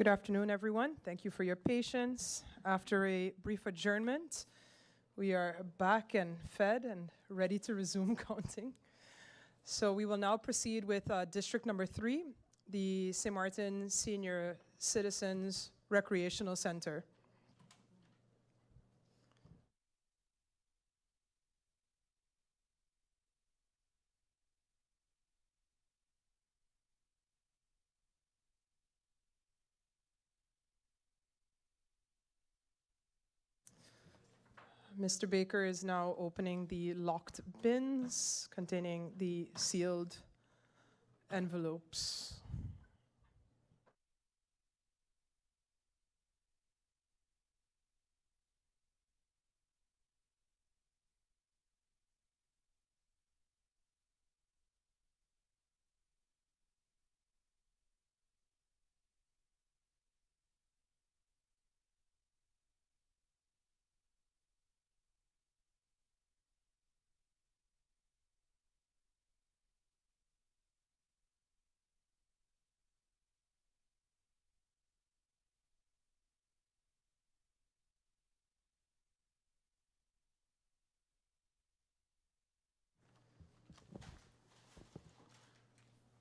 Good afternoon, everyone. Thank you for your patience. After a brief adjournment, we are back and fed and ready to resume counting. So we will now proceed with District Number 3, the St. Martin Senior Citizens Recreational Center. Mr. Baker is now opening the locked bins containing the sealed envelopes.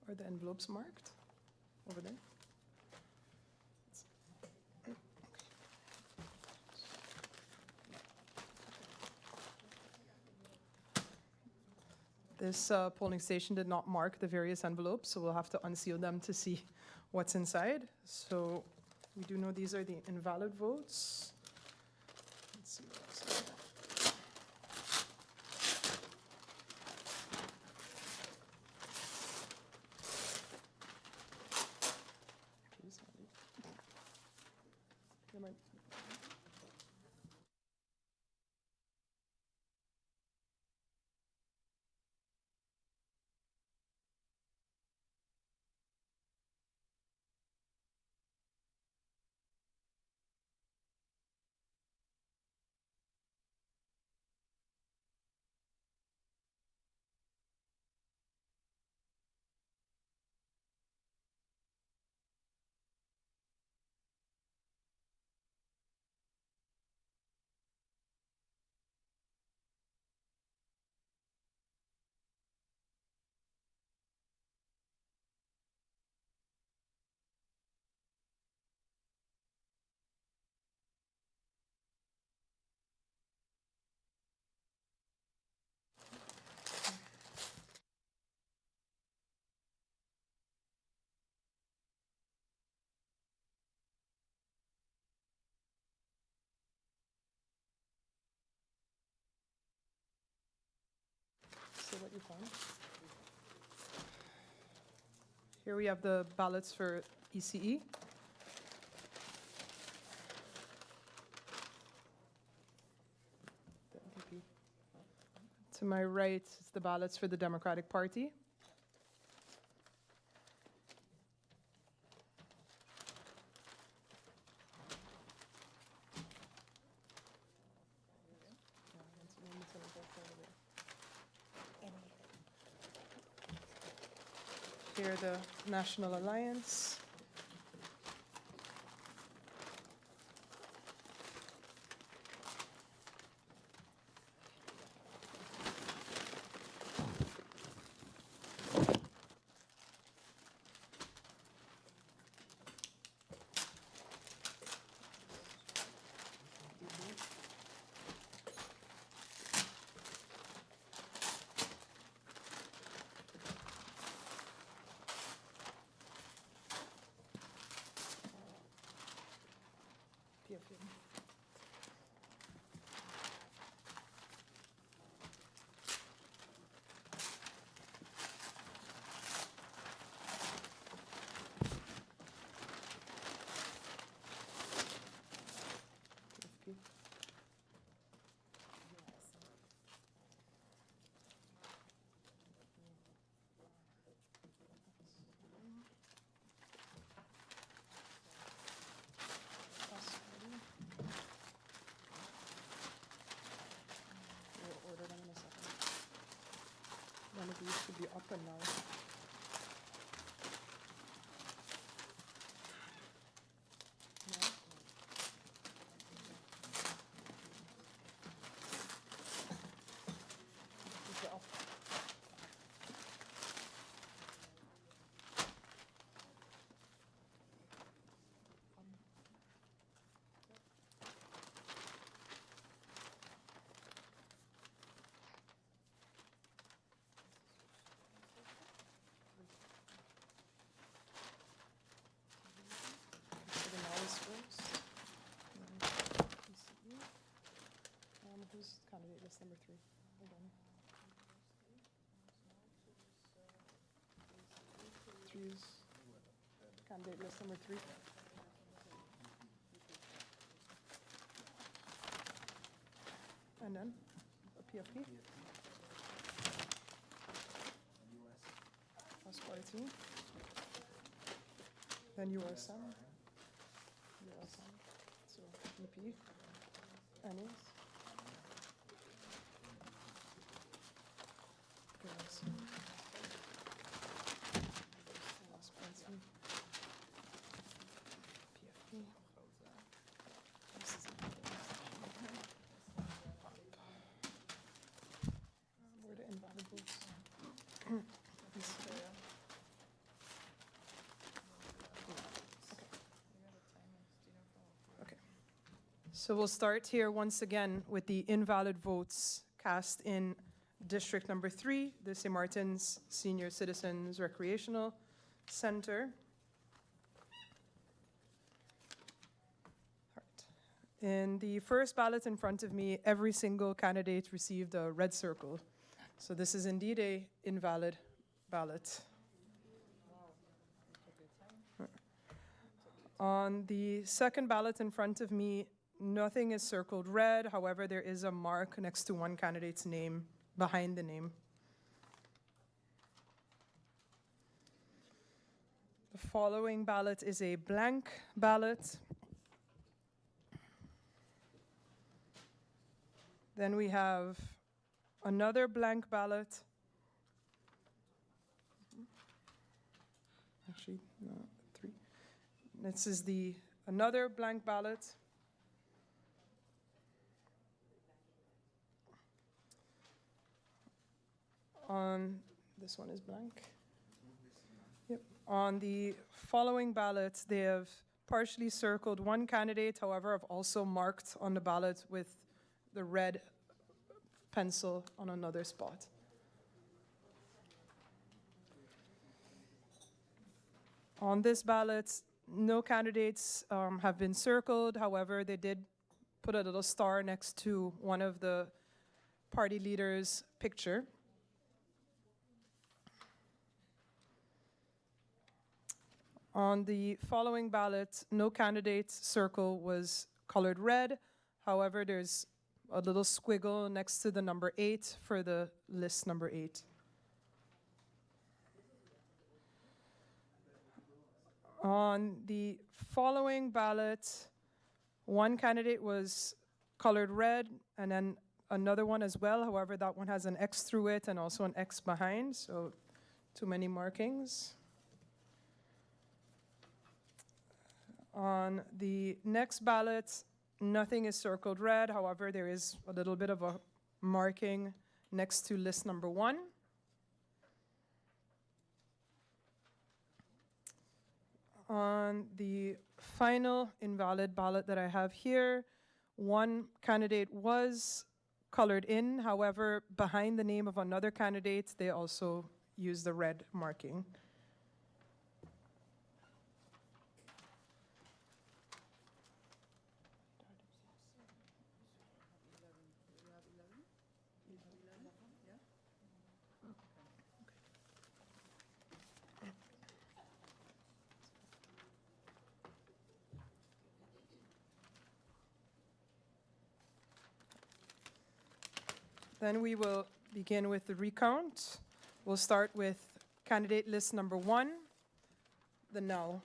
Are the envelopes marked over there? This polling station did not mark the various envelopes, so we'll have to unseal them to see what's inside. So we do know these are the invalid votes. Let's see what else is there. Please, Andy. Never mind. See what you found. Here we have the ballots for ECE. To my right is the ballots for the Democratic Party. Here the National Alliance. One of these should be up and now. is candidate list number 3. Hold on. 3 is candidate list number 3. And then a PFP. That's quality. Then USM. USM. So EP. NAs. PFP. Where the invalid votes? Okay. So we'll start here once again with the invalid votes cast in District number 3, the St. Martin's Senior Citizens Recreational Center. In the first ballot in front of me, every single candidate received a red circle. So this is indeed an invalid ballot. On the second ballot in front of me, nothing is circled red. However, there is a mark next to one candidate's name behind the name. The following ballot is a blank ballot. Then we have another blank ballot. Actually, no, 3. This is another blank ballot. This one is blank. Yep. On the following ballots, they have partially circled one candidate, however, have also marked on the ballot with the red pencil on another spot. On this ballot, no candidates have been circled. However, they did put a little star next to one of the party leaders' picture. On the following ballot, no candidate's circle was colored red. However, there's a little squiggle next to the number 8 for the list number 8. On the following ballot, one candidate was colored red and then another one as well. However, that one has an X through it and also an X behind, so too many markings. On the next ballot, nothing is circled red. However, there is a little bit of a marking next to list number 1. On the final invalid ballot that I have here, one candidate was colored in. However, behind the name of another candidate, they also used the red marking. Then we will begin with the recount. We'll start with candidate list number 1, the null.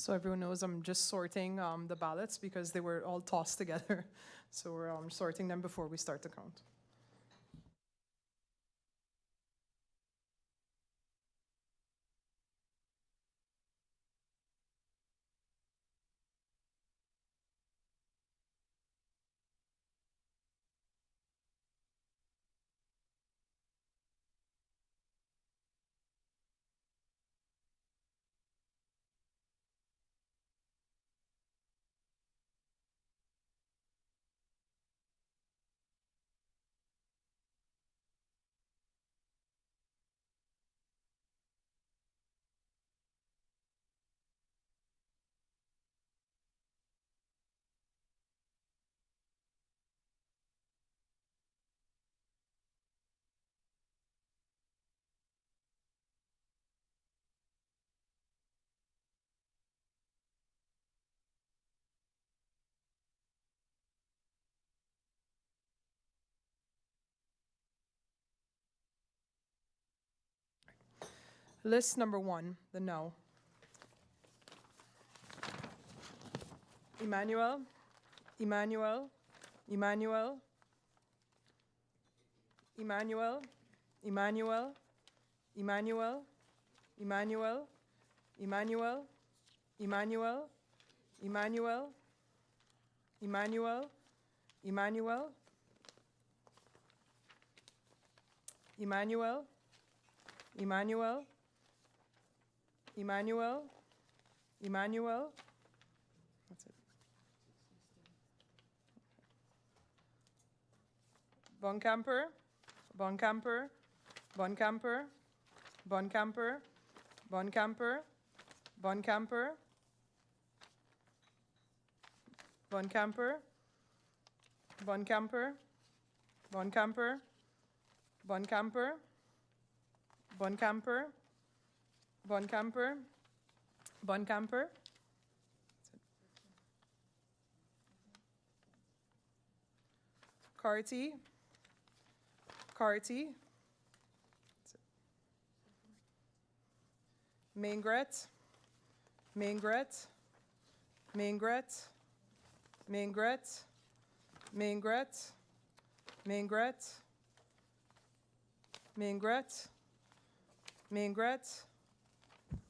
So everyone knows I'm just sorting the ballots because they were all tossed together. So we're sorting them before we start the count. List number 1, the no. Emmanuel, Emmanuel, Emmanuel, Emmanuel, Emmanuel, Emmanuel, Emmanuel, Emmanuel, Emmanuel, Emmanuel, Emmanuel, Emmanuel, Emmanuel, Emmanuel, Emmanuel, Emmanuel. That's it. Bonkamper, Bonkamper, Bonkamper, Bonkamper, Bonkamper, Bonkamper, Bonkamper, Bonkamper, Bonkamper, Bonkamper, Bonkamper, Bonkamper, Bonkamper. Carty, Carty. Maingret, Maingret, Maingret, Maingret, Maingret, Maingret, Maingret, Maingret,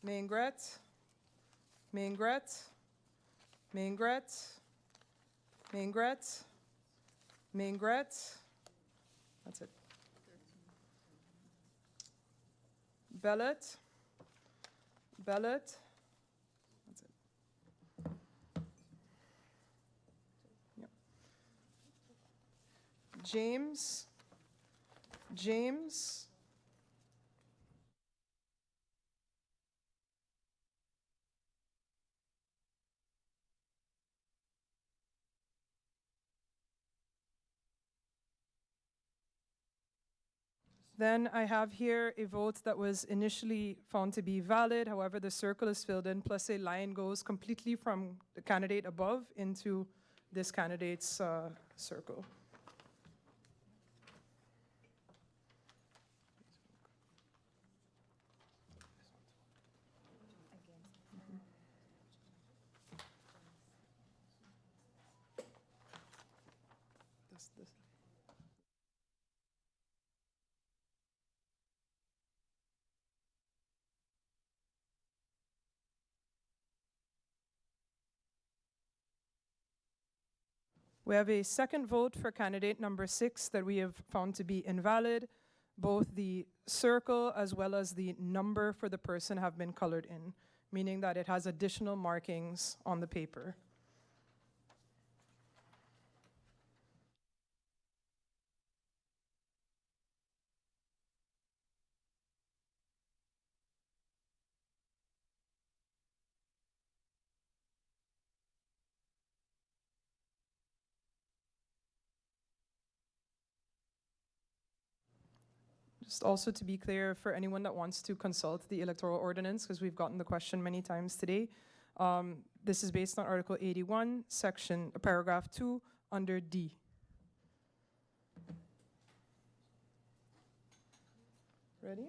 Maingret, Maingret, Maingret, Maingret, Maingret. That's it. Ballot, Ballot. That's it. Yep. James, James. Then I have here a vote that was initially found to be valid. However, the circle is filled in, plus a line goes completely from the candidate above into this candidate's circle. This. We have a second vote for candidate number 6 that we have found to be invalid. Both the circle as well as the number for the person have been colored in, meaning that it has additional markings on the paper. Just also to be clear for anyone that wants to consult the electoral ordinance, because we've gotten the question many times today, this is based on Article 81, paragraph 2, under D. Ready?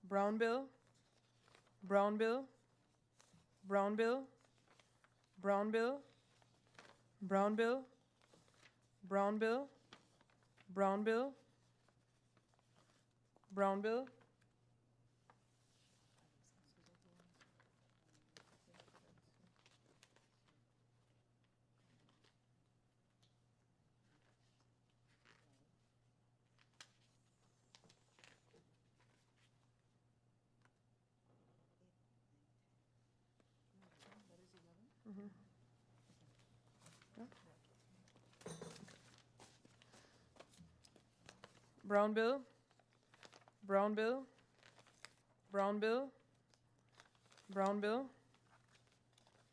Brown bill, brown bill, brown bill, brown bill, brown bill, brown bill, brown bill, brown bill, brown bill, brown bill, brown bill, brown bill,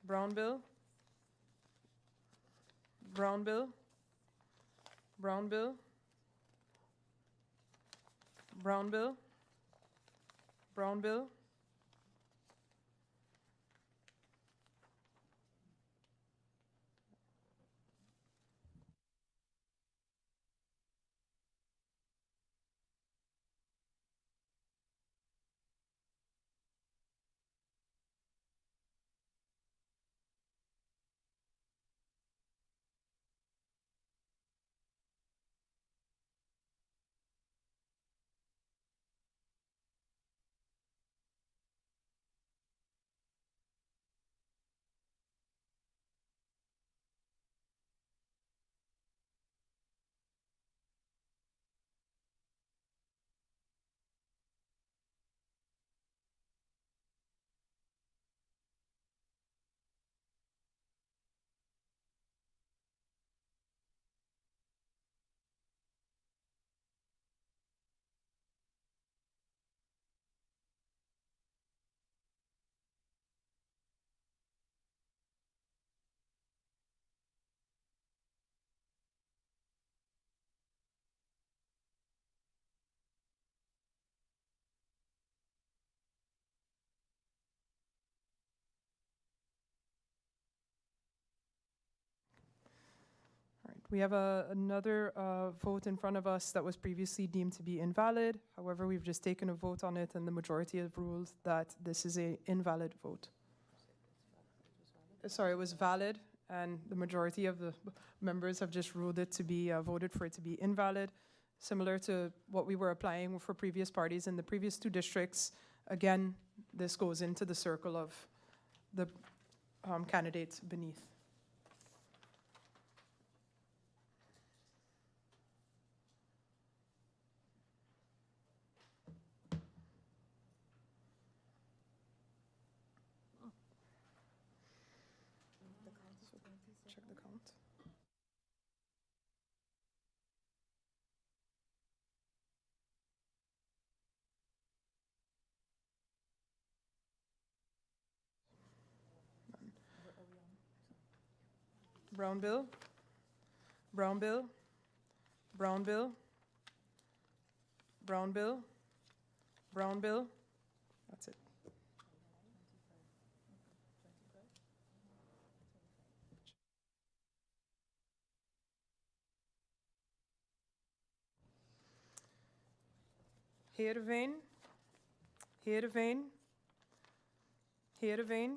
brown bill, brown bill, brown bill, brown bill, brown bill, All right, we have another vote in front of us that was previously deemed to be invalid. However, we've just taken a vote on it, and the majority have ruled that this is an invalid vote. Sorry, it was valid, and the majority of the members have just ruled it to be, voted for it to be invalid, similar to what we were applying for previous parties in the previous two districts. Again, this goes into the circle of the candidates beneath. Check the count. Brown bill, brown bill, brown bill, brown bill, brown bill. That's it. Heerenveen, Heerenveen, Heerenveen,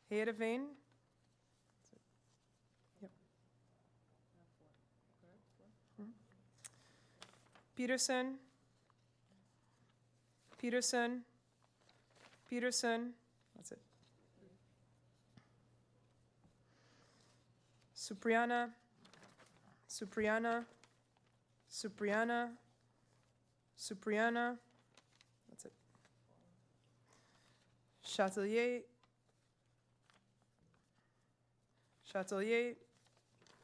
Heerenveen. Yep. Peterson, Peterson, Peterson. That's it. Supriana, Supriana, Supriana, Supriana. That's it. Chatelier, Chatelier,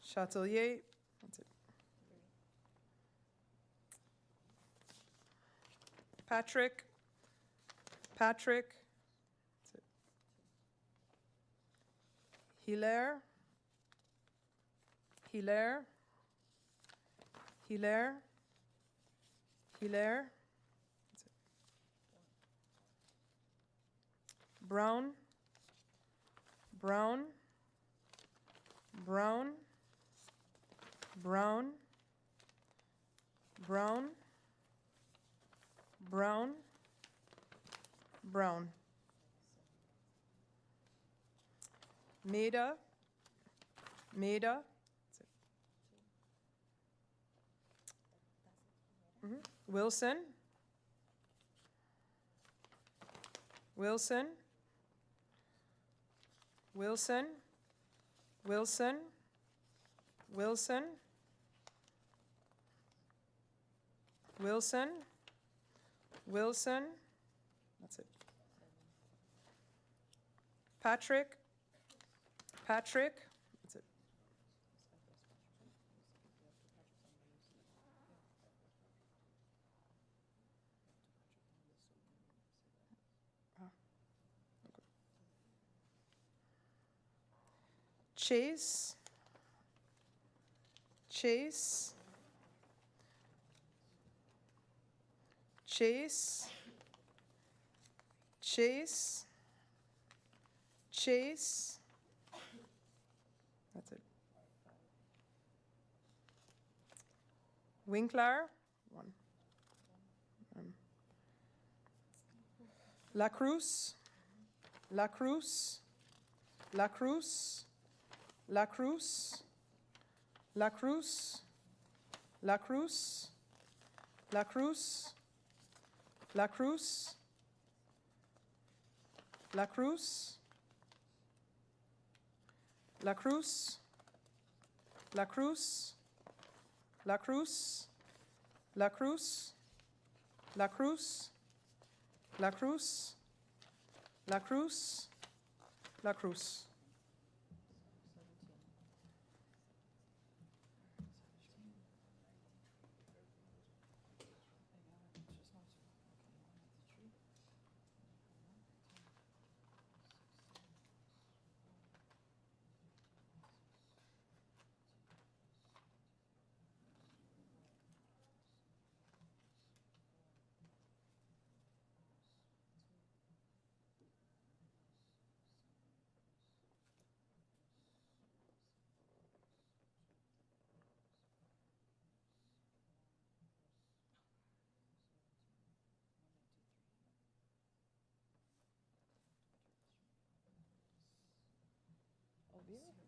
Chatelier. That's it. Patrick, Patrick. That's it. Hilaire, Hilaire, Hilaire, Hilaire. That's it. Brown, Brown, Brown, Brown, Brown, Brown, Brown. Maida. Maida. Wilson. Wilson. Wilson. Wilson. Wilson. Wilson. Wilson. That's it. Patrick. Patrick. That's it. Chase. Chase. Chase. Chase. Chase. That's it. Winkler. One. La Cruz. La Cruz. La Cruz. La Cruz. La Cruz. La Cruz. La Cruz. La Cruz. La Cruz. La Cruz. La Cruz. La Cruz. La Cruz. La Cruz. La Cruz. La Cruz. La Cruz. Oh, really?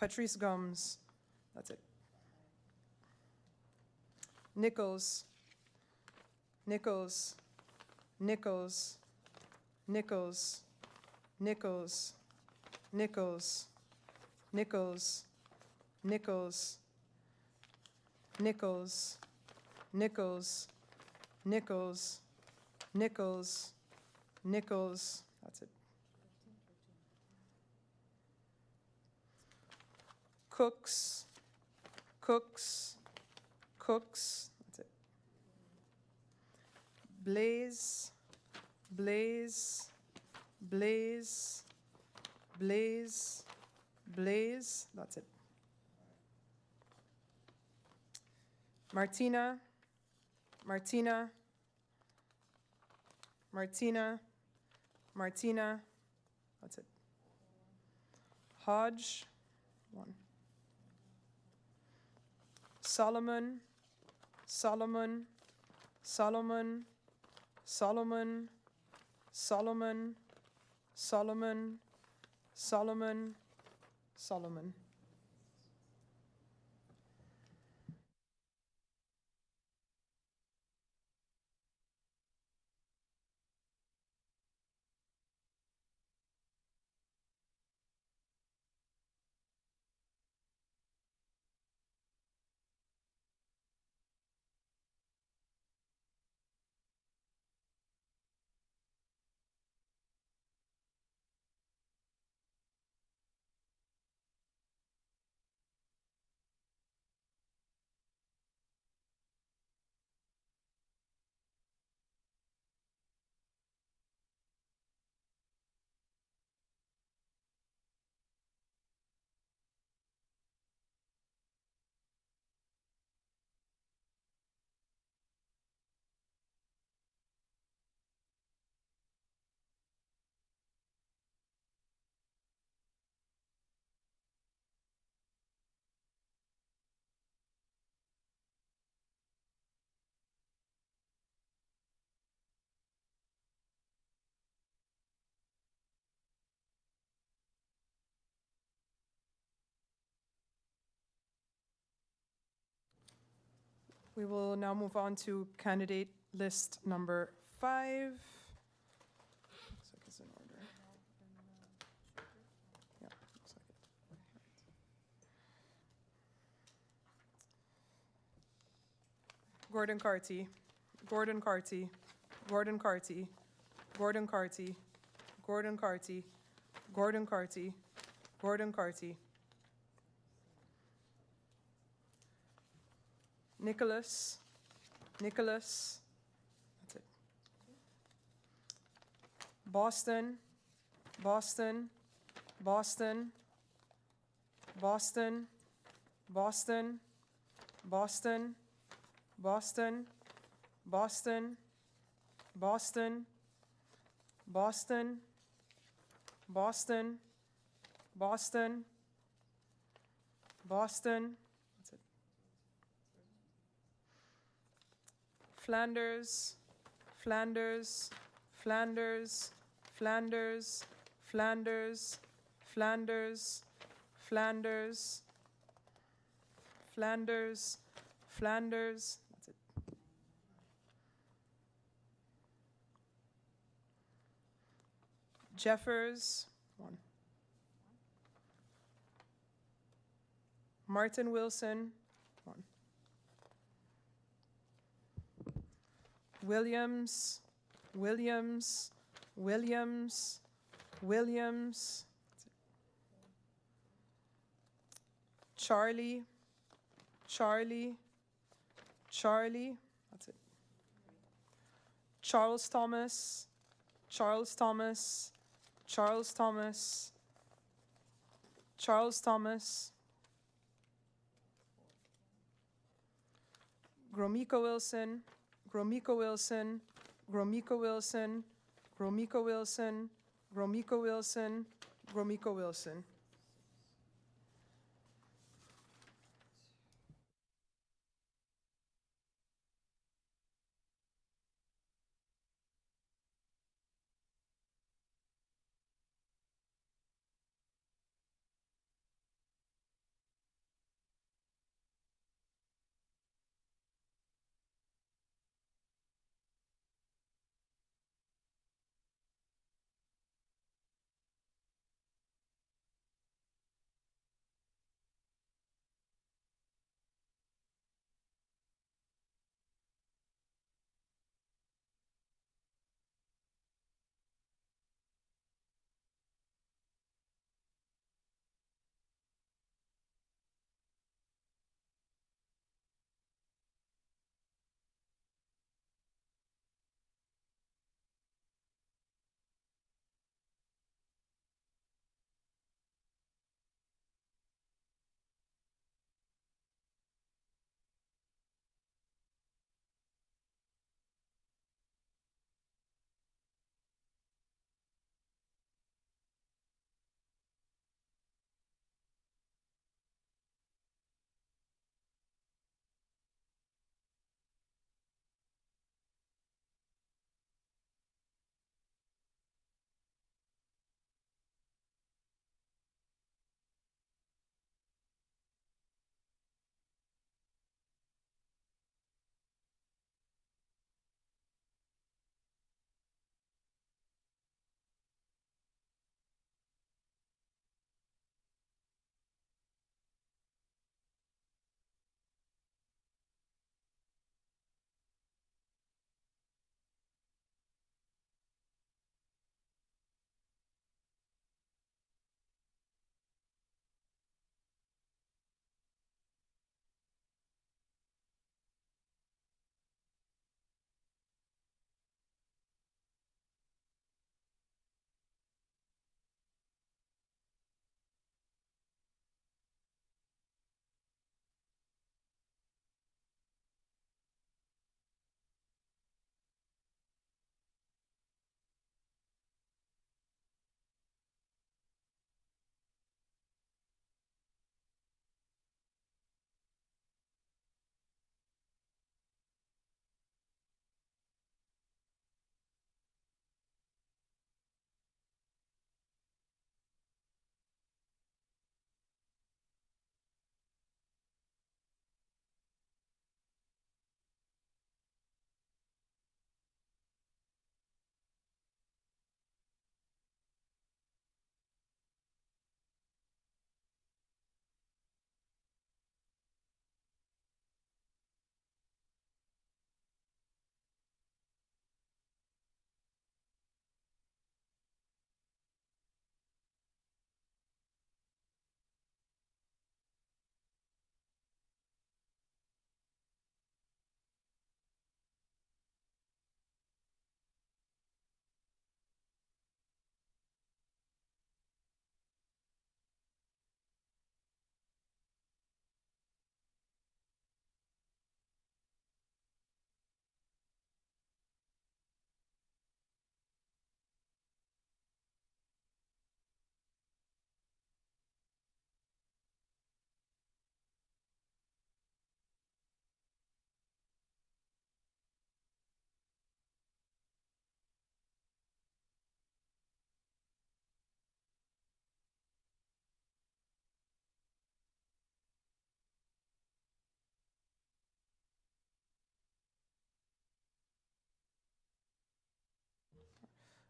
Patrice Gums. That's it. Nichols. Nichols. Nichols. Nichols. Nichols. Nichols. Nichols. Nichols. Nichols. Nichols. Nichols. Nichols. Nichols. That's it. Cooks. Cooks. Cooks. That's it. Blaze. Blaze. Blaze. Blaze. Blaze. That's it. Martina. Martina. Martina. Martina. That's it. Hodge. 1. Solomon. Solomon. Solomon. Solomon. Solomon. Solomon. Solomon. Solomon. We will now move on to candidate list number 5. Looks like it's in order. Yeah, looks like it. Gordon Carty. Gordon Carty. Gordon Carty. Gordon Carty. Gordon Carty. Gordon Carty. Gordon Carty. Nicholas. Nicholas. That's it. Boston. Boston. Boston. Boston. Boston. Boston. Boston. Boston. Boston. Boston. Boston. Boston. Boston. That's it. Flanders. Flanders. Flanders. Flanders. Flanders. Flanders. Flanders. Flanders. Flanders. That's it. Jeffers. 1. Martin Wilson. 1. Williams. Williams. Williams. Williams. Charlie. Charlie. Charlie. That's it. Charles Thomas. Charles Thomas. Charles Thomas. Charles Thomas. Gromiko Wilson. Gromiko Wilson. Gromiko Wilson. Gromiko Wilson. Gromiko Wilson. Gromiko Wilson.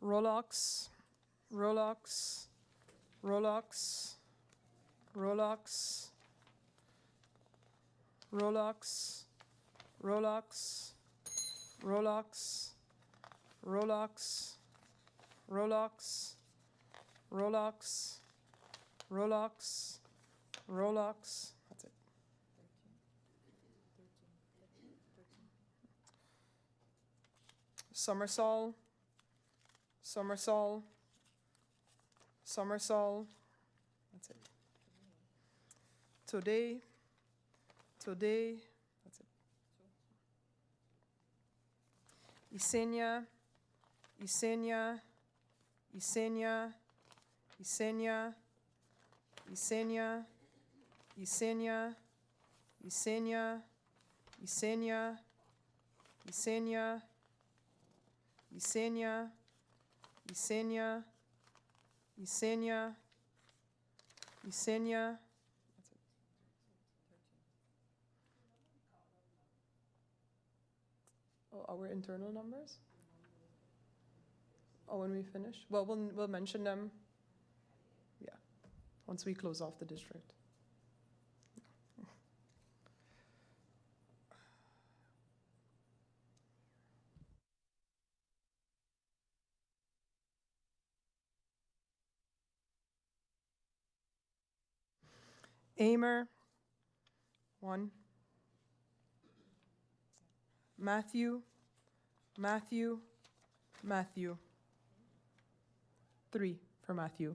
Rolex, Rolex, Rolex, Rolex, Rolex, Rolex, Rolex, Rolex, Rolex, Rolex, Rolex, Rolex. That's it. Somersault, somersault, somersault. That's it. Today, today. That's it. Isenia, Isenia, Isenia, Isenia, Isenia, Isenia, Isenia, Isenia, Isenia, Isenia, Isenia, Isenia, Isenia. Oh, our internal numbers? Oh, when we finish? Well, we'll mention them, yeah, once we close off the district. Amer, 1. Matthew, Matthew, Matthew. 3 for Matthew.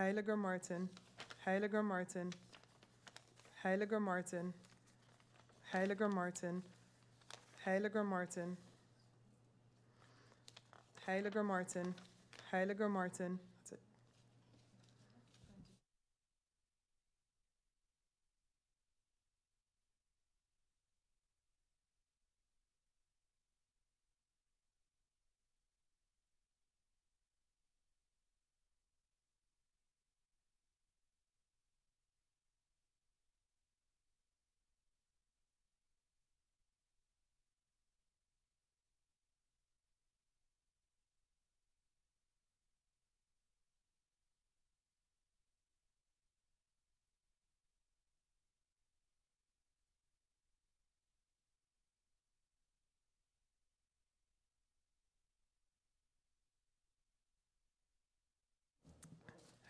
Heiliger Martin, Heiliger Martin, Heiliger Martin, Heiliger Martin, Heiliger Martin, Heiliger Martin, Heiliger Martin. That's it.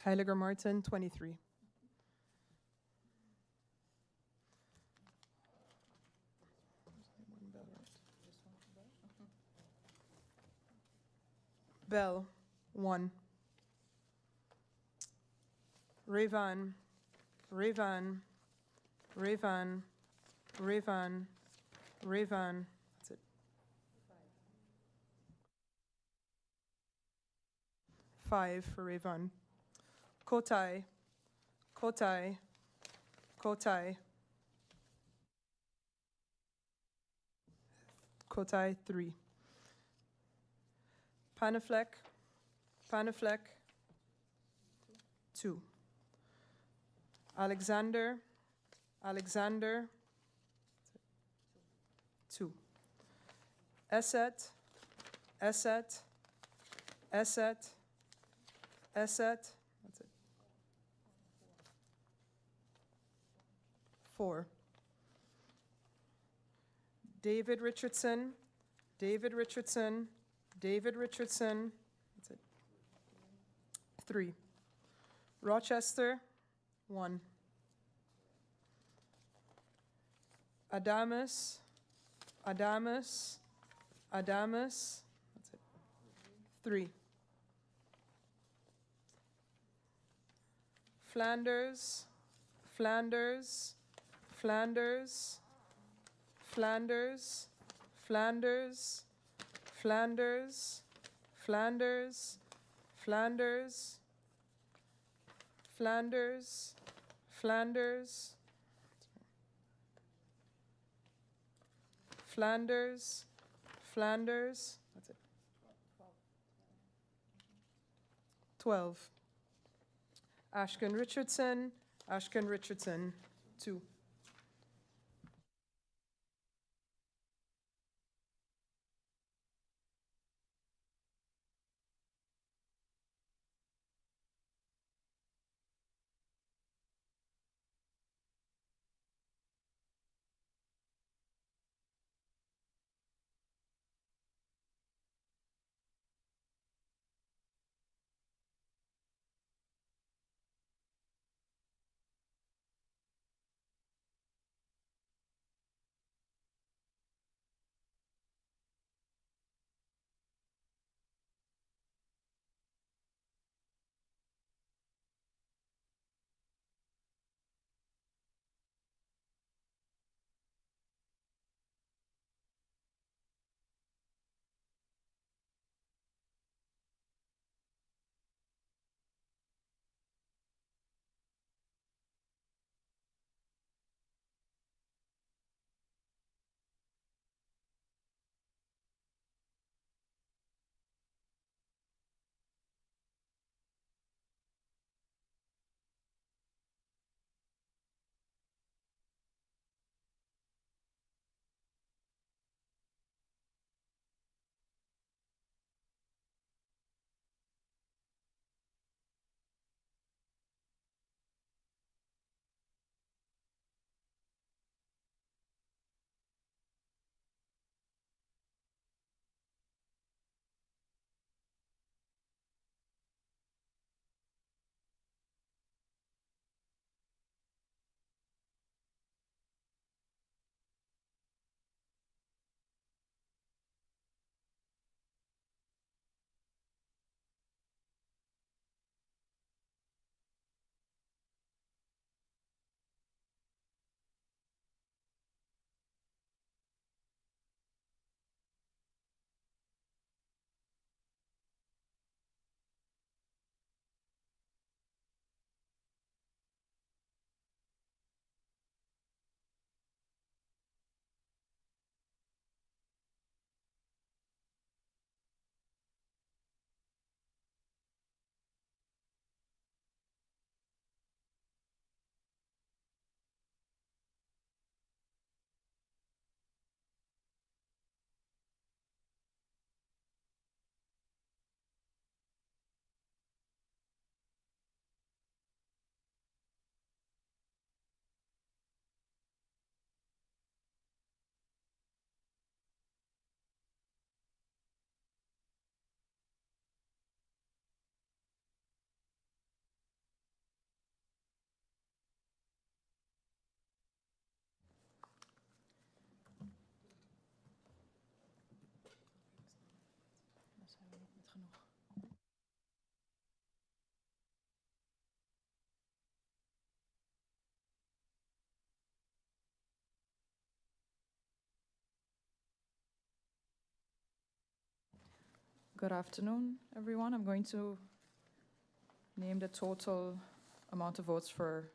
Heiliger Martin, 23. Bell, 1. Ravan, Ravan, Ravan, Ravan, Ravan. That's it. 5 for Ravan. Kotai, Kotai, Kotai. Kotai, 3. Panaflek, Panaflek, 2. Alexander, Alexander, 2. Esset, Esset, Esset, Esset. That's it. 4. David Richardson, David Richardson, David Richardson. That's it. 3. Rochester, 1. Adamus, Adamus, Adamus. That's it. 3. Flanders, Flanders, Flanders, Flanders, Flanders, Flanders, Flanders, Flanders, Flanders, Flanders, Flanders, Flanders. That's it. 12. Ashken Richardson, Ashken Richardson, 2. Good afternoon, everyone. I'm going to name the total amount of votes for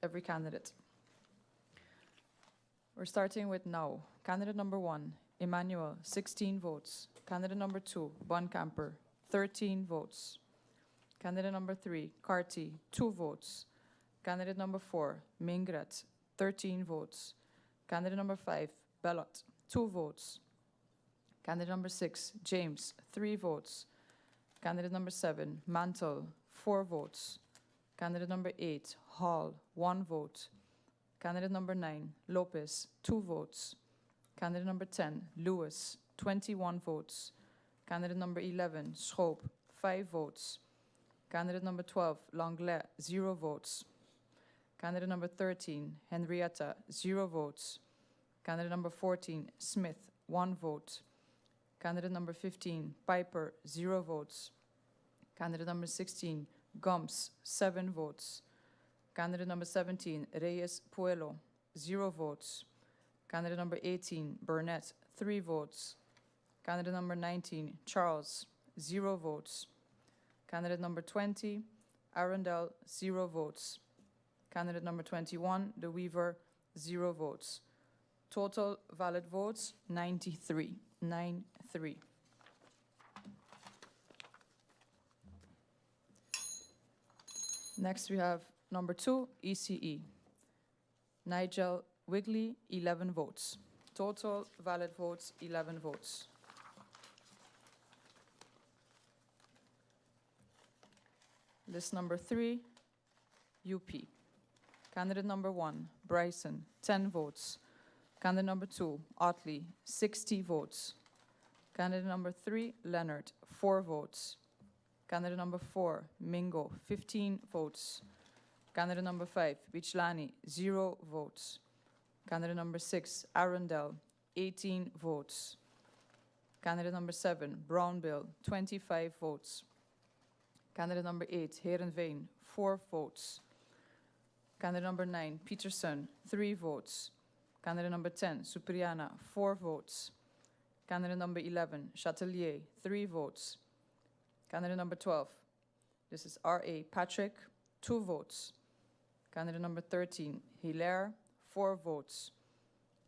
every candidate. We're starting with now. Candidate number 1, Emmanuel, 16 votes. Candidate number 2, Bonkamper, 13 votes. Candidate number 3, Carty, 2 votes. Candidate number 4, Mingret, 13 votes. Candidate number 5, Ballot, 2 votes. Candidate number 6, James, 3 votes. Candidate number 7, Mantle, 4 votes. Candidate number 8, Hall, 1 vote. Candidate number 9, Lopez, 2 votes. Candidate number 10, Lewis, 21 votes. Candidate number 11, Schoop, 5 votes. Candidate number 12, Langlais, 0 votes. Candidate number 13, Henrietta, 0 votes. Candidate number 14, Smith, 1 vote. Candidate number 15, Piper, 0 votes. Candidate number 16, Gums, 7 votes. Candidate number 17, Reyes Puelo, 0 votes. Candidate number 18, Burnett, 3 votes. Candidate number 19, Charles, 0 votes. Candidate number 20, Arundel, 0 votes. Candidate number 21, De Weaver, 0 votes. Total valid votes, 93. 93. Next we have number 2, ECE. Nigel Wigley, 11 votes. Total valid votes, 11 votes. List number 3, UP. Candidate number 1, Bryson, 10 votes. Candidate number 2, Otley, 60 votes. Candidate number 3, Leonard, 4 votes. Candidate number 4, Mingo, 15 votes. Candidate number 5, Bichlani, 0 votes. Candidate number 6, Arundel, 18 votes. Candidate number 7, Brownbill, 25 votes. Candidate number 8, Herenveen, 4 votes. Candidate number 9, Peterson, 3 votes. Candidate number 10, Supriana, 4 votes. Candidate number 11, Chatelier, 3 votes. Candidate number 12, this is R.A. Patrick, 2 votes. Candidate number 13, Hilaire, 4 votes.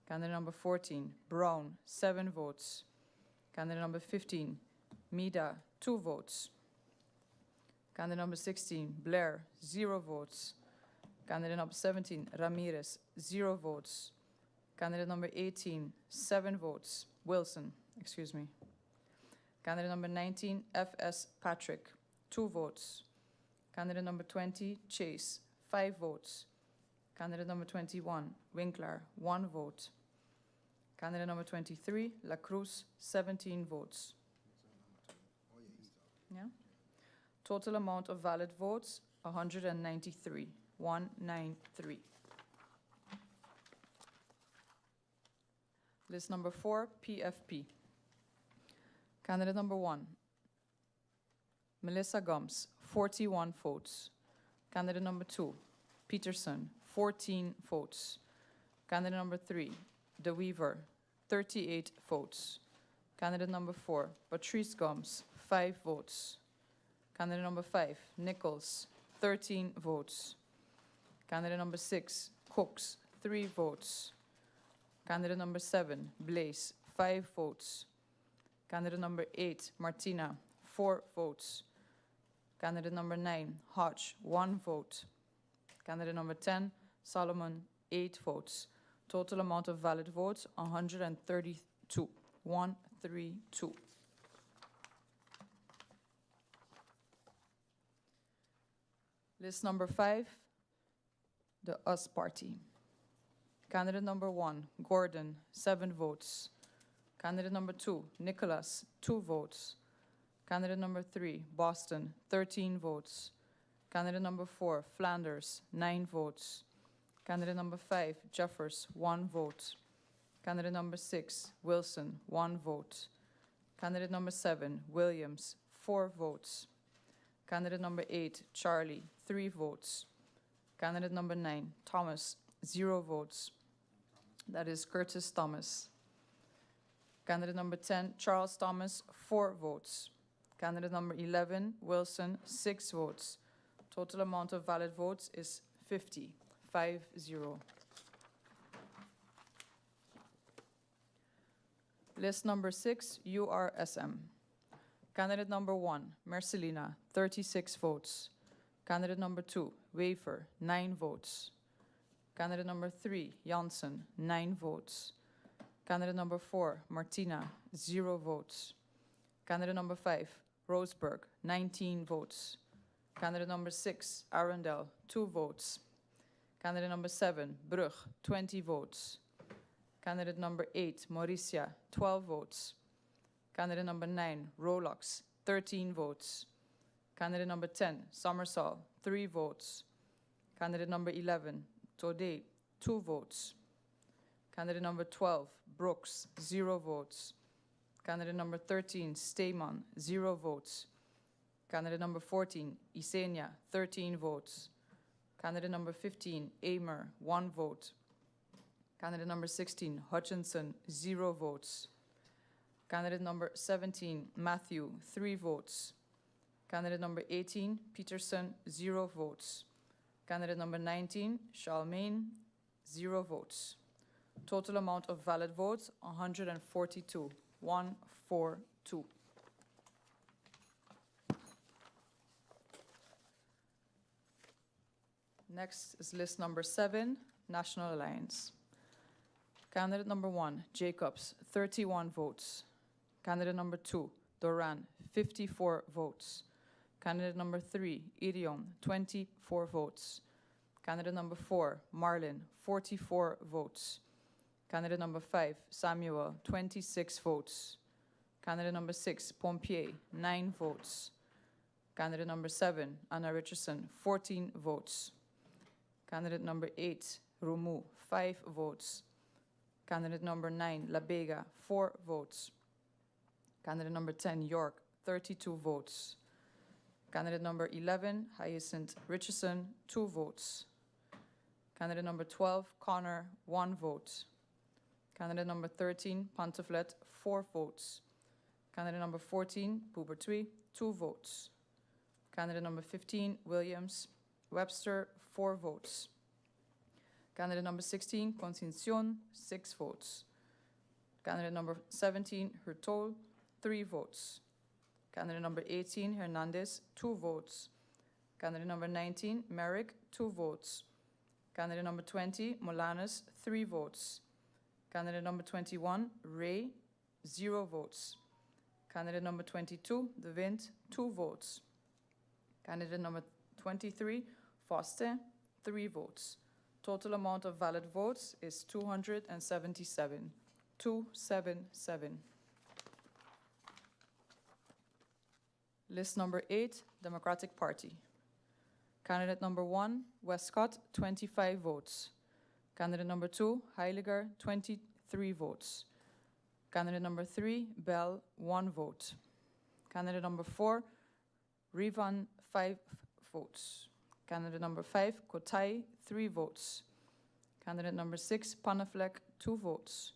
Candidate number 14, Brown, 7 votes. Candidate number 15, Mida, 2 votes. Candidate number 16, Blair, 0 votes. Candidate number 17, Ramirez, 0 votes. Candidate number 18, 7 votes. Wilson, excuse me. Candidate number 19, F.S. Patrick, 2 votes. Candidate number 20, Chase, 5 votes. Candidate number 21, Winkler, 1 vote. Candidate number 23, La Cruz, 17 votes. Yeah. Total amount of valid votes, 193. 193. List number 4, PFP. Candidate number 1, Melissa Gums, 41 votes. Candidate number 2, Peterson, 14 votes. Candidate number 3, De Weaver, 38 votes. Candidate number 4, Patrice Gums, 5 votes. Candidate number 5, Nichols, 13 votes. Candidate number 6, Cooks, 3 votes. Candidate number 7, Blaze, 5 votes. Candidate number 8, Martina, 4 votes. Candidate number 9, Hodge, 1 vote. Candidate number 10, Solomon, 8 votes. Total amount of valid votes, 132. 132. List number 5, the US Party. Candidate number 1, Gordon, 7 votes. Candidate number 2, Nicholas, 2 votes. Candidate number 3, Boston, 13 votes. Candidate number 4, Flanders, 9 votes. Candidate number 5, Jeffers, 1 vote. Candidate number 6, Wilson, 1 vote. Candidate number 7, Williams, 4 votes. Candidate number 8, Charlie, 3 votes. Candidate number 9, Thomas, 0 votes. That is Curtis Thomas. Candidate number 10, Charles Thomas, 4 votes. Candidate number 11, Wilson, 6 votes. Total amount of valid votes is 50, 5-0. List number 6, URSM. Candidate number 1, Marcelina, 36 votes. Candidate number 2, Wafer, 9 votes. Candidate number 3, Janssen, 9 votes. Candidate number 4, Martina, 0 votes. Candidate number 5, Roseburg, 19 votes. Candidate number 6, Arundel, 2 votes. Candidate number 7, Brug, 20 votes. Candidate number 8, Mauricia, 12 votes. Candidate number 9, Rolox, 13 votes. Candidate number 10, Somersall, 3 votes. Candidate number 11, Tode, 2 votes. Candidate number 12, Brooks, 0 votes. Candidate number 13, Steyman, 0 votes. Candidate number 14, Isenia, 13 votes. Candidate number 15, Amer, 1 vote. Candidate number 16, Hutchinson, 0 votes. Candidate number 17, Matthew, 3 votes. Candidate number 18, Peterson, 0 votes. Candidate number 19, Charlemagne, 0 votes. Total amount of valid votes, 142, 142. Next is list number 7, National Alliance. Candidate number 1, Jacobs, 31 votes. Candidate number 2, Doran, 54 votes. Candidate number 3, Irion, 24 votes. Candidate number 4, Marlin, 44 votes. Candidate number 5, Samuel, 26 votes. Candidate number 6, Pompier, 9 votes. Candidate number 7, Anna Richardson, 14 votes. Candidate number 8, Rumu, 5 votes. Candidate number 9, La Bega, 4 votes. Candidate number 10, York, 32 votes. Candidate number 11, Hyacinth Richardson, 2 votes. Candidate number 12, Connor, 1 vote. Candidate number 13, Pantoflet, 4 votes. Candidate number 14, Boubertui, 2 votes. Candidate number 15, Williams, Webster, 4 votes. Candidate number 16, Constitucion, 6 votes. Candidate number 17, Hurtol, 3 votes. Candidate number 18, Hernandez, 2 votes. Candidate number 19, Merrick, 2 votes. Candidate number 20, Molanes, 3 votes. Candidate number 21, Ray, 0 votes. Candidate number 22, De Wind, 2 votes. Candidate number 23, Foster, 3 votes. Total amount of valid votes is 277. 277. List number 8, Democratic Party. Candidate number 1, Westcott, 25 votes. Candidate number 2, Heiliger, 23 votes. Candidate number 3, Bell, 1 vote. Candidate number 4, Rivan, 5 votes. Candidate number 5, Kotai, 3 votes. Candidate number 6, Panaflek, 2 votes.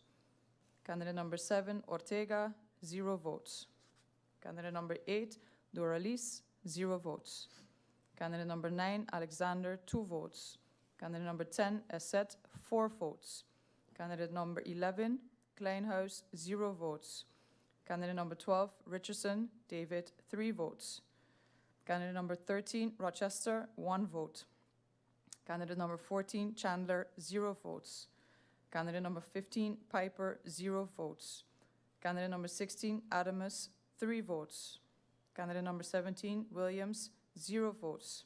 Candidate number 7, Ortega, 0 votes. Candidate number 8, Doralis, 0 votes. Candidate number 9, Alexander, 2 votes. Candidate number 10, Esset, 4 votes. Candidate number 11, Kleinhuis, 0 votes. Candidate number 12, Richardson, David, 3 votes. Candidate number 13, Rochester, 1 vote. Candidate number 14, Chandler, 0 votes. Candidate number 15, Piper, 0 votes. Candidate number 16, Adamus, 3 votes. Candidate number 17, Williams, 0 votes.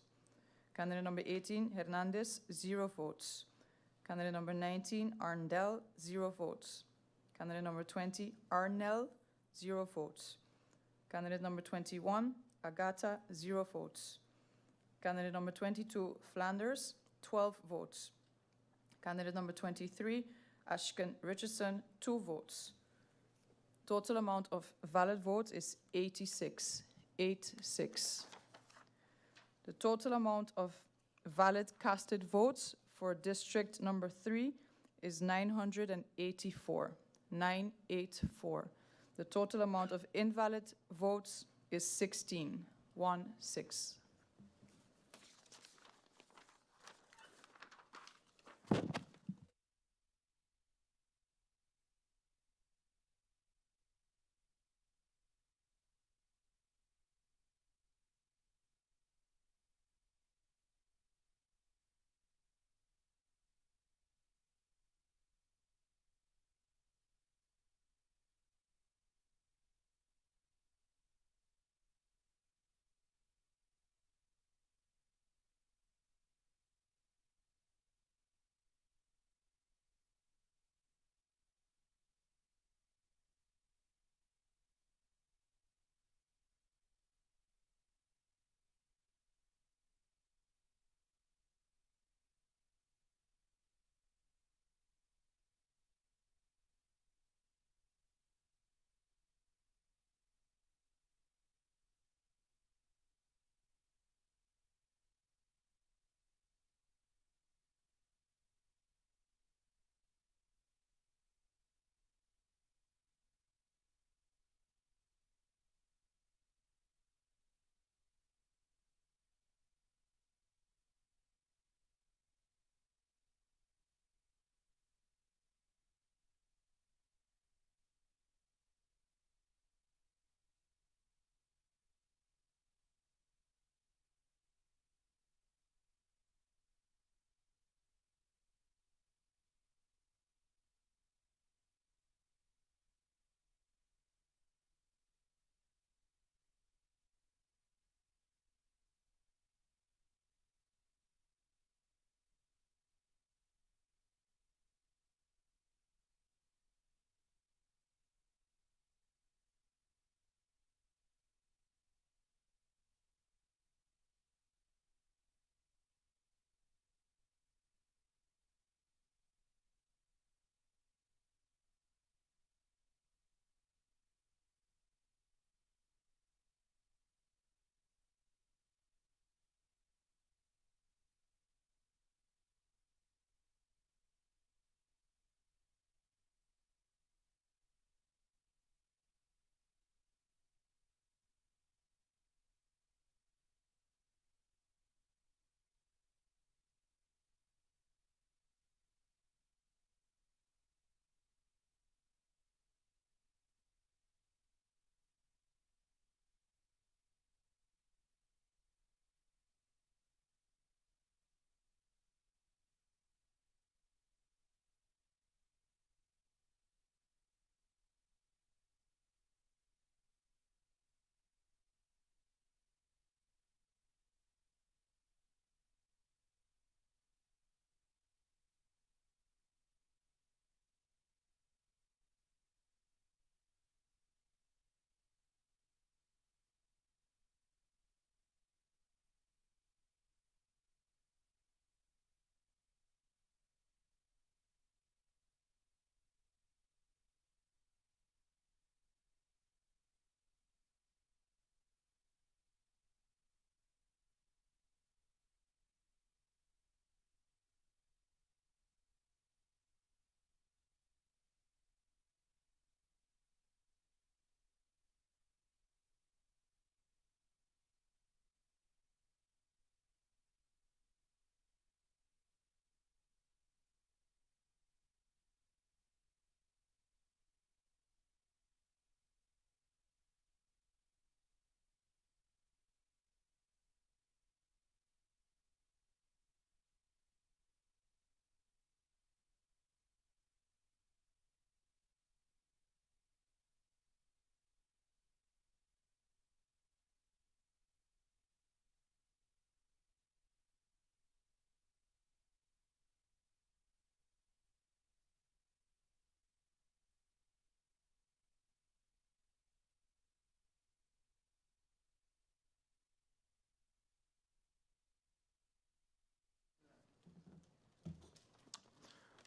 Candidate number 18, Hernandez, 0 votes. Candidate number 19, Arndell, 0 votes. Candidate number 20, Arnell, 0 votes. Candidate number 21, Agata, 0 votes. Candidate number 22, Flanders, 12 votes. Candidate number 23, Ashken Richardson, 2 votes. Total amount of valid votes is 86. 86. The total amount of valid casted votes for district number 3 is 984. 984. The total amount of invalid votes is 16. 1-6.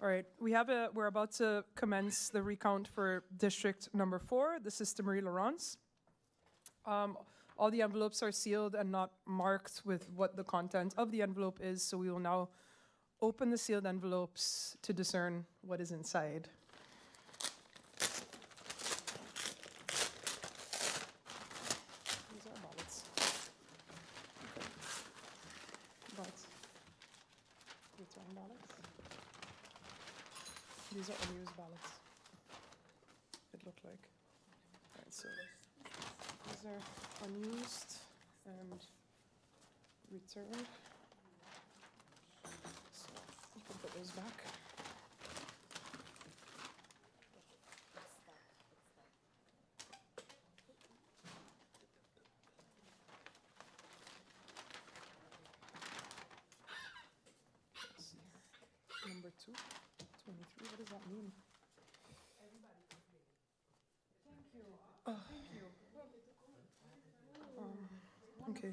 All right, we're about to commence the recount for district number 4. This is Marie Laurence. All the envelopes are sealed and not marked with what the content of the envelope is, so we will now open the sealed envelopes to discern what is inside. These are unused ballots. It looked like. All right, so these are unused and returned. So you can put those back. Let's see here. Number 2, 23. What does that mean? Okay.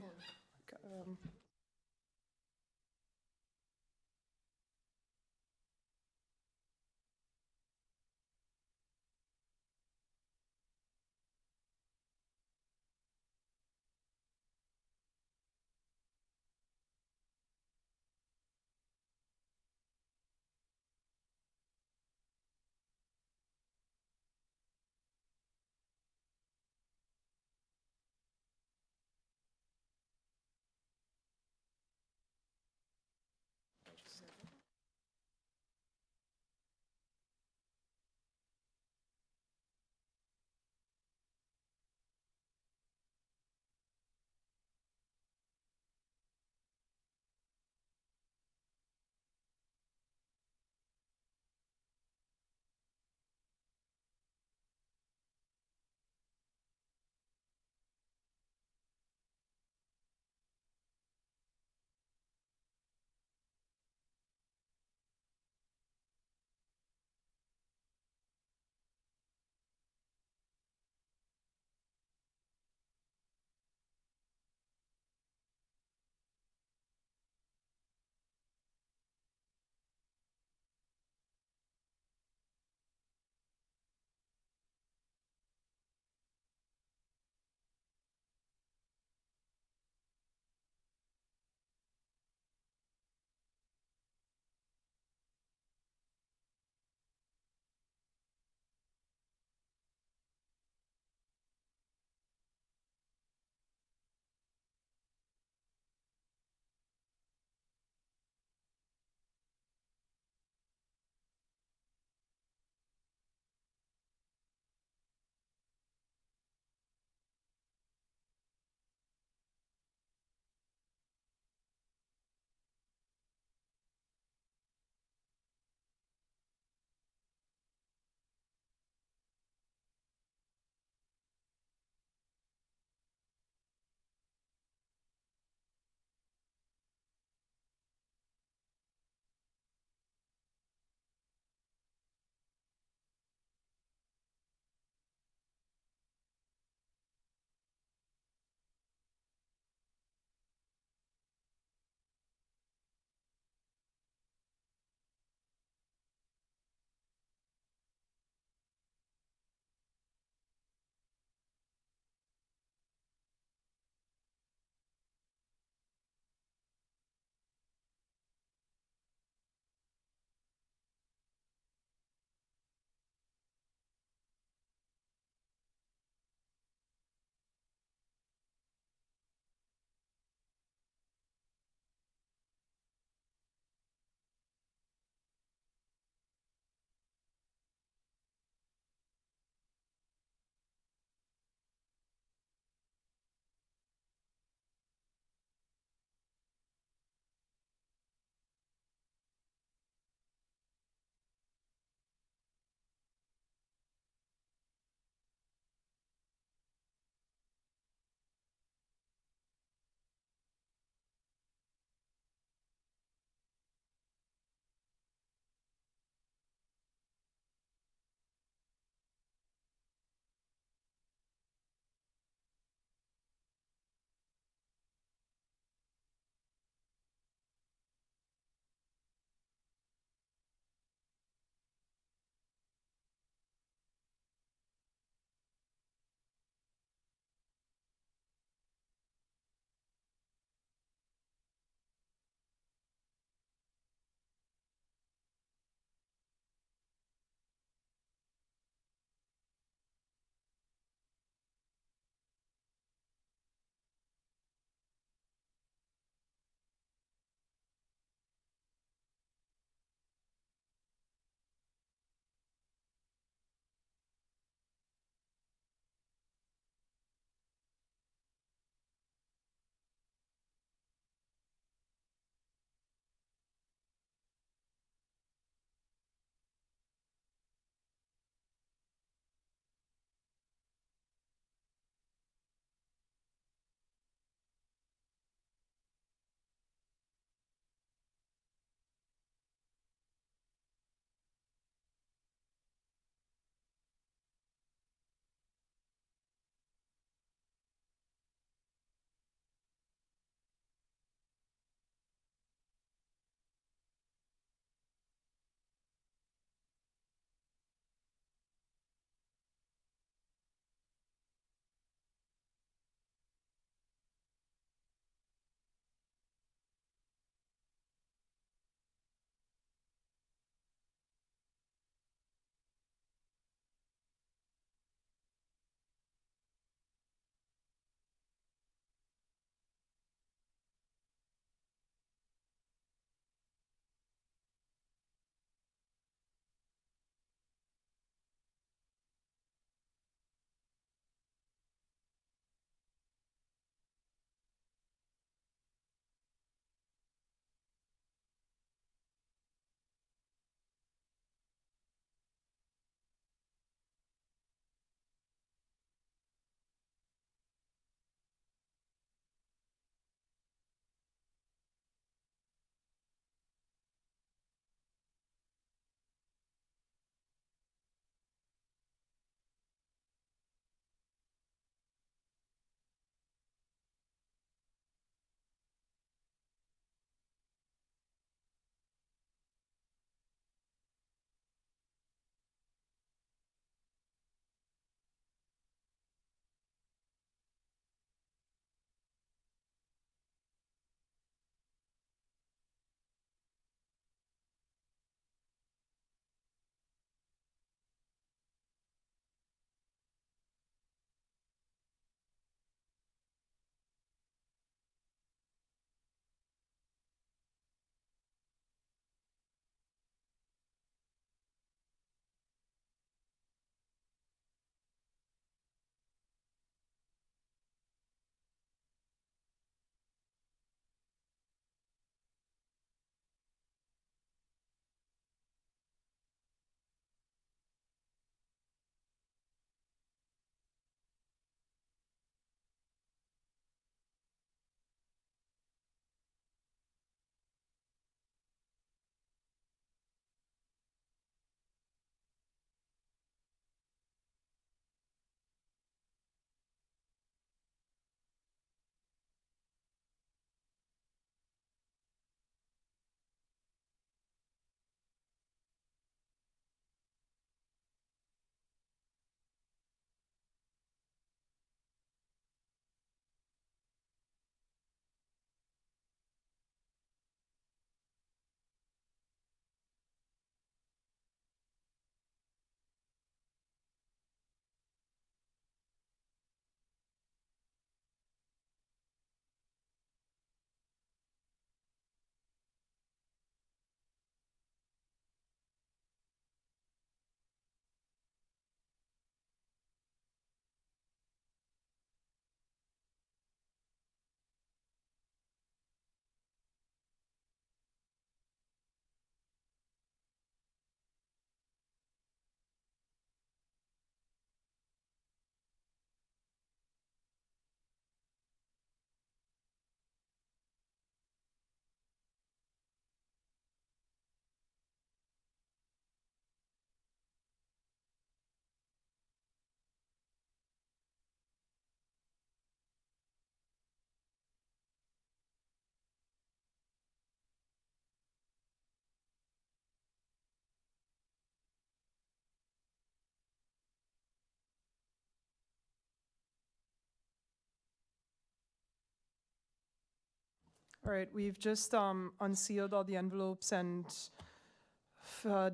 All right, we've just unsealed all the envelopes and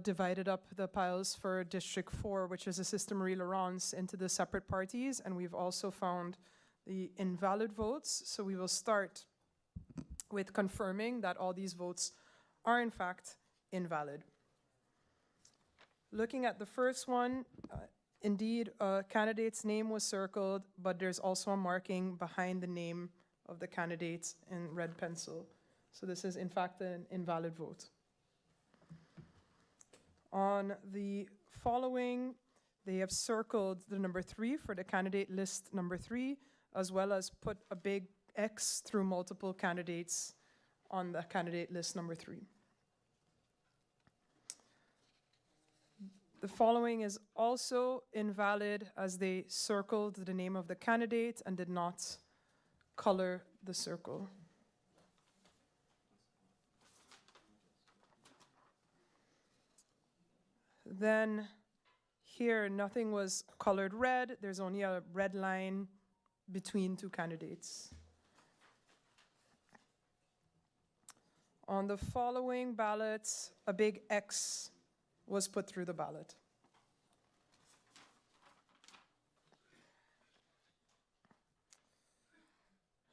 divided up the piles for District 4, which is Assistant Marie Laurence, into the separate parties, and we've also found the invalid votes. So we will start with confirming that all these votes are in fact invalid. Looking at the first one, indeed, a candidate's name was circled, but there's also a marking behind the name of the candidate in red pencil. So this is in fact an invalid vote. On the following, they have circled the number 3 for the candidate list number 3, as well as put a big X through multiple candidates on the candidate list number 3. The following is also invalid, as they circled the name of the candidate and did not color the circle. Then here, nothing was colored red. There's only a red line between two candidates. On the following ballots, a big X was put through the ballot.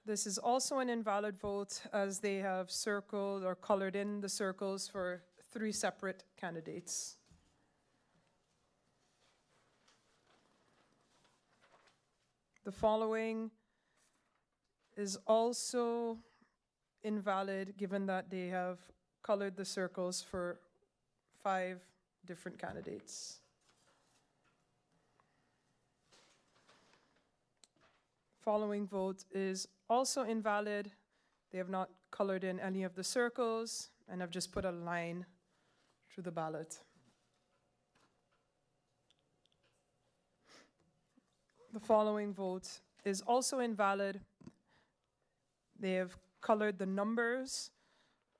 This is also an invalid vote, as they have circled or colored in the circles for 3 separate candidates. The following is also invalid, given that they have colored the circles for 5 different candidates. Following vote is also invalid. They have not colored in any of the circles and have just put a line through the ballot. The following vote is also invalid. They have colored the numbers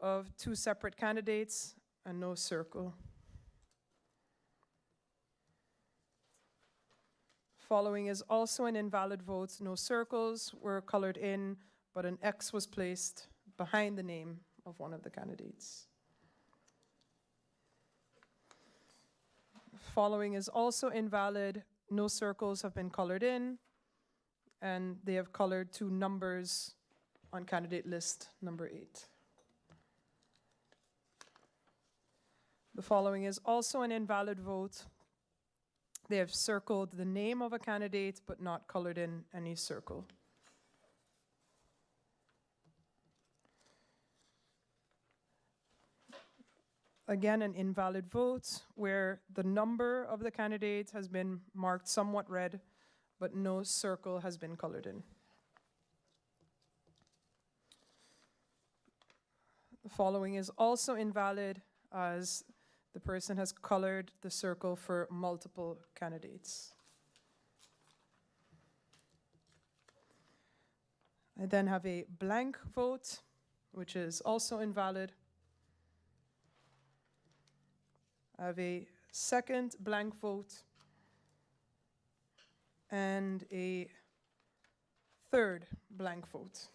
of 2 separate candidates and no circle. Following is also an invalid vote. No circles were colored in, but an X was placed behind the name of one of the candidates. Following is also invalid. No circles have been colored in, and they have colored 2 numbers on candidate list number 8. The following is also an invalid vote. They have circled the name of a candidate, but not colored in any circle. Again, an invalid vote where the number of the candidate has been marked somewhat red, but no circle has been colored in. The following is also invalid, as the person has colored the circle for multiple candidates. I then have a blank vote, which is also invalid. I have a second blank vote and a third blank vote.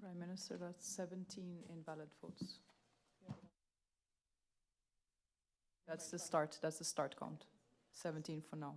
Prime Minister, that's 17 invalid votes. That's the start count. 17 for now.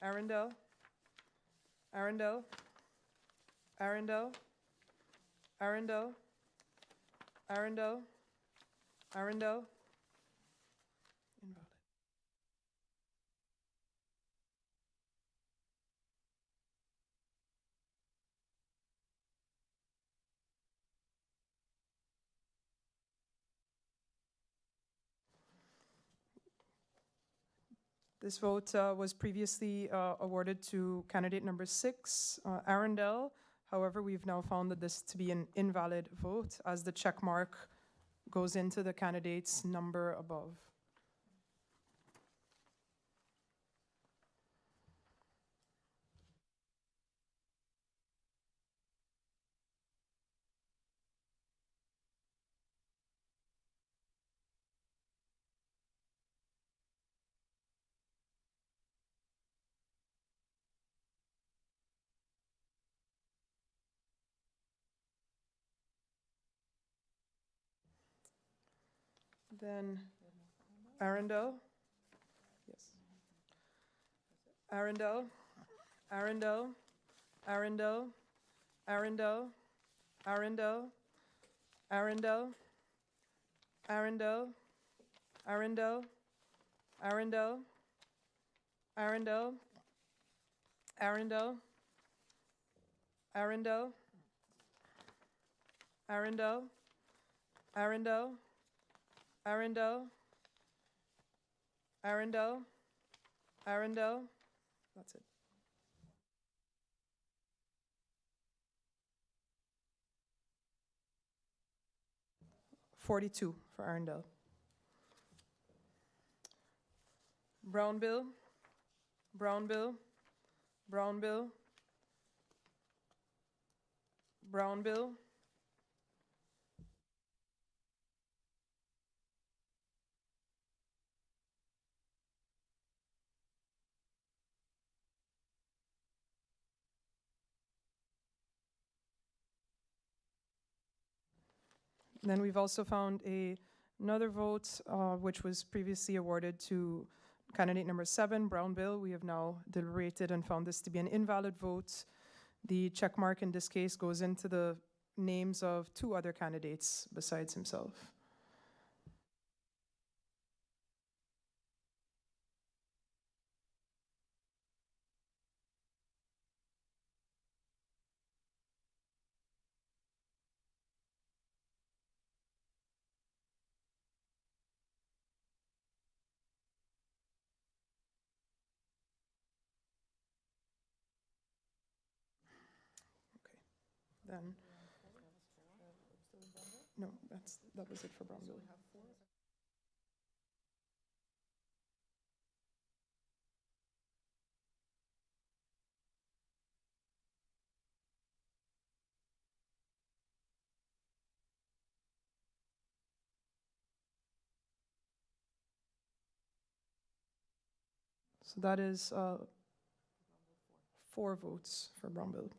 Arundel, Arundel, Arundel, Arundel, Arundel, Arundel. Invalid. This vote was previously awarded to candidate number 6, Arundel. However, we've now found that this to be an invalid vote as the check mark goes into the candidate's number above. Then Arundel. Yes. Arundel, Arundel, Arundel, Arundel, Arundel, Arundel, Arundel, Arundel, Arundel, Arundel, Arundel, Arundel, Arundel, Arundel, Arundel, Arundel, Arundel. That's it. $42 for Arundel. Brown bill, Brown bill, Brown bill, Brown bill, then we've also found another vote, which was previously awarded to candidate number 7, Brown bill. We have now deliberated and found this to be an invalid vote. The check mark in this case goes into the names of 2 other candidates besides himself. Then, no, that was it for Brown bill. So that is 4 votes for Brown bill.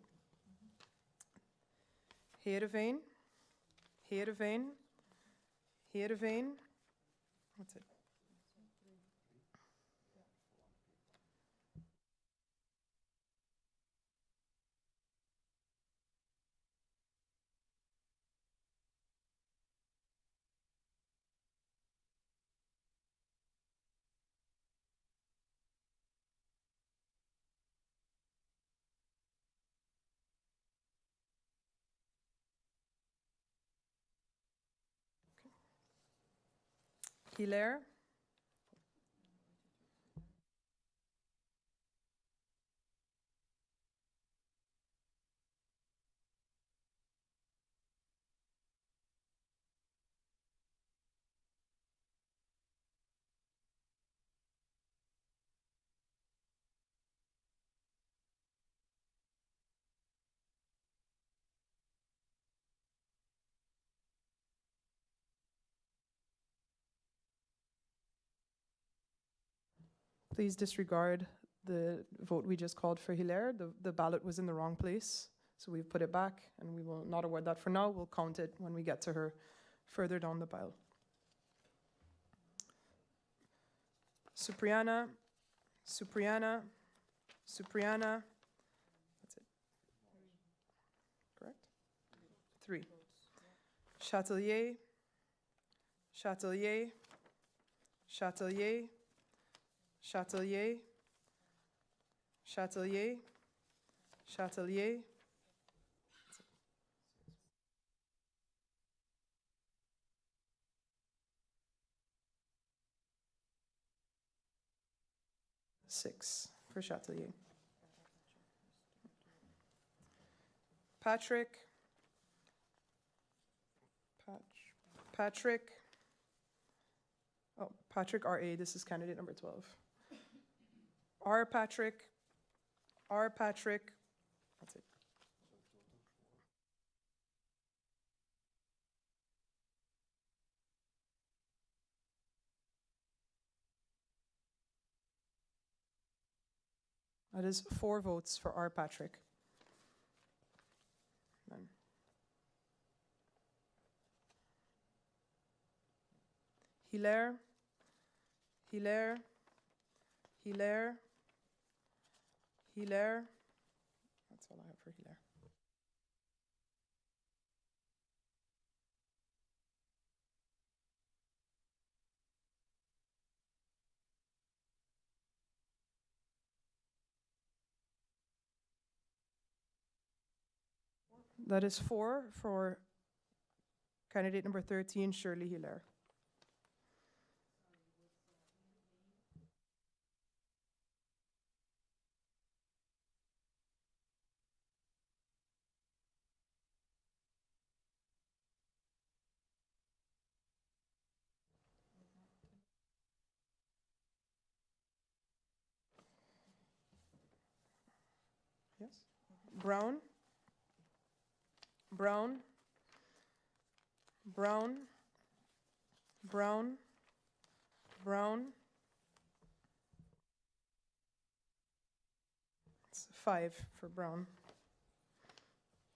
Heerenveen, Heerenveen, Heerenveen. That's it. Hilaire, please disregard the vote we just called for Hilaire. The ballot was in the wrong place, so we've put it back, and we will not award that for now. We'll count it when we get to her further down the pile. Supriana, Supriana, Supriana. That's it. Correct? 3. Chatelier. Chatelier. Chatelier. Chatelier. Chatelier. Chatelier. 6 for Chatelier. Patrick. Patrick. Oh, Patrick R.A. This is candidate number 12. R. Patrick. R. Patrick. That's it. That is 4 votes for R. Patrick. None. Hilaire. Hilaire. Hilaire. Hilaire. That's all I have for Hilaire. That is 4 for candidate number 13, Shirley Hilaire. Yes? Brown. Brown. Brown. Brown. Brown. It's 5 for Brown.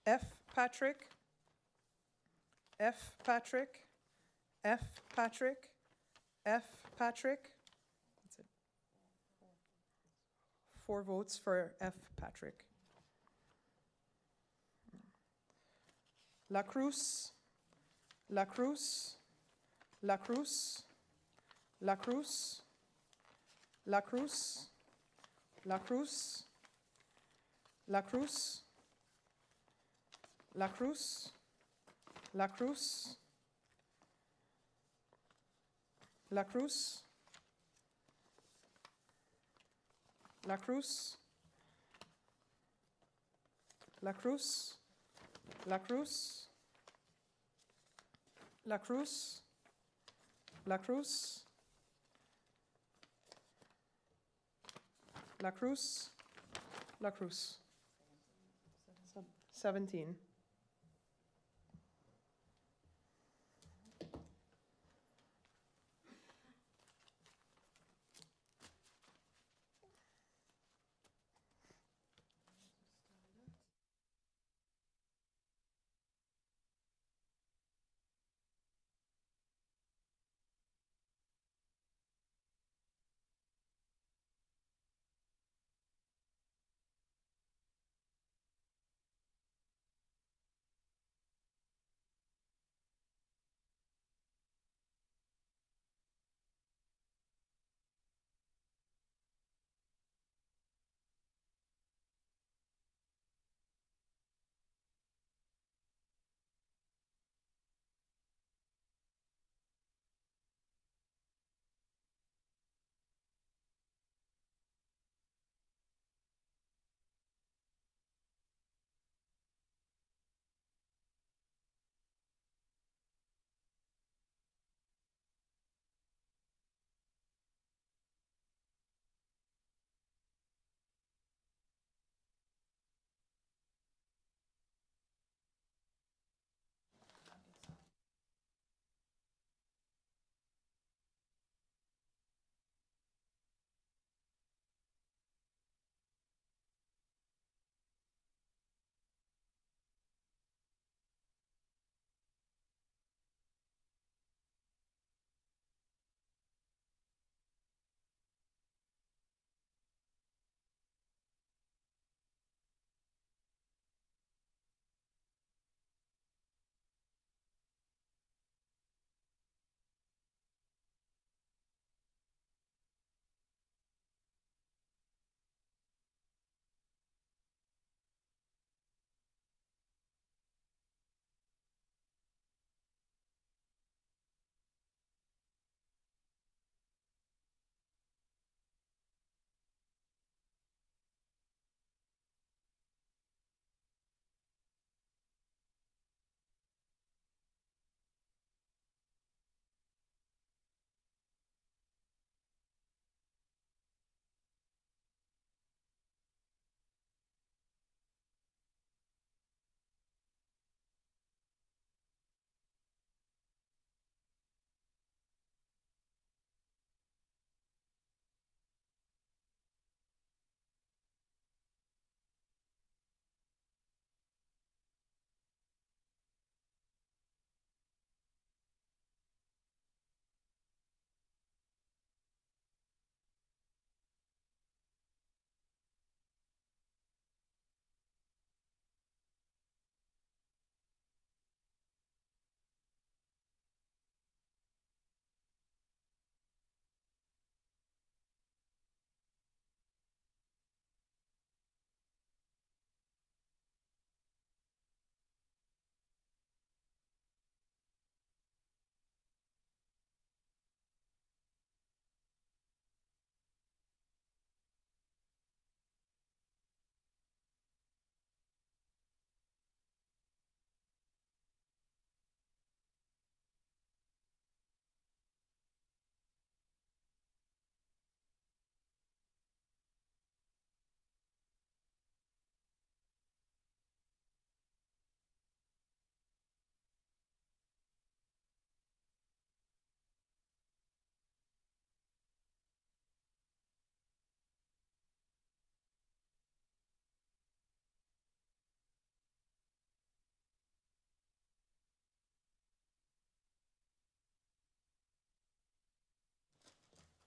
F. Patrick. F. Patrick. F. Patrick. F. Patrick. That's it. 4 votes for F. Patrick. La Cruz. La Cruz. La Cruz. La Cruz. La Cruz. La Cruz. La Cruz. La Cruz. La Cruz. La Cruz. La Cruz. La Cruz. La Cruz. La Cruz. La Cruz. La Cruz. La Cruz. 17.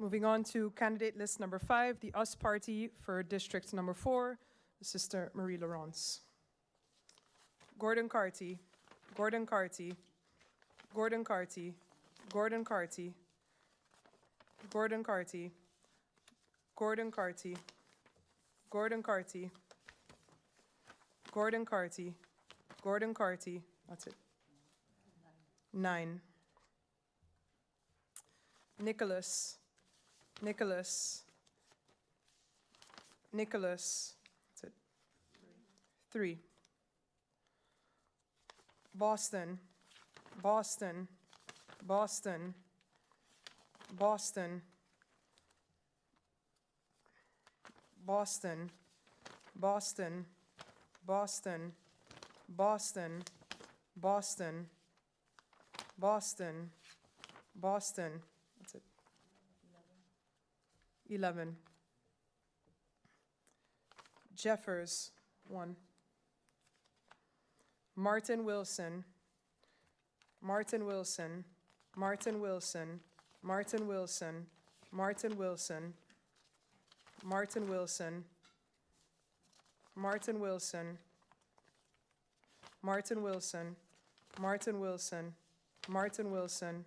Moving on to candidate list number 5, the US Party for district number 4, Sister Marie Laurence. Gordon Carty, Gordon Carty, Gordon Carty, Gordon Carty, Gordon Carty, Gordon Carty, Gordon Carty, Gordon Carty, Gordon Carty, that's it. 9. Nicholas, Nicholas, Nicholas, that's it. 3. Boston, Boston, Boston, Boston, Boston, Boston, Boston, Boston, Boston, Boston, Boston, that's it. 11. Jeffers, 1. Martin Wilson, Martin Wilson, Martin Wilson, Martin Wilson, Martin Wilson, Martin Wilson, Martin Wilson, Martin Wilson, Martin Wilson, Martin Wilson,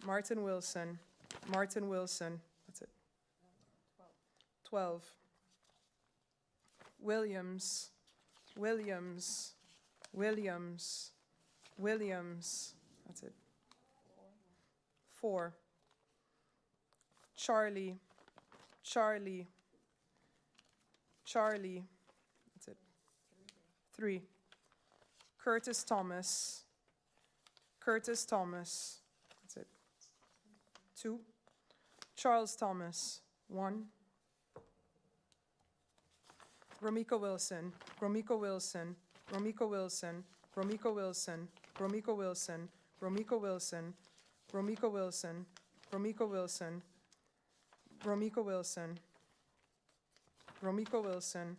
Martin Wilson, Martin Wilson, that's it. 12. Williams, Williams, Williams, Williams, that's it. 4. Charlie, Charlie, Charlie, that's it. 3. Curtis Thomas, Curtis Thomas, that's it. 2. Charles Thomas, 1. Romiko Wilson, Romiko Wilson, Romiko Wilson, Romiko Wilson, Romiko Wilson, Romiko Wilson, Romiko Wilson, Romiko Wilson, Romiko Wilson, Romiko Wilson,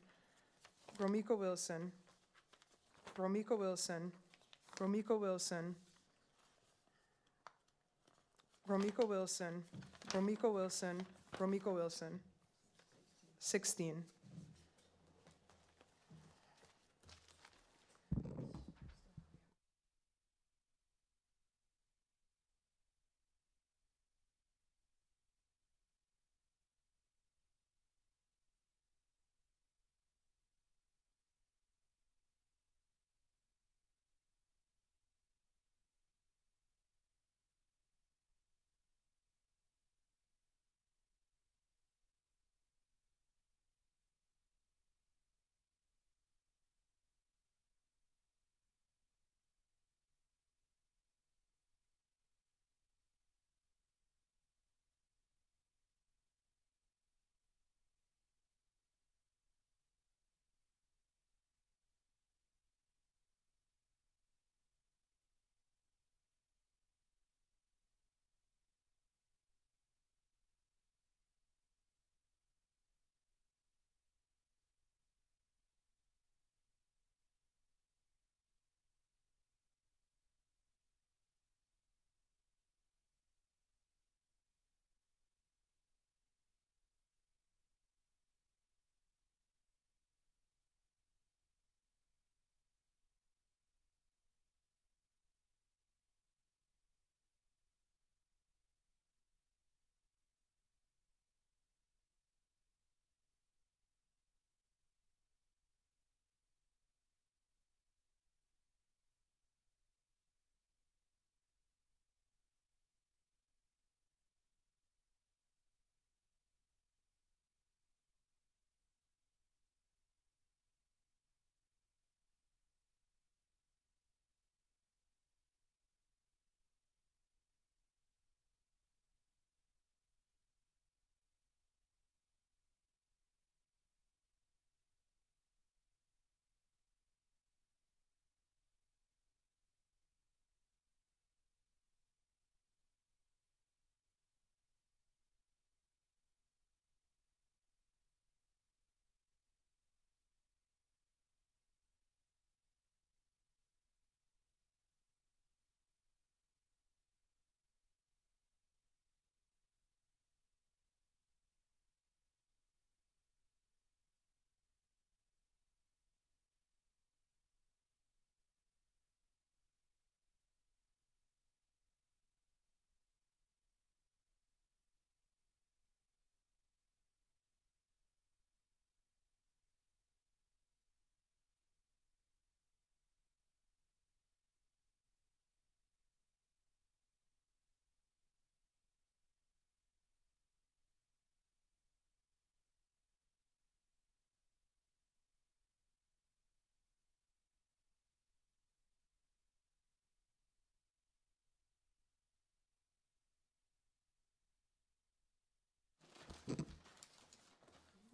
Romiko Wilson, Romiko Wilson, Romiko Wilson, Romiko Wilson, Romiko Wilson, Romiko Wilson. 16.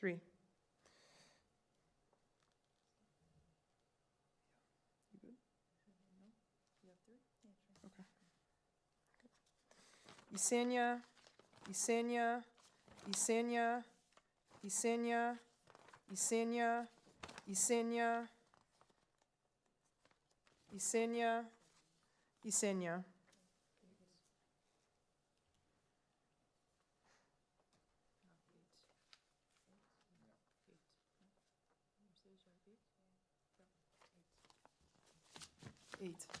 3. Isenia, Isenia, Isenia, Isenia, Isenia, Isenia, Isenia, Isenia. Eight.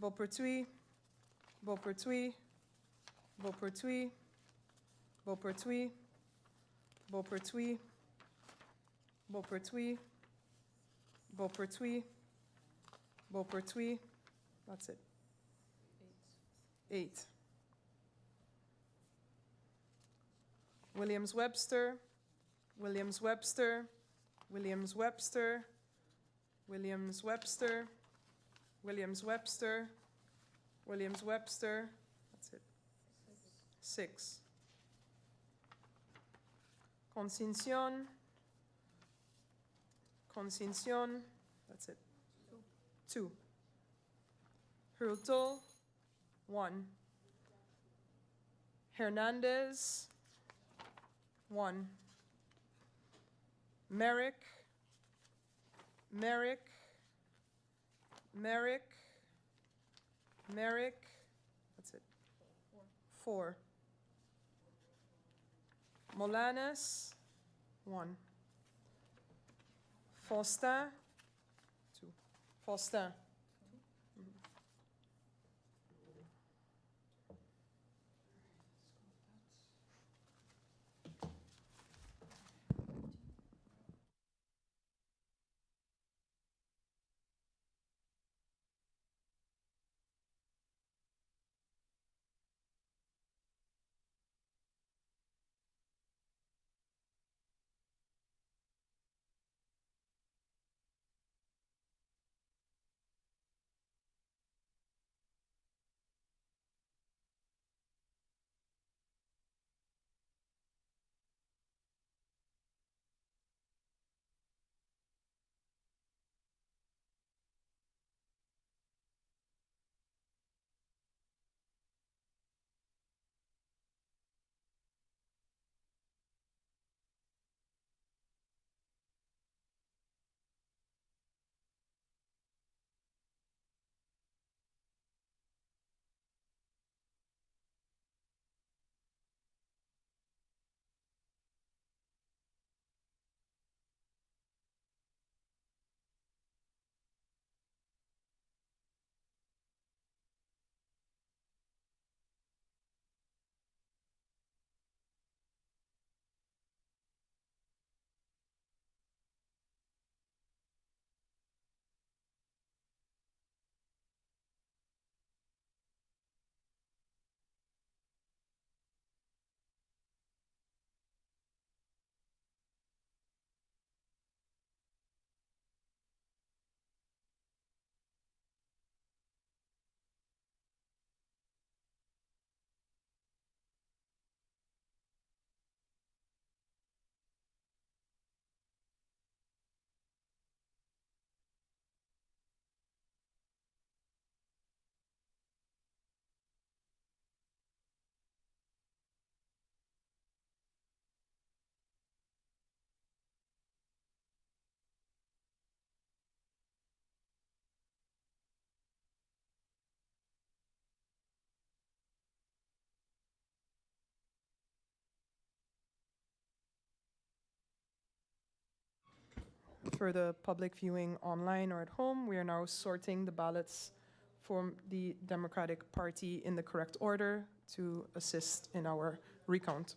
Beaupertuis, Beaupertuis, Beaupertuis, Beaupertuis, Beaupertuis, Beaupertuis, Beaupertuis, Beaupertuis. That's it. 8. Williams-Webster, Williams-Webster, Williams-Webster, Williams-Webster, Williams-Webster, Williams-Webster. That's it. 6. Concession, Concession. That's it. 2. Hurtel, 1. Hernandez, 1. Merrick, Merrick, Merrick, Merrick. That's it. 4. Molanes, 1. Faustin, 2. Faustin. For the public viewing online or at home, we are now sorting the ballots for the Democratic Party in the correct order to assist in our recount.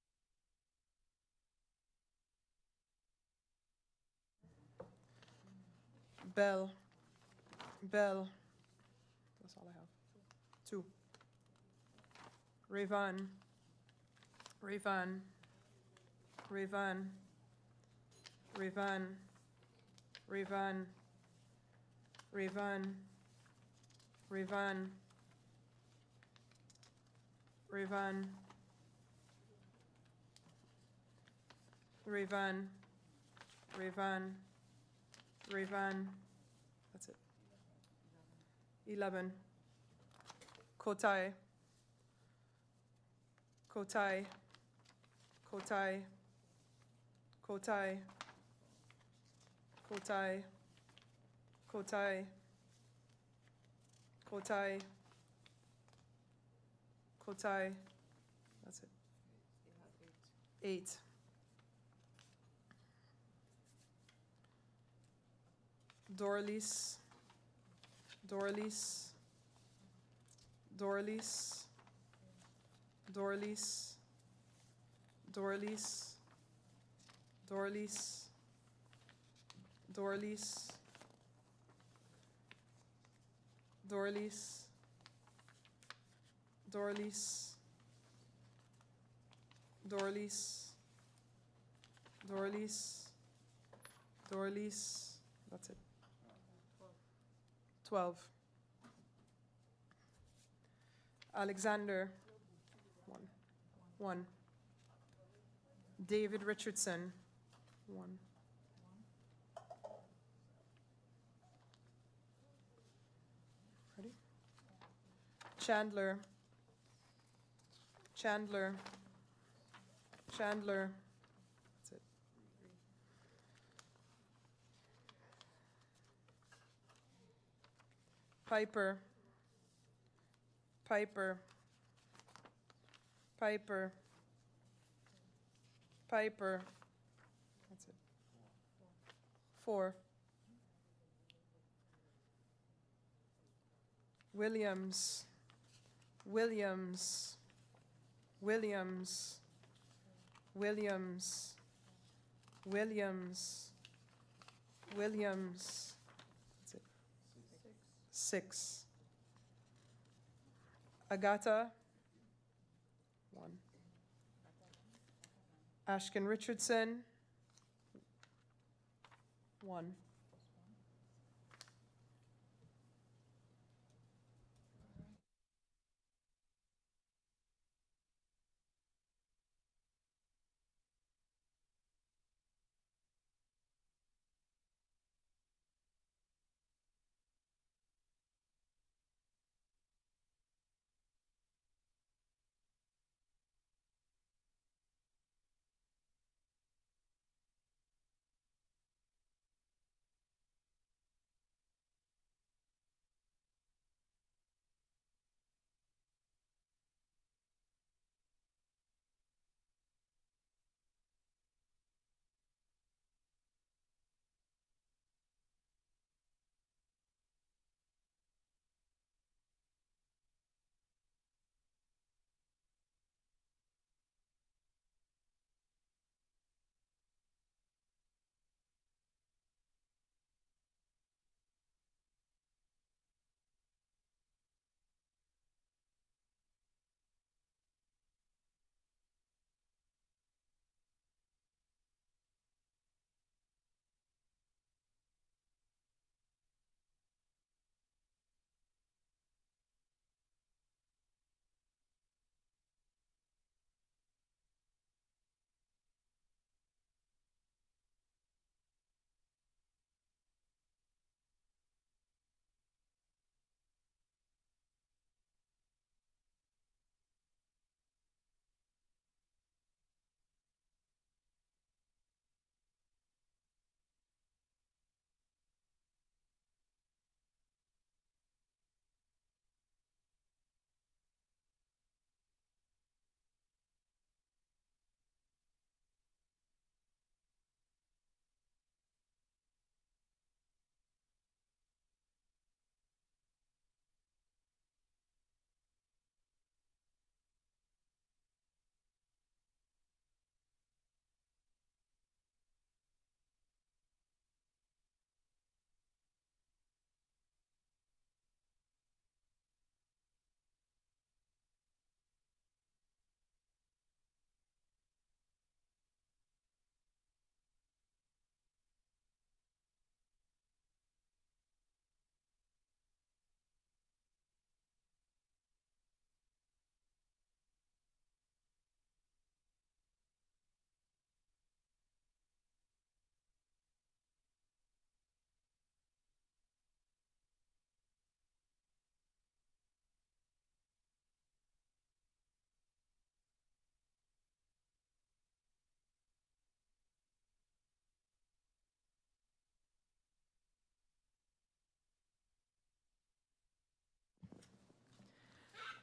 Bell, Bell. That's all I have. 2. Ravan, Ravan, Ravan, Ravan, Ravan, Ravan, Ravan, Ravan, Ravan, Ravan, Ravan. That's it. 11. Kotai, Kotai, Kotai, Kotai, Kotai, Kotai, Kotai, Kotai. That's it. 8. Dorlis, Dorlis, Dorlis, Dorlis, Dorlis, Dorlis, Dorlis, Dorlis, Dorlis, Dorlis, Dorlis, Dorlis. That's it. 12. Alexander, 1. 1. David Richardson, 1. Ready? Chandler, Chandler, Chandler. That's it. Piper, Piper, Piper, Piper. That's it. 4. Williams, Williams, Williams, Williams, Williams, Williams. That's it. 6. Agata, 1. Ashkin Richardson, 1.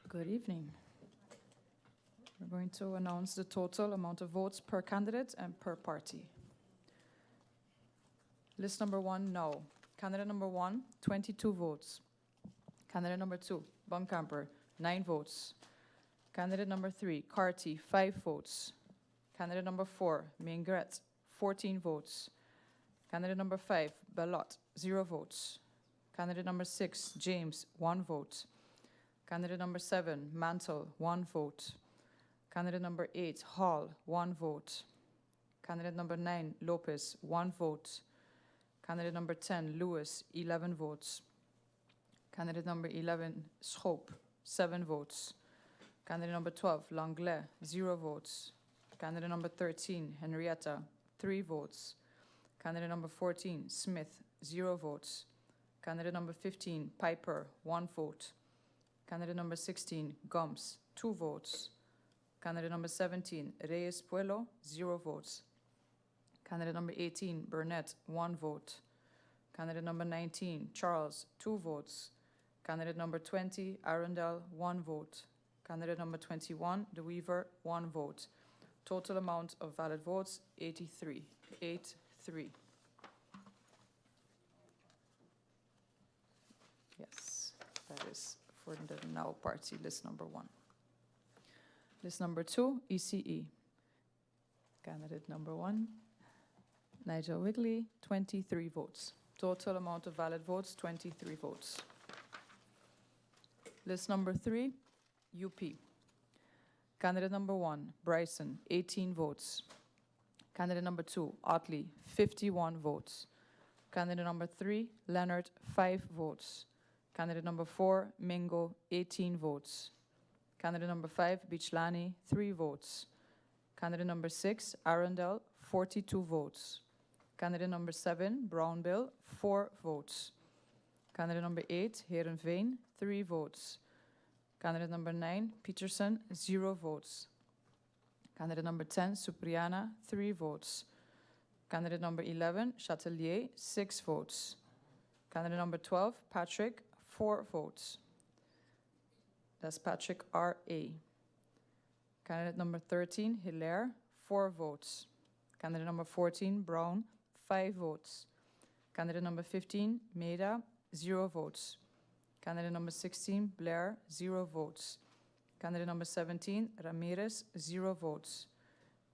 Good evening. We're going to announce the total amount of votes per candidate and per party. List number 1, no. Candidate number 1, 22 votes. Candidate number 2, Bunkamper, 9 votes. Candidate number 3, Carty, 5 votes. Candidate number 4, Mingret, 14 votes. Candidate number 5, Ballot, 0 votes. Candidate number 6, James, 1 vote. Candidate number 7, Mantle, 1 vote. Candidate number 8, Hall, 1 vote. Candidate number 9, Lopez, 1 vote. Candidate number 10, Lewis, 11 votes. Candidate number 11, Schoop, 7 votes. Candidate number 12, Langlais, 0 votes. Candidate number 13, Henrietta, 3 votes. Candidate number 14, Smith, 0 votes. Candidate number 15, Piper, 1 vote. Candidate number 16, Gums, 2 votes. Candidate number 17, Reyes Puelo, 0 votes. Candidate number 18, Burnett, 1 vote. Candidate number 19, Charles, 2 votes. Candidate number 20, Arundel, 1 vote. Candidate number 21, De Weaver, 1 vote. Total amount of valid votes, 83. 83. Yes, that is for the now party, list number 1. List number 2, ECE. Candidate number 1, Nigel Wigley, 23 votes. Total amount of valid votes, 23 votes. List number 3, UP. Candidate number 1, Bryson, 18 votes. Candidate number 2, Otley, 51 votes. Candidate number 3, Leonard, 5 votes. Candidate number 4, Mingo, 18 votes. Candidate number 5, Bichlani, 3 votes. Candidate number 6, Arundel, 42 votes. Candidate number 7, Brownbill, 4 votes. Candidate number 8, Heerenveen, 3 votes. Candidate number 9, Peterson, 0 votes. Candidate number 10, Supriana, 3 votes. Candidate number 11, Chatelier, 6 votes. Candidate number 12, Patrick, 4 votes. That's Patrick R.A. Candidate number 13, Hilaire, 4 votes. Candidate number 14, Brown, 5 votes. Candidate number 15, Maida, 0 votes. Candidate number 16, Blair, 0 votes. Candidate number 17, Ramirez, 0 votes.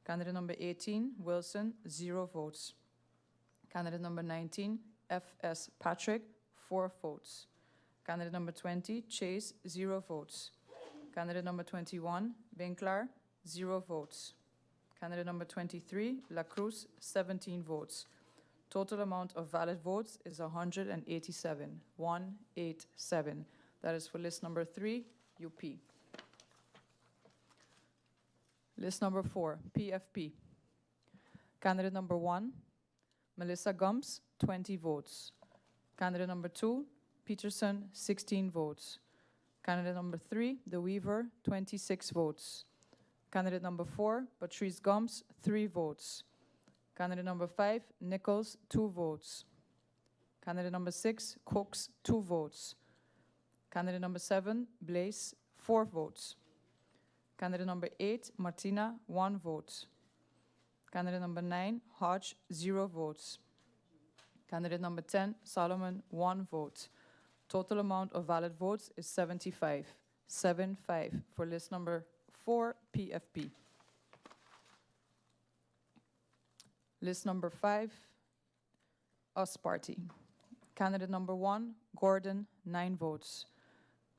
Candidate number 18, Wilson, 0 votes. Candidate number 19, F.S. Patrick, 4 votes. Candidate number 20, Chase, 0 votes. Candidate number 21, Winkler, 0 votes. Candidate number 23, La Cruz, 17 votes. Total amount of valid votes is 187. 187. That is for list number 3, UP. List number 4, PFP. Candidate number 1, Melissa Gums, 20 votes. Candidate number 2, Peterson, 16 votes. Candidate number 3, De Weaver, 26 votes. Candidate number 4, Patrice Gums, 3 votes. Candidate number 5, Nichols, 2 votes. Candidate number 6, Cooks, 2 votes. Candidate number 7, Blaise, 4 votes. Candidate number 8, Martina, 1 vote. Candidate number 9, Hodge, 0 votes. Candidate number 10, Solomon, 1 vote. Total amount of valid votes is 75. 75 for list number 4, PFP. List number 5, US Party. Candidate number 1, Gordon, 9 votes.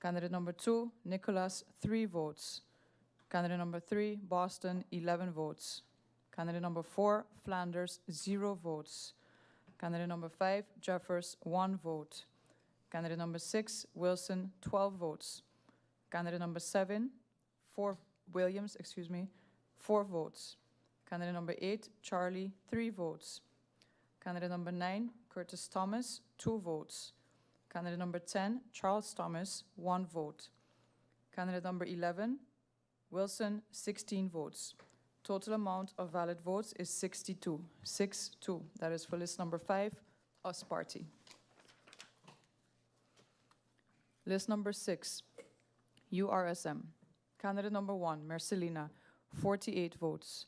Candidate number 2, Nicholas, 3 votes. Candidate number 3, Boston, 11 votes. Candidate number 4, Flanders, 0 votes. Candidate number 5, Jeffers, 1 vote. Candidate number 6, Wilson, 12 votes. Candidate number 7, Williams, 4 votes. Candidate number 8, Charlie, 3 votes. Candidate number 9, Curtis Thomas, 2 votes. Candidate number 10, Charles Thomas, 1 vote. Candidate number 11, Wilson, 16 votes. Total amount of valid votes is 62. 6-2. That is for list number 5, US Party. List number 6, URSM. Candidate number 1, Mercelina, 48 votes.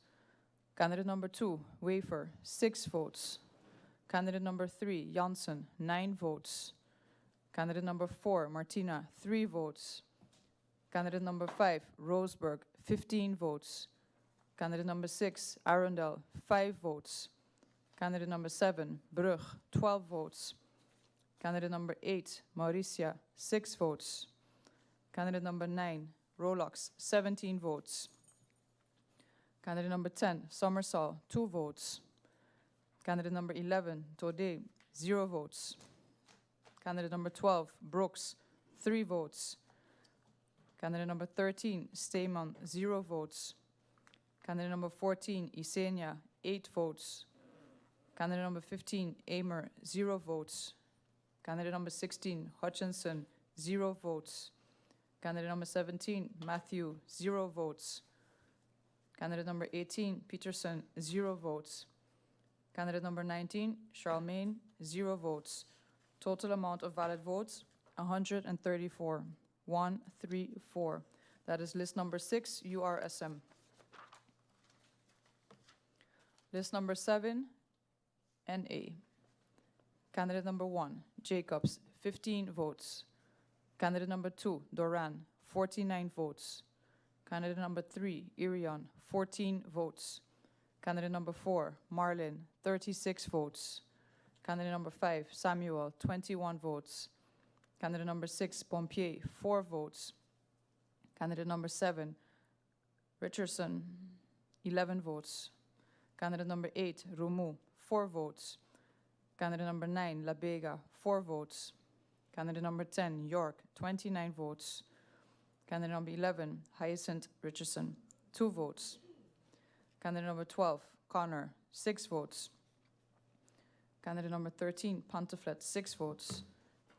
Candidate number 2, Wafer, 6 votes. Candidate number 3, Janssen, 9 votes. Candidate number 4, Martina, 3 votes. Candidate number 5, Roseburg, 15 votes. Candidate number 6, Arundel, 5 votes. Candidate number 7, Brug, 12 votes. Candidate number 8, Mauricia, 6 votes. Candidate number 9, Rolox, 17 votes. Candidate number 10, Sommersal, 2 votes. Candidate number 11, Taudet, 0 votes. Candidate number 12, Brooks, 3 votes. Candidate number 13, Steeman, 0 votes. Candidate number 14, Isenia, 8 votes. Candidate number 15, Amer, 0 votes. Candidate number 16, Hutchinson, 0 votes. Candidate number 17, Matthew, 0 votes. Candidate number 18, Peterson, 0 votes. Candidate number 19, Charlemagne, 0 votes. Total amount of valid votes, 134. 134. That is list number 6, URSM. List number 7, NA. Candidate number 1, Jacobs, 15 votes. Candidate number 2, Doran, 49 votes. Candidate number 3, Irion, 14 votes. Candidate number 4, Marlin, 36 votes. Candidate number 5, Samuel, 21 votes. Candidate number 6, Pompier, 4 votes. Candidate number 7, Richardson, 11 votes. Candidate number 8, Roumou, 4 votes. Candidate number 9, La Bega, 4 votes. Candidate number 10, York, 29 votes. Candidate number 11, Hyacinth Richardson, 2 votes. Candidate number 12, Connor, 6 votes. Candidate number 13, Pantoflet, 6 votes.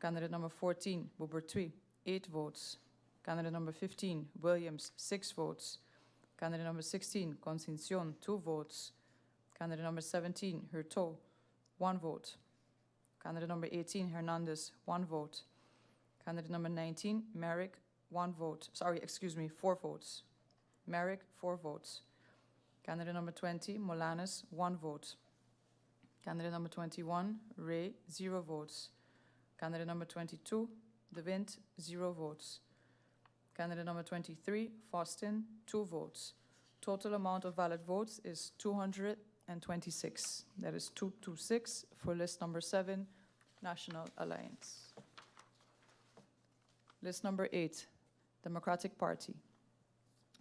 Candidate number 14, Boubertui, 8 votes. Candidate number 15, Williams, 6 votes. Candidate number 16, Concepcion, 2 votes. Candidate number 17, Hurtaud, 1 vote. Candidate number 18, Hernandez, 1 vote. Candidate number 19, Merrick, 1 vote. 4 votes. Merrick, 4 votes. Candidate number 20, Molanes, 1 vote. Candidate number 21, Ray, 0 votes. Candidate number 22, De Wind, 0 votes. Candidate number 23, Faustin, 2 votes. Total amount of valid votes is 226. That is 226 for list number 7, National Alliance. List number 8, Democratic Party.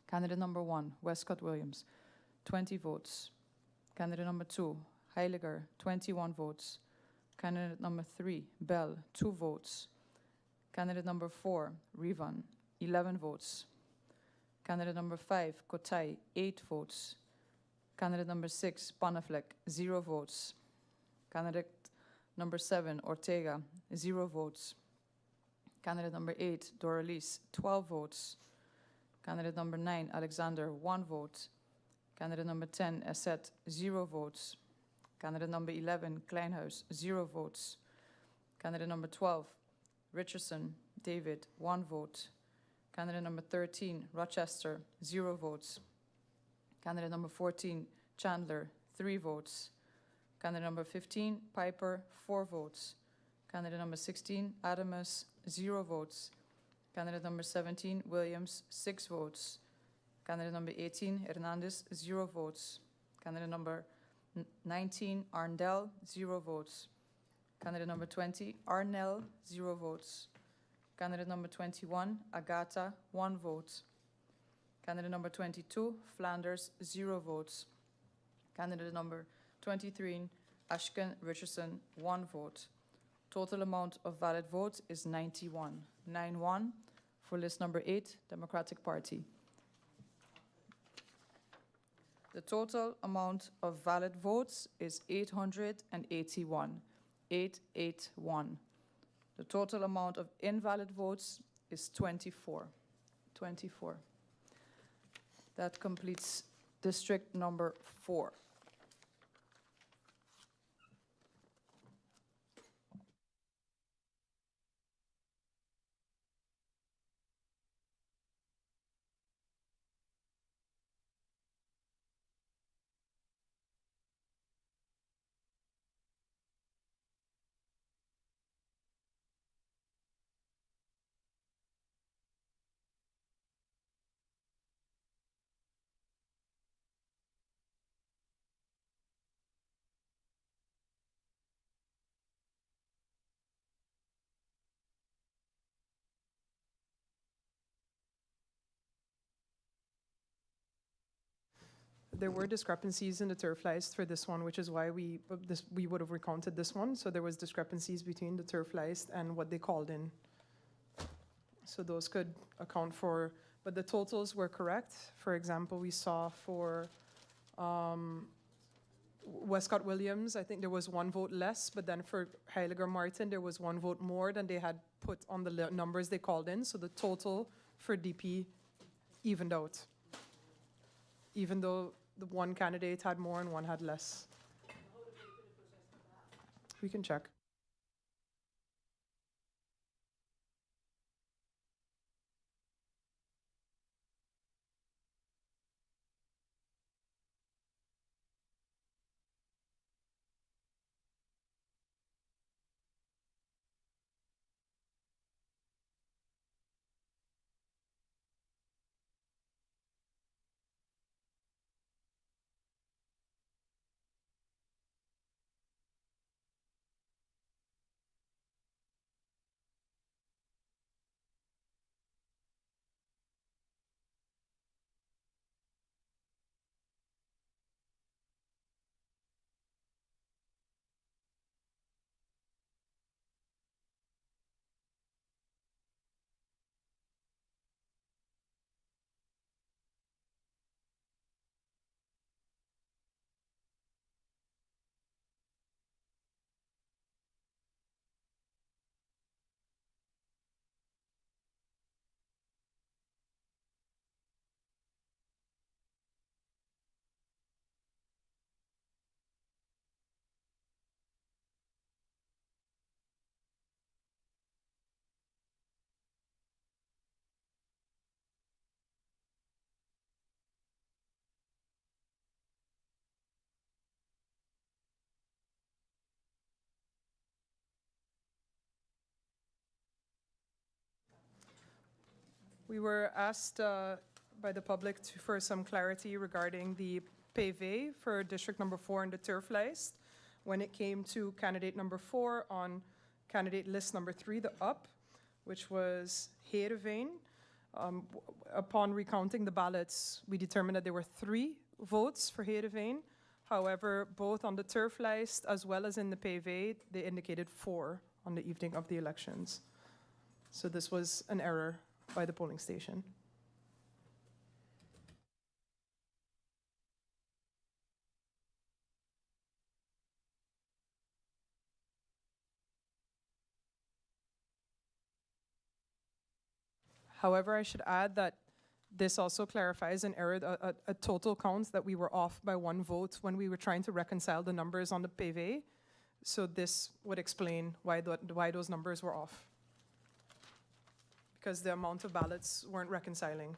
Candidate number 1, Westcott Williams, 20 votes. Candidate number 2, Heiliger, 21 votes. Candidate number 3, Bell, 2 votes. Candidate number 4, Rivan, 11 votes. Candidate number 5, Kotai, 8 votes. Candidate number 6, Panaflek, 0 votes. Candidate number 7, Ortega, 0 votes. Candidate number 8, Doralice, 12 votes. Candidate number 9, Alexander, 1 vote. Candidate number 10, Asset, 0 votes. Candidate number 11, Kleinhuis, 0 votes. Candidate number 12, Richardson, David, 1 vote. Candidate number 13, Rochester, 0 votes. Candidate number 14, Chandler, 3 votes. Candidate number 15, Piper, 4 votes. Candidate number 16, Adamus, 0 votes. Candidate number 17, Williams, 6 votes. Candidate number 18, Hernandez, 0 votes. Candidate number 19, Arndell, 0 votes. Candidate number 20, Arnell, 0 votes. Candidate number 21, Agata, 1 vote. Candidate number 22, Flanders, 0 votes. Candidate number 23, Ashken Richardson, 1 vote. Total amount of valid votes is 91. 91 for list number 8, Democratic Party. The total amount of valid votes is 881. 881. The total amount of invalid votes is 24. 24. That completes district number 4. there were discrepancies in the turf list for this one, which is why we would have recounted this one. So there was discrepancies between the turf list and what they called in. So those could account for, but the totals were correct. For example, we saw for Westcott Williams, I think there was 1 vote less, but then for Heiliger Martin, there was 1 vote more than they had put on the numbers they called in. So the total for DP evened out, even though the one candidate had more and one had less. We can check. We were asked by the public for some clarity regarding the PV for district number 4 in the turf list. When it came to candidate number 4 on candidate list number 3, the up, which was Heerenveen. Upon recounting the ballots, we determined that there were 3 votes for Heerenveen. However, both on the turf list as well as in the PV, they indicated 4 on the evening of the elections. So this was an error by the polling station. However, I should add that this also clarifies an error, a total count that we were off by 1 vote when we were trying to reconcile the numbers on the PV. So this would explain why those numbers were off, because the amount of ballots weren't reconciling.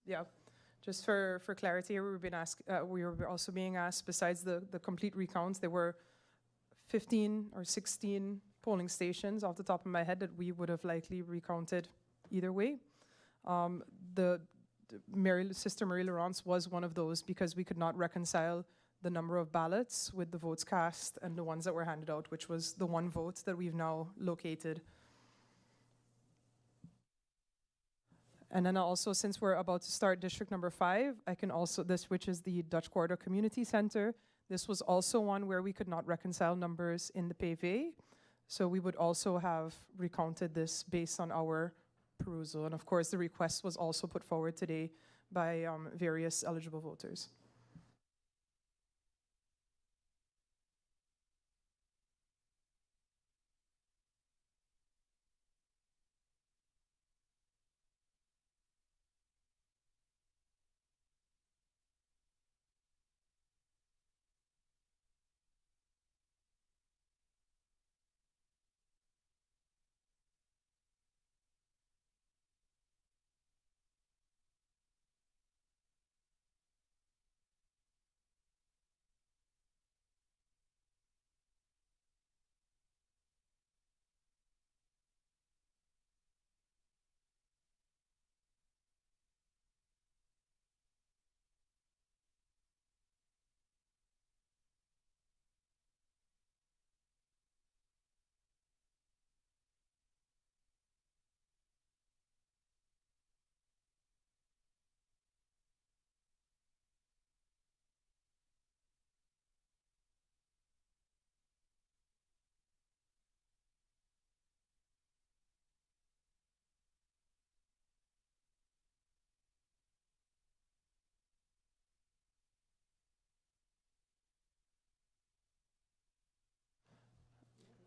Yeah, just for clarity, we were also being asked, besides the complete recounts, there were 15 or 16 polling stations off the top of my head that we would have likely recounted either way. Sister Marie Laurence was one of those because we could not reconcile the number of ballots with the votes cast and the ones that were handed out, which was the 1 vote that we've now located. And then also, since we're about to start district number 5, I can also, which is the Dutch Quarter Community Center, this was also one where we could not reconcile numbers in the PV. So we would also have recounted this based on our perusal. And of course, the request was also put forward today by various eligible voters.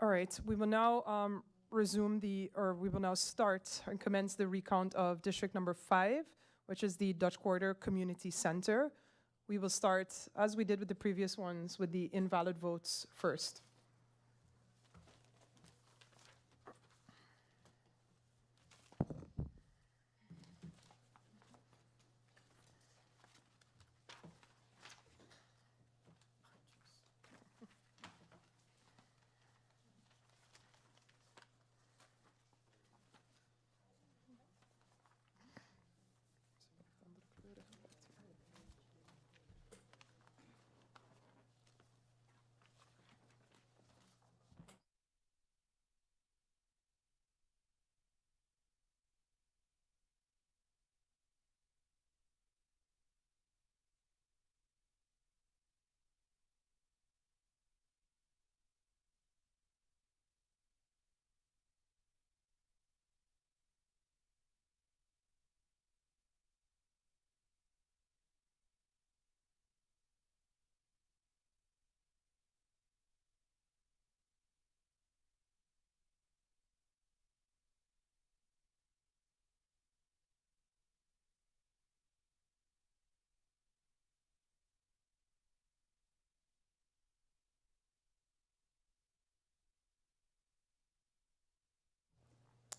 All right, we will now we will now start and commence the recount of district number 5, which is the Dutch Quarter Community Center. We will start, as we did with the previous ones, with the invalid votes first.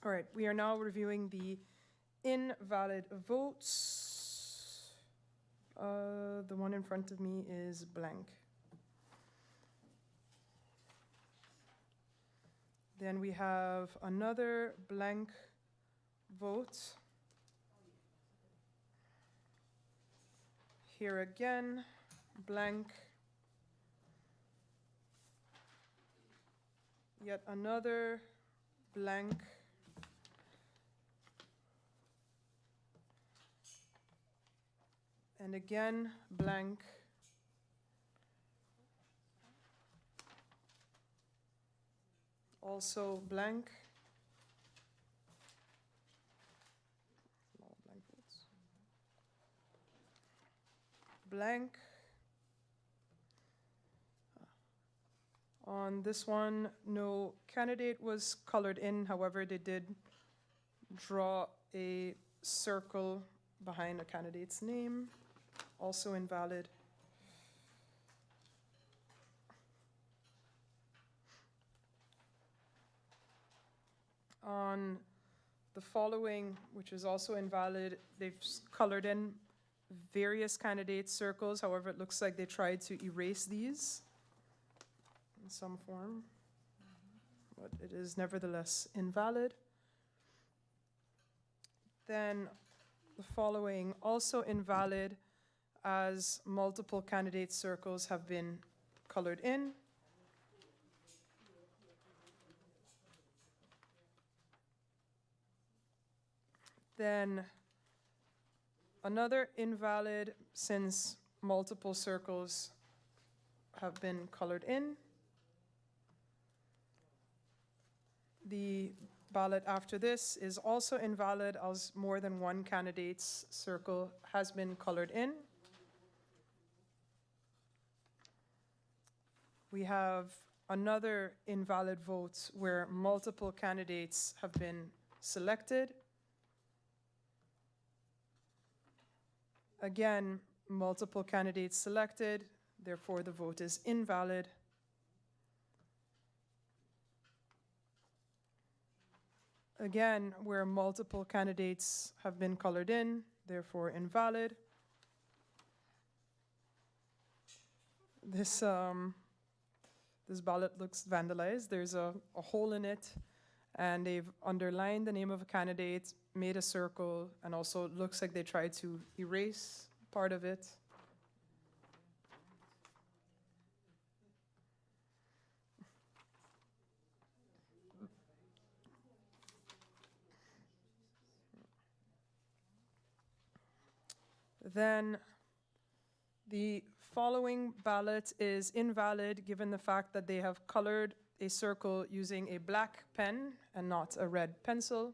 All right, we are now reviewing the invalid votes. The one in front of me is blank. Then we have another blank vote. Here again, blank. Yet another blank. And again, blank. Also blank. Small blank votes. Blank. On this one, no candidate was colored in. However, they did draw a circle behind a candidate's name. Also invalid. On the following, which is also invalid, they've colored in various candidate circles. However, it looks like they tried to erase these in some form, but it is nevertheless invalid. Then the following, also invalid, as multiple candidate circles have been colored in. Then another invalid, since multiple circles have been colored in. The ballot after this is also invalid, as more than one candidate's circle has been colored in. We have another invalid vote where multiple candidates have been selected. Again, multiple candidates selected, therefore the vote is invalid. Again, where multiple candidates have been colored in, therefore invalid. This ballot looks vandalized. There's a hole in it, and they've underlined the name of a candidate, made a circle, and also it looks like they tried to erase part of it. Then the following ballot is invalid given the fact that they have colored a circle using a black pen and not a red pencil.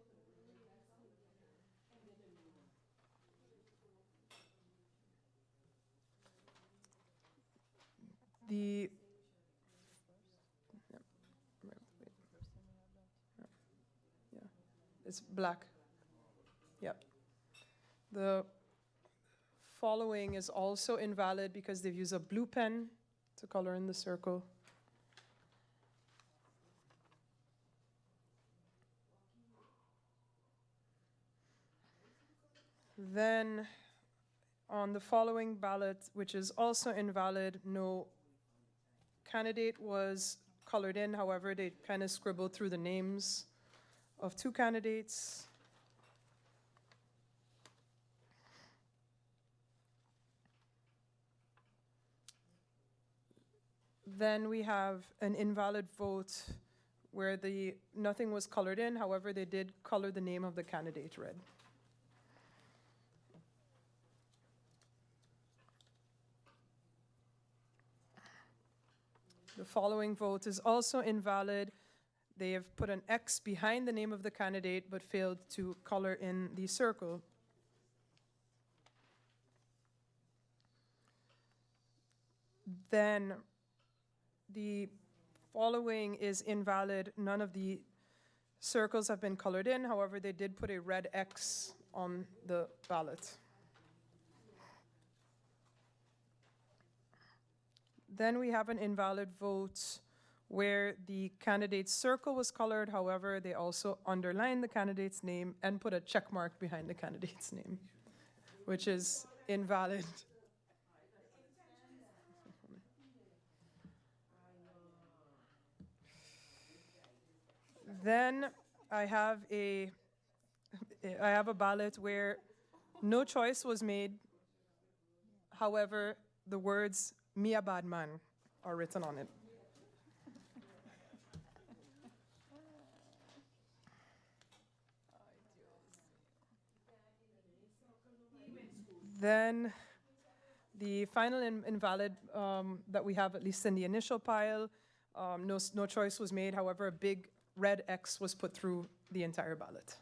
It's black. Yep. The following is also invalid because they've used a blue pen to color in the circle. Then on the following ballot, which is also invalid, no candidate was colored in. However, they kind of scribbled through the names of two candidates. Then we have an invalid vote where nothing was colored in. However, they did color the name of the candidate red. The following vote is also invalid. They have put an X behind the name of the candidate but failed to color in the circle. Then the following is invalid. None of the circles have been colored in. However, they did put a red X on the ballot. Then we have an invalid vote where the candidate's circle was colored. However, they also underlined the candidate's name and put a check mark behind the candidate's name, which is invalid. Then I have a ballot where no choice was made. However, the words "me a bad man" are written on it. Then the final invalid that we have, at least in the initial pile, no choice was made. However, a big red X was put through the entire ballot.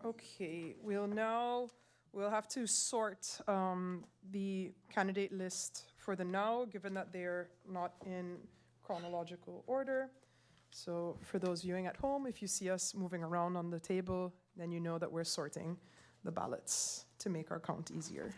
Okay, we'll have to sort the candidate list for the now, given that they're not in chronological order. So for those viewing at home, if you see us moving around on the table, then you know that we're sorting the ballots to make our count easier.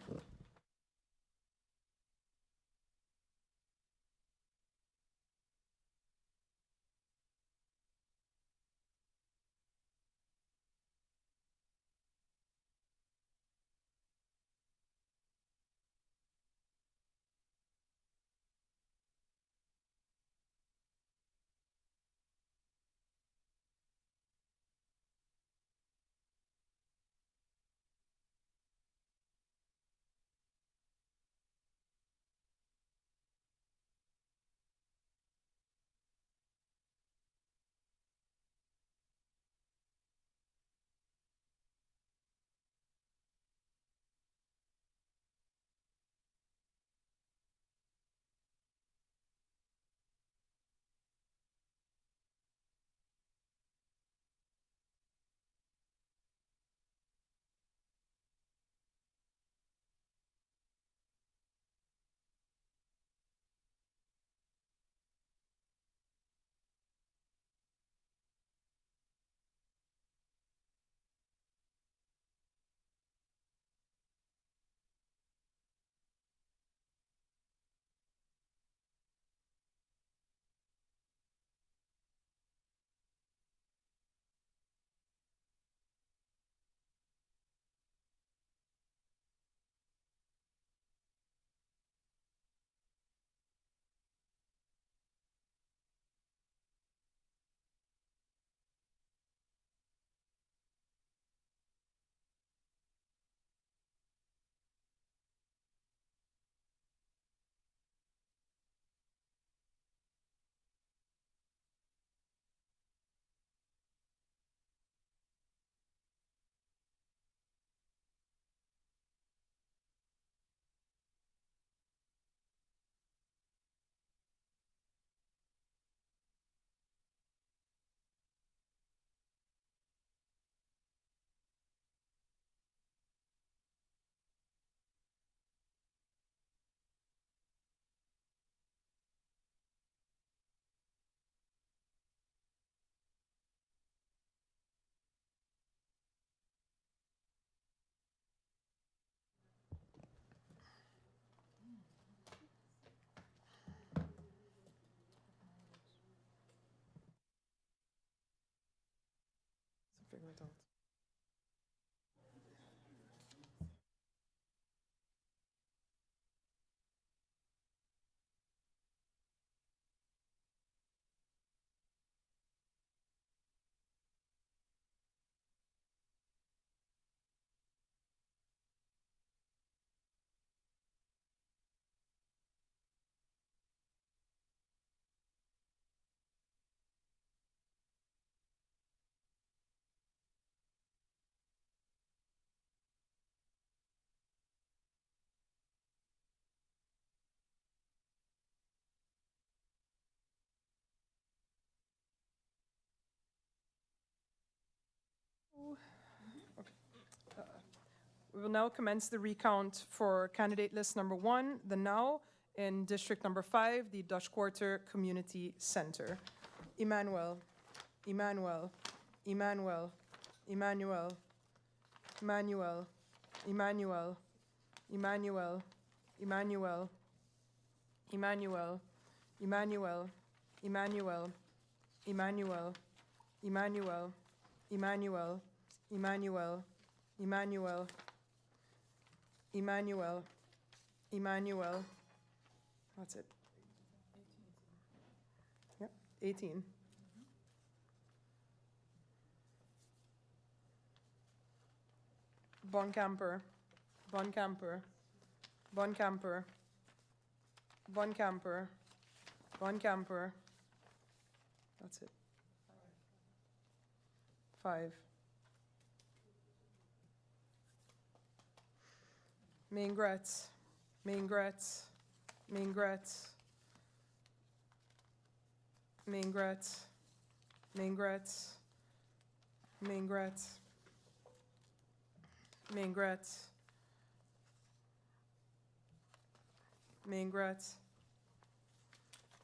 We will now commence the recount for candidate list number 1, the Now, in district number 5, the Dutch Quarter Community Center. Emmanuel, Emmanuel, Emmanuel, Emmanuel, Emmanuel, Emmanuel, Emmanuel, Emmanuel, Emmanuel, Emmanuel, Emmanuel, Emmanuel, Emmanuel, Emmanuel, Emmanuel, Emmanuel, Emmanuel, Emmanuel. That's it. Yep, 18. Bonkamper, Bonkamper, Bonkamper, Bonkamper, Bonkamper. That's it. 5. Maingret, Maingret, Maingret, Maingret, Maingret, Maingret, Maingret, Maingret,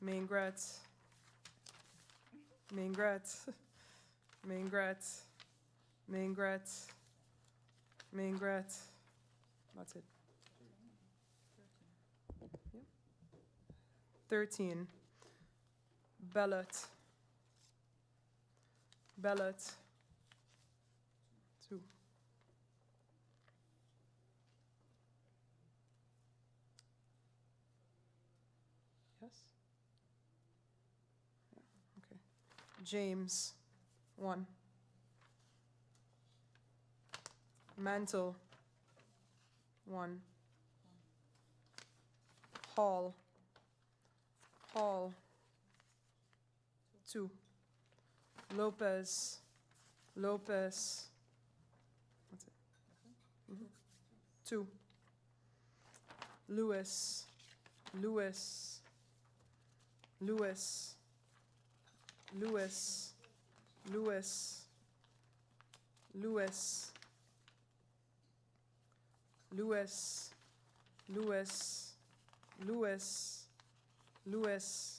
Maingret, Maingret, Maingret, Maingret, Maingret. That's it. 13. Ballot, ballot. 2. Yes? Yeah, okay. James, 1. Mantle, 1. Hall, Hall, 2. Lopez, Lopez. That's it. 2. Lewis, Lewis, Lewis, Lewis, Lewis, Lewis, Lewis, Lewis, Lewis, Lewis,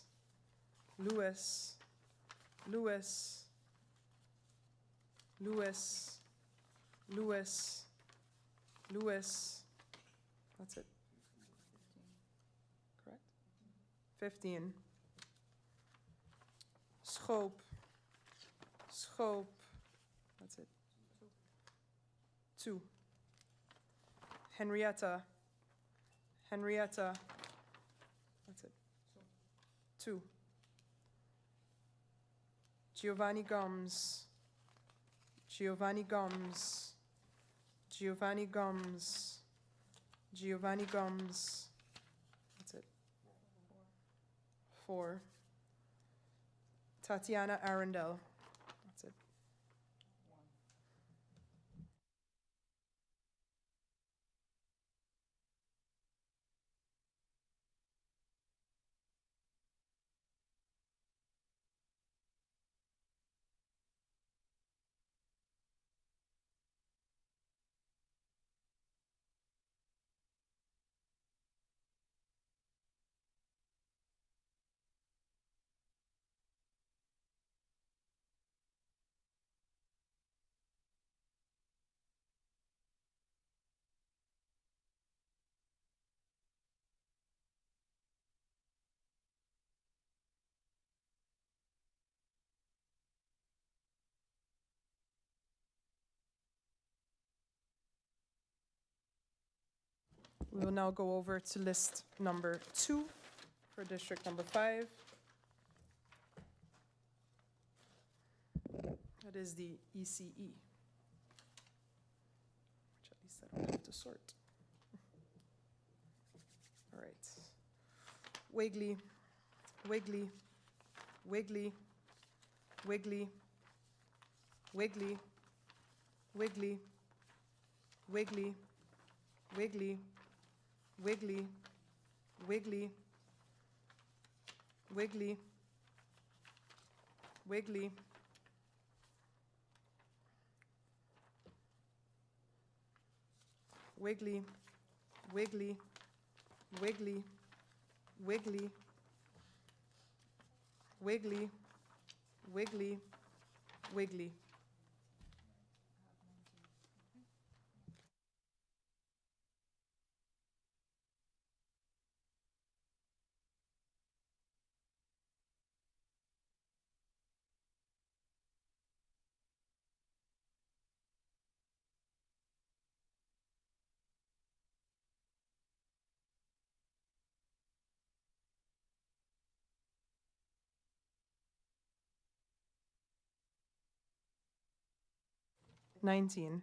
Lewis, Lewis, Lewis, Lewis, Lewis. That's it. Correct? 15. Schoop, Schoop. That's it. 2. Henrietta, Henrietta. That's it. 2. Giovanni Gums, Giovanni Gums, Giovanni Gums, Giovanni Gums. That's it. 4. Tatiana Arundel. That's it. We will now go over to list number 2 for district number 5. That is the ECE, which at least I don't have to sort. All right. Wiggly, Wiggly, Wiggly, Wiggly, Wiggly, Wiggly, Wiggly, Wiggly, Wiggly, Wiggly, Wiggly, Wiggly, wiggly, wiggly, wiggly, wiggly, wiggly, wiggly, wiggly. Nineteen.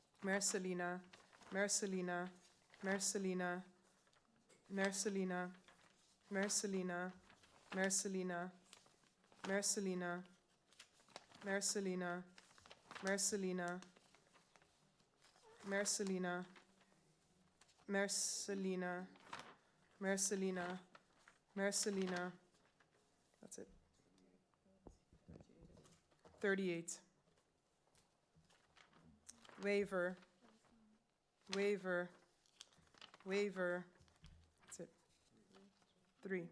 Marcelina, Marcelina, Marcelina, Marcelina, Marcelina, Marcelina, Marcelina, Marcelina, Marcelina, Marcelina, Marcelina, Marcelina, Marcelina. That's it. 38. Waiver, waiver, waiver. That's it. 3.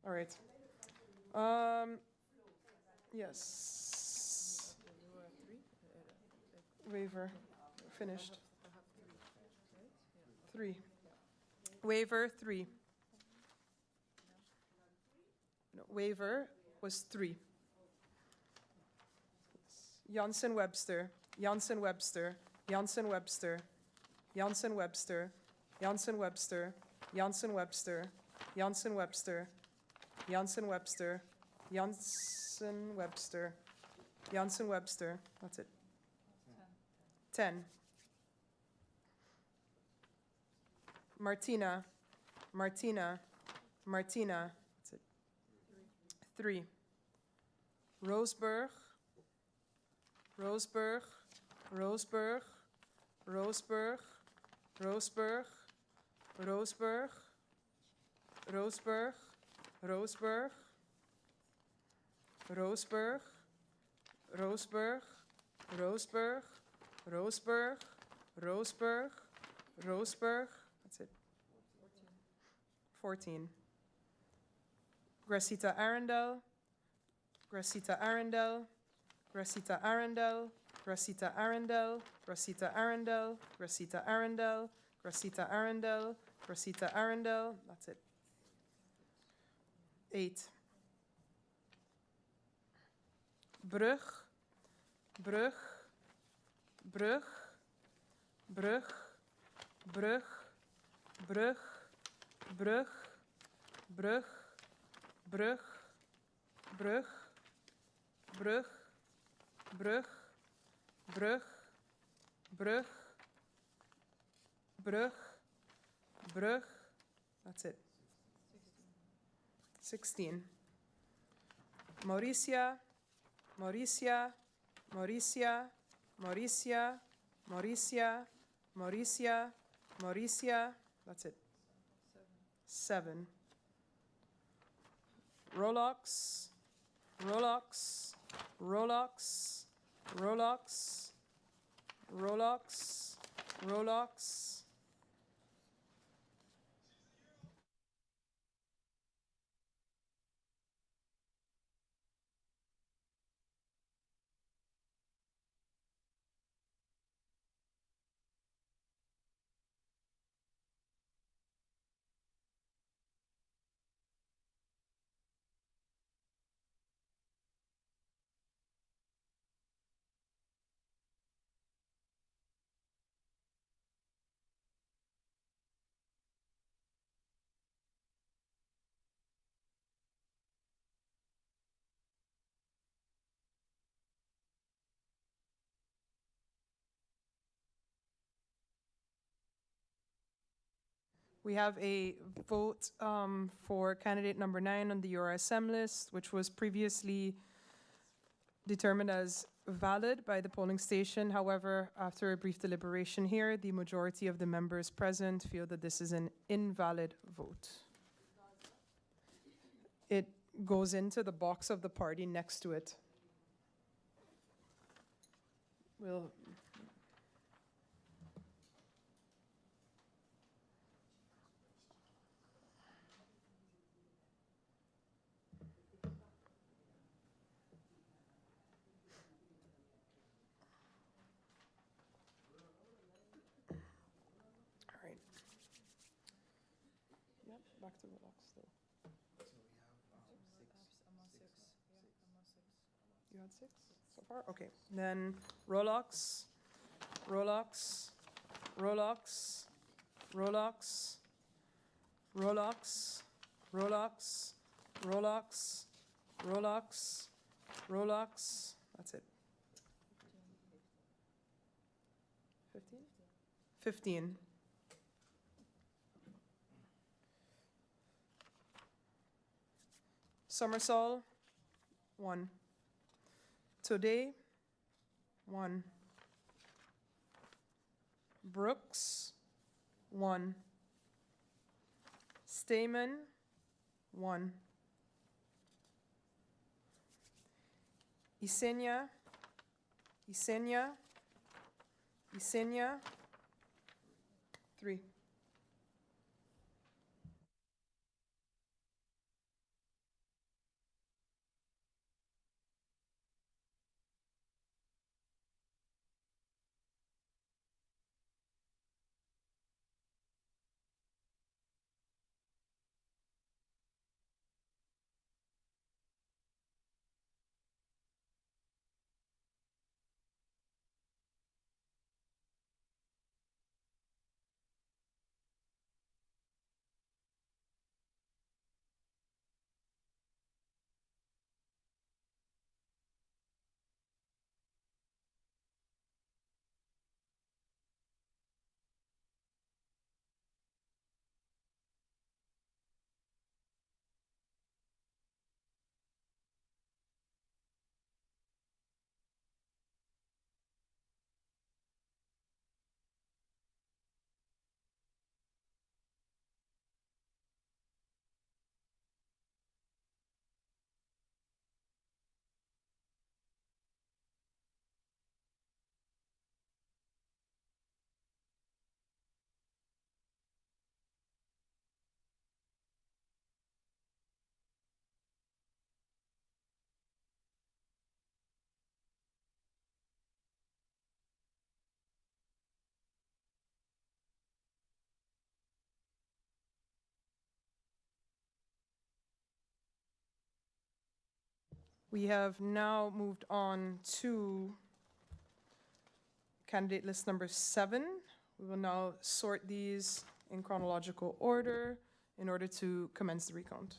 All right. Yes. Waiver. Finished. 3. Waiver, 3. No, waiver was 3. Janssen Webster, Janssen Webster, Janssen Webster, Janssen Webster, Janssen Webster, Janssen Webster, Janssen Webster, Janssen Webster, Janssen Webster, Janssen Webster. That's it. 10. Martina, Martina, Martina. That's it. 3. Roseburg, Roseburg, Roseburg, Roseburg, Roseburg, Roseburg, Roseburg, Roseburg, Roseburg, Roseburg, Roseburg, Roseburg, Roseburg, Roseburg. That's it. 14. Gracita Arundel, Gracita Arundel, Gracita Arundel, Gracita Arundel, Gracita Arundel, Gracita Arundel, Gracita Arundel, Gracita Arundel. That's it. 8. Brug, Brug, Brug, Brug, Brug, Brug, Brug, Brug, Brug, Brug, Brug, Brug, Brug, Brug, Brug, Brug. That's it. 16. Mauricia, Mauricia, Mauricia, Mauricia, Mauricia, Mauricia, Mauricia. That's it. 7. Rolox, Rolox, Rolox, Rolox, Rolox, Rolox. We have a vote for candidate number 9 on the URSM list, which was previously determined as valid by the polling station. However, after a brief deliberation here, the majority of the members present feel that this is an invalid vote. It goes into the box of the party next to it. We'll all right. Yep, back to the box still. You had 6 so far? Okay. Then Rolox, Rolox, Rolox, Rolox, Rolox, Rolox, Rolox, Rolox, Rolox. That's it. 15? 15. Somersall, 1. Today, 1. Brooks, 1. Stamen, 1. Isenia, Isenia, Isenia, 3. We have now moved on to candidate list number 7. We will now sort these in chronological order in order to commence the recount.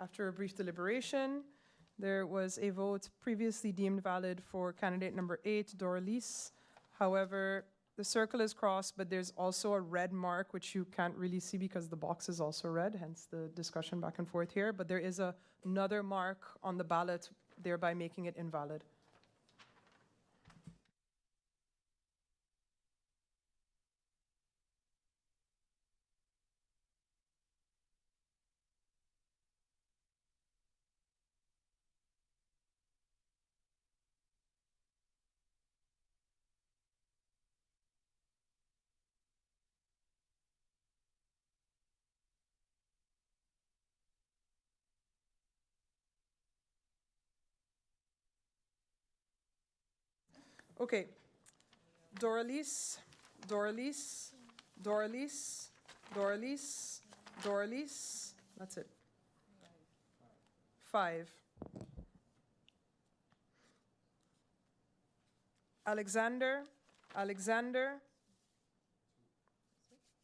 After a brief deliberation, there was a vote previously deemed valid for candidate number 8, Doralice. However, the circle is crossed, but there's also a red mark, which you can't really see because the box is also red, hence the discussion back and forth here. But there is another mark on the ballot, thereby making it invalid. Okay. Doralice, Doralice, Doralice, Doralice, Doralice. That's it. 5. Alexander, Alexander.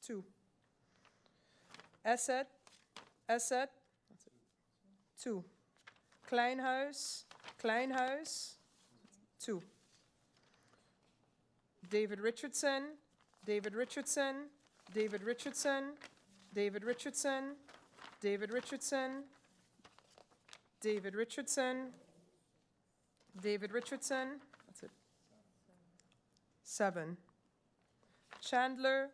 2. Esset, Esset. 2. Kleinhuis, Kleinhuis. 2. David Richardson, David Richardson, David Richardson, David Richardson, David Richardson, David Richardson, David Richardson. That's it. 7. Chandler,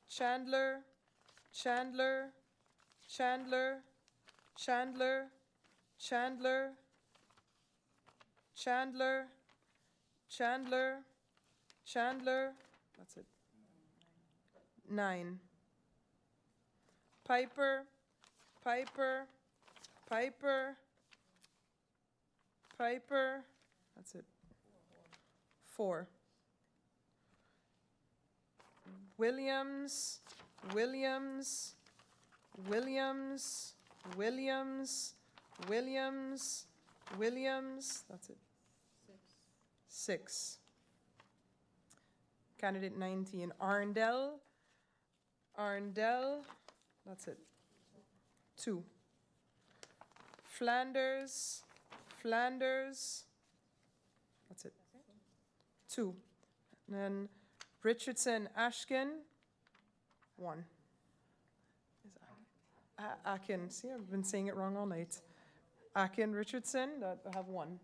Chandler, Chandler, Chandler, Chandler, Chandler, Chandler, Chandler, Chandler. That's it. 9. Piper, Piper, Piper, Piper. That's it. 4. Williams, Williams, Williams, Williams, Williams, Williams. That's it. 6. Candidate 19, Arndell, Arndell. That's it. 2. Flanders, Flanders. That's it. 2. And then Richardson, Ashkin. 1. Akin. See, I've been saying it wrong all night. Akin, Richardson. I have 1.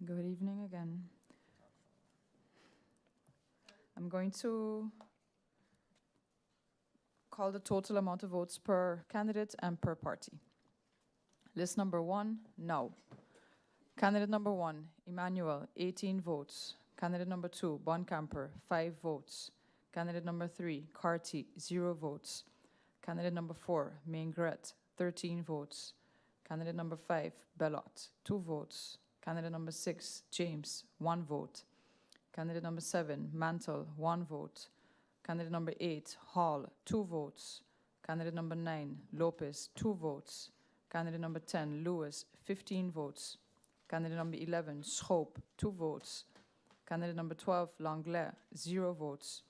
Good evening again. I'm going to call the total amount of votes per candidate and per party. List number 1, no. Candidate number 1, Emmanuel, 18 votes. Candidate number 2, Boncamper, 5 votes. Candidate number 3, Carty, 0 votes. Candidate number 4, Maingret, 13 votes. Candidate number 5, Ballot, 2 votes. Candidate number 6, James, 1 vote. Candidate number 7, Mantle, 1 vote. Candidate number 8, Hall, 2 votes. Candidate number 9, Lopez, 2 votes. Candidate number 10, Lewis, 15 votes. Candidate number 11, Schoop, 2 votes. Candidate number 12, Langlais, 0 votes.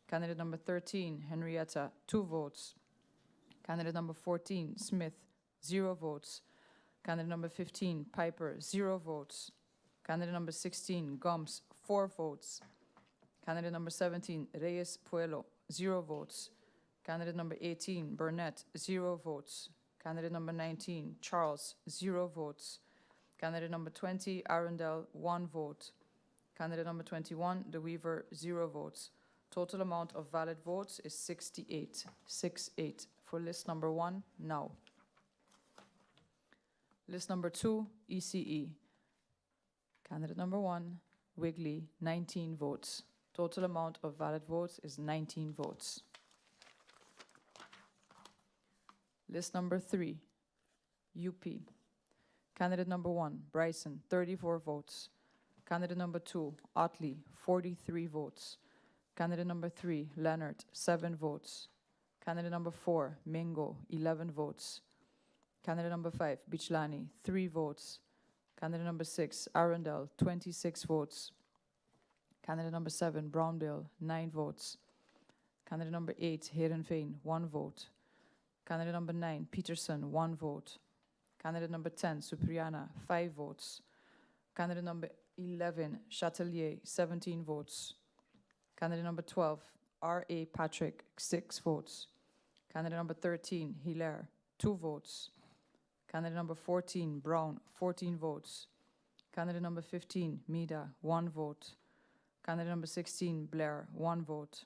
Candidate number 13, Henrietta, 2 votes. Candidate number 14, Smith, 0 votes. Candidate number 15, Piper, 0 votes. Candidate number 16, Gomes, 4 votes. Candidate number 17, Reyes Puelo, 0 votes. Candidate number 18, Burnett, 0 votes. Candidate number 19, Charles, 0 votes. Candidate number 20, Arundel, 1 vote. Candidate number 21, De Weaver, 0 votes. Total amount of valid votes is 68. 68. For list number 1, no. List number 2, ECE. Candidate number 1, Wigley, 19 votes. Total amount of valid votes is 19 votes. List number 3, UP. Candidate number 1, Bryson, 34 votes. Candidate number 2, Otley, 43 votes. Candidate number 3, Leonard, 7 votes. Candidate number 4, Mingo, 11 votes. Candidate number 5, Bichlani, 3 votes. Candidate number 6, Arundel, 26 votes. Candidate number 7, Brownbill, 9 votes. Candidate number 8, Heerenveen, 1 vote. Candidate number 9, Peterson, 1 vote. Candidate number 10, Supriana, 5 votes. Candidate number 11, Chatelier, 17 votes. Candidate number 12, R.A. Patrick, 6 votes. Candidate number 13, Hilaire, 2 votes. Candidate number 14, Brown, 14 votes. Candidate number 15, Mida, 1 vote. Candidate number 16, Blair, 1 vote.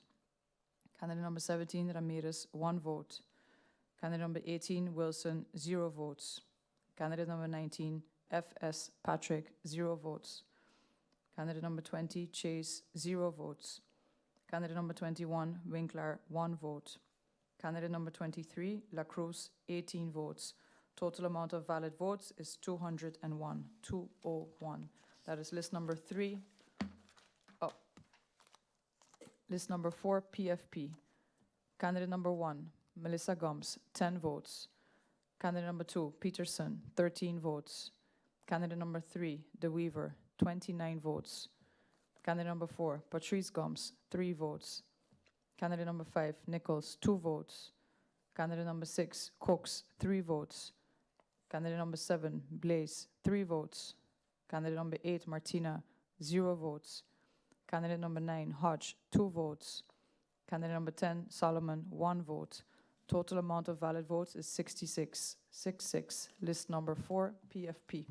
Candidate number 17, Ramirez, 1 vote. Candidate number 18, Wilson, 0 votes. Candidate number 19, F.S. Patrick, 0 votes. Candidate number 20, Chase, 0 votes. Candidate number 21, Winkler, 1 vote. Candidate number 23, La Cruz, 18 votes. Total amount of valid votes is 201, 201. That is list number 3. Up. List number 4, PFP. Candidate number 1, Melissa Gomes, 10 votes. Candidate number 2, Peterson, 13 votes. Candidate number 3, De Weaver, 29 votes. Candidate number 4, Patrice Gomes, 3 votes. Candidate number 5, Nichols, 2 votes. Candidate number 6, Cooks, 3 votes. Candidate number 7, Blaze, 3 votes. Candidate number 8, Martina, 0 votes. Candidate number 9, Hodge, 2 votes. Candidate number 10, Solomon, 1 vote. Total amount of valid votes is 66. 66. List number 4, PFP.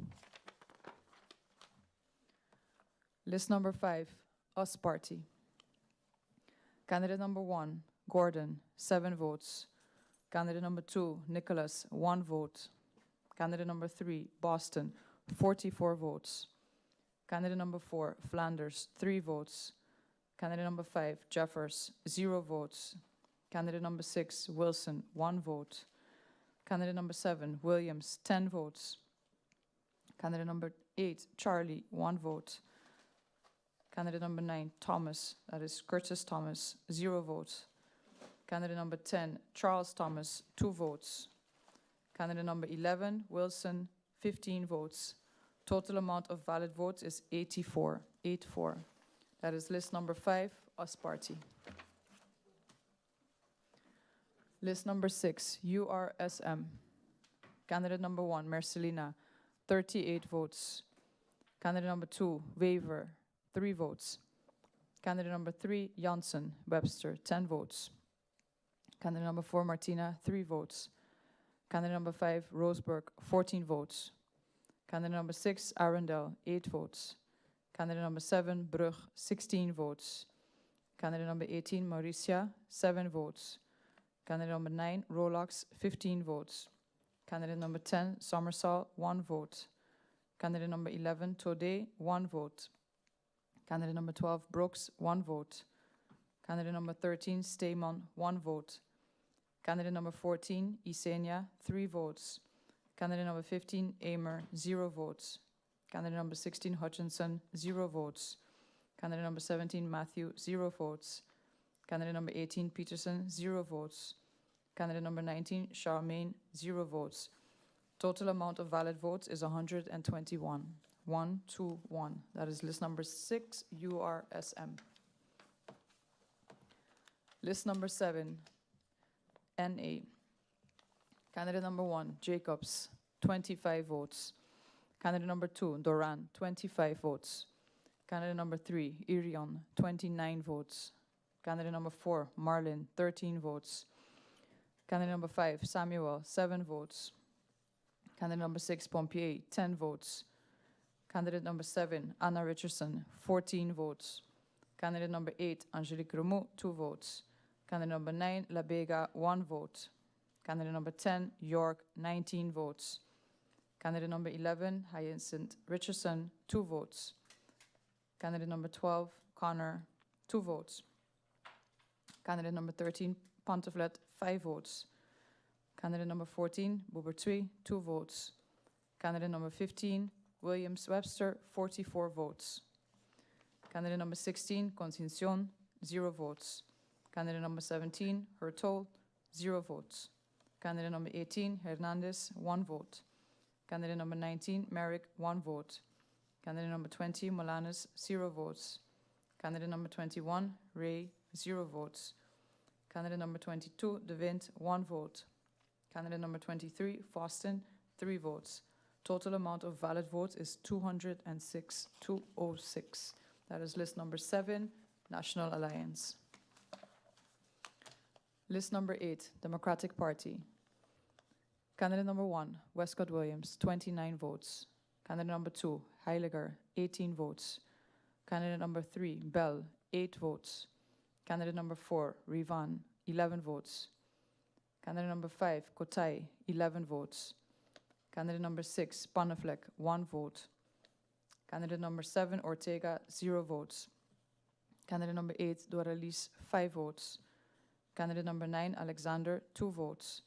List number 5, US Party. Candidate number 1, Gordon, 7 votes. Candidate number 2, Nicholas, 1 vote. Candidate number 3, Boston, 44 votes. Candidate number 4, Flanders, 3 votes. Candidate number 5, Jeffers, 0 votes. Candidate number 6, Wilson, 1 vote. Candidate number 7, Williams, 10 votes. Candidate number 8, Charlie, 1 vote. Candidate number 9, Thomas, that is Curtis Thomas, 0 votes. Candidate number 10, Charles Thomas, 2 votes. Candidate number 11, Wilson, 15 votes. Total amount of valid votes is 84. 84. That is list number 5, US Party. List number 6, URSM. Candidate number 1, Marcelina, 38 votes. Candidate number 2, Weaver, 3 votes. Candidate number 3, Janssen, Webster, 10 votes. Candidate number 4, Martina, 3 votes. Candidate number 5, Roseburg, 14 votes. Candidate number 6, Arundel, 8 votes. Candidate number 7, Brugge, 16 votes. Candidate number 18, Mauricia, 7 votes. Candidate number 9, Rolex, 15 votes. Candidate number 10, Somersault, 1 vote. Candidate number 11, Taudet, 1 vote. Candidate number 12, Brooks, 1 vote. Candidate number 13, Steeman, 1 vote. Candidate number 14, Isenia, 3 votes. Candidate number 15, Amer, 0 votes. Candidate number 16, Hutchinson, 0 votes. Candidate number 17, Matthew, 0 votes. Candidate number 18, Peterson, 0 votes. Candidate number 19, Charmaine, 0 votes. Total amount of valid votes is 121. 121. That is list number 6, URSM. List number 7, NA. Candidate number 1, Jacobs, 25 votes. Candidate number 2, Doran, 25 votes. Candidate number 3, Irion, 29 votes. Candidate number 4, Marlin, 13 votes. Candidate number 5, Samuel, 7 votes. Candidate number 6, Pompier, 10 votes. Candidate number 7, Anna Richardson, 14 votes. Candidate number 8, Angelique Remou, 2 votes. Candidate number 9, La Bega, 1 vote. Candidate number 10, York, 19 votes. Candidate number 11, Hyacinth Richardson, 2 votes. Candidate number 12, Connor, 2 votes. Candidate number 13, Pontiflet, 5 votes. Candidate number 14, Bobertui, 2 votes. Candidate number 15, Williams Webster, 44 votes. Candidate number 16, Constitucion, 0 votes. Candidate number 17, Hertol, 0 votes. Candidate number 18, Hernandez, 1 vote. Candidate number 19, Merrick, 1 vote. Candidate number 20, Molanes, 0 votes. Candidate number 21, Ray, 0 votes. Candidate number 22, De Wind, 1 vote. Candidate number 23, Foston, 3 votes. Total amount of valid votes is 206, 206. That is list number 7, National Alliance. List number 8, Democratic Party. Candidate number 1, Westcott Williams, 29 votes. Candidate number 2, Heiliger, 18 votes. Candidate number 3, Bell, 8 votes. Candidate number 4, Rivan, 11 votes. Candidate number 5, Kotai, 11 votes. Candidate number 6, Panaflek, 1 vote. Candidate number 7, Ortega, 0 votes. Candidate number 8, Doralis, 5 votes. Candidate number 9, Alexander, 2 votes.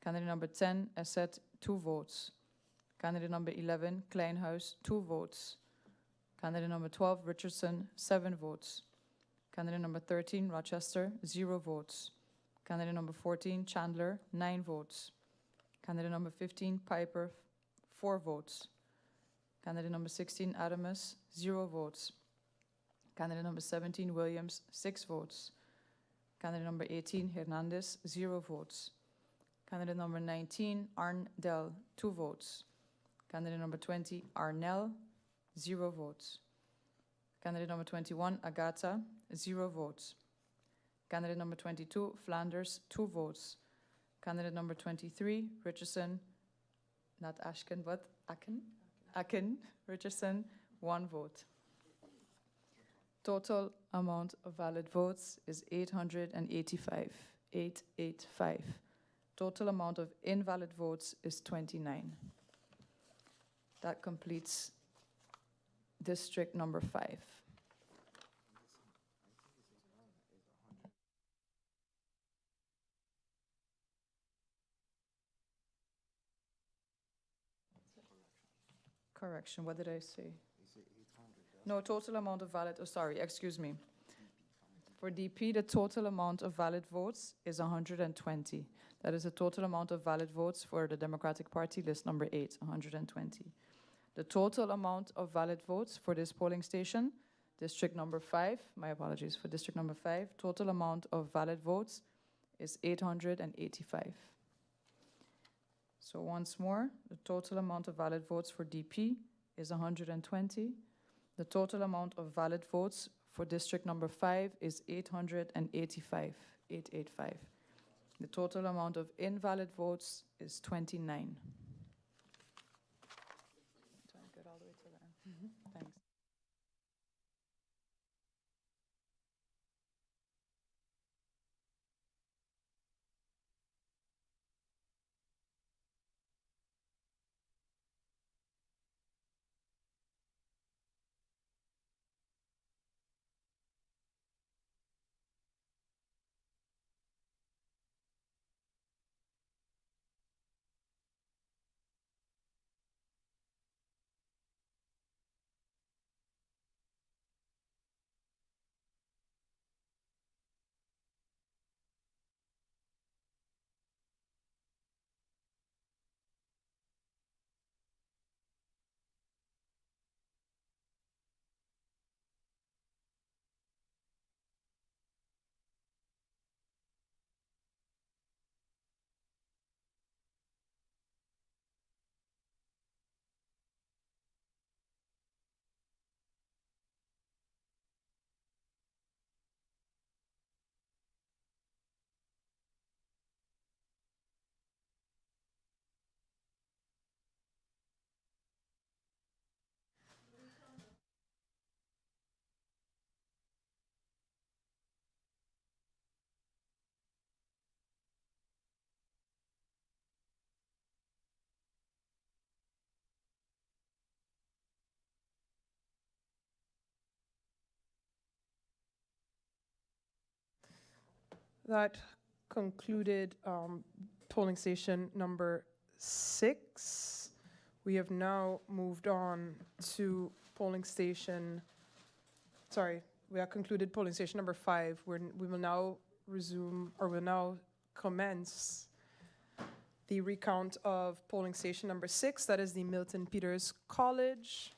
Candidate number 10, Asset, 2 votes. Candidate number 11, Kleinhuis, 2 votes. Candidate number 12, Richardson, 7 votes. Candidate number 13, Rochester, 0 votes. Candidate number 14, Chandler, 9 votes. Candidate number 15, Piper, 4 votes. Candidate number 16, Adamus, 0 votes. Candidate number 17, Williams, 6 votes. Candidate number 18, Hernandez, 0 votes. Candidate number 19, Arndel, 2 votes. Candidate number 20, Arnell, 0 votes. Candidate number 21, Agata, 0 votes. Candidate number 22, Flanders, 2 votes. Candidate number 23, Richardson, not Ashken, but Akin, Richardson, 1 vote. Total amount of valid votes is 885. 885. Total amount of invalid votes is 29. That completes district number 5. Correction, what did I say? No, total amount of valid, oh sorry, excuse me. For DP, the total amount of valid votes is 120. That is the total amount of valid votes for the Democratic Party, list number 8, 120. The total amount of valid votes for this polling station, district number 5, my apologies, for district number 5, total amount of valid votes is 885. So once more, the total amount of valid votes for DP is 120. The total amount of valid votes for district number 5 is 885, 885. The total amount of invalid votes is 29. That concluded polling station number 6. We have now moved on to polling station, sorry, we have concluded polling station number 5. We will now resume, or will now commence the recount of polling station number 6, that is the Milton Peters College.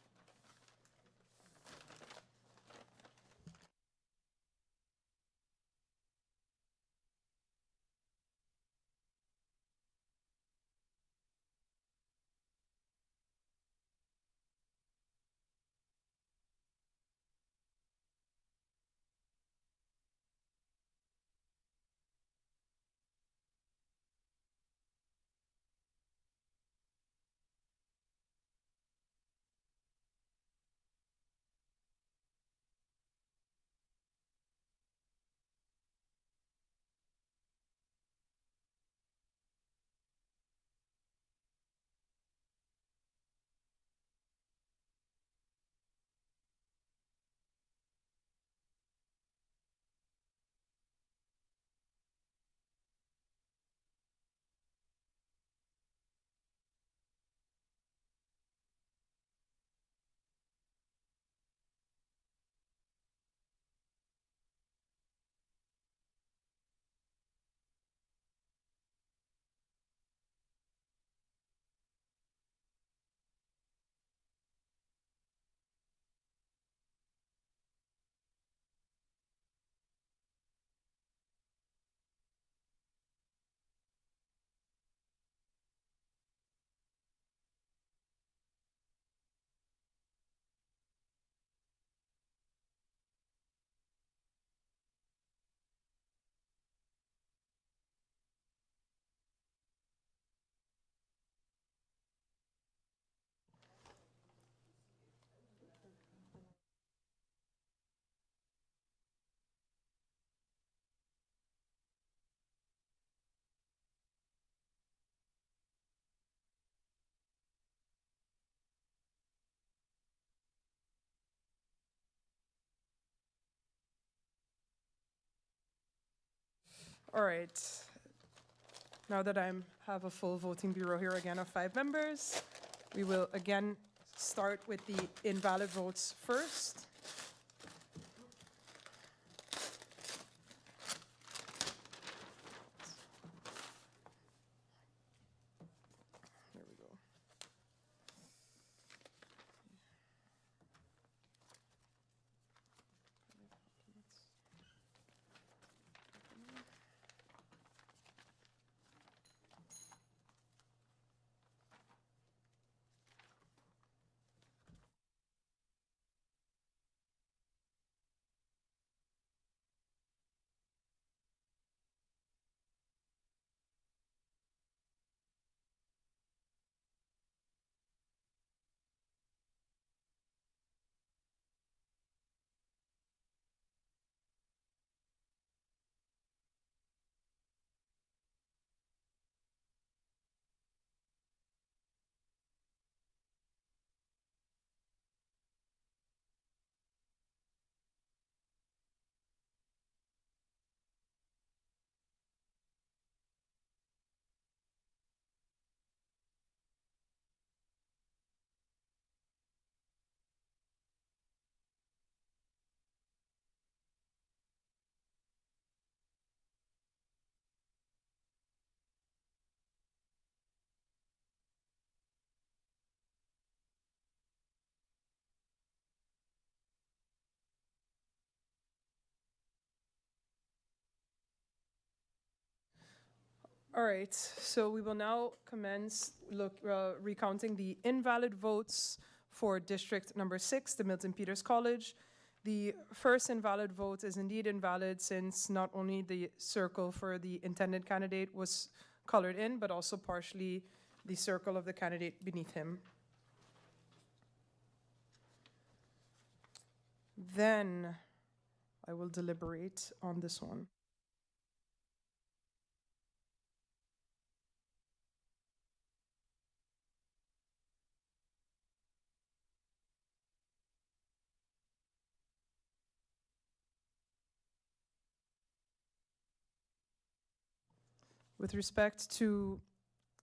All right. Now that I have a full voting bureau here again of 5 members, we will again start with the invalid votes first. There we go. All right, so we will now commence recounting the invalid votes for district number 6, the Milton Peters College. The first invalid vote is indeed invalid since not only the circle for the intended candidate was colored in, but also partially the circle of the candidate beneath him. Then I will deliberate on this one. With respect to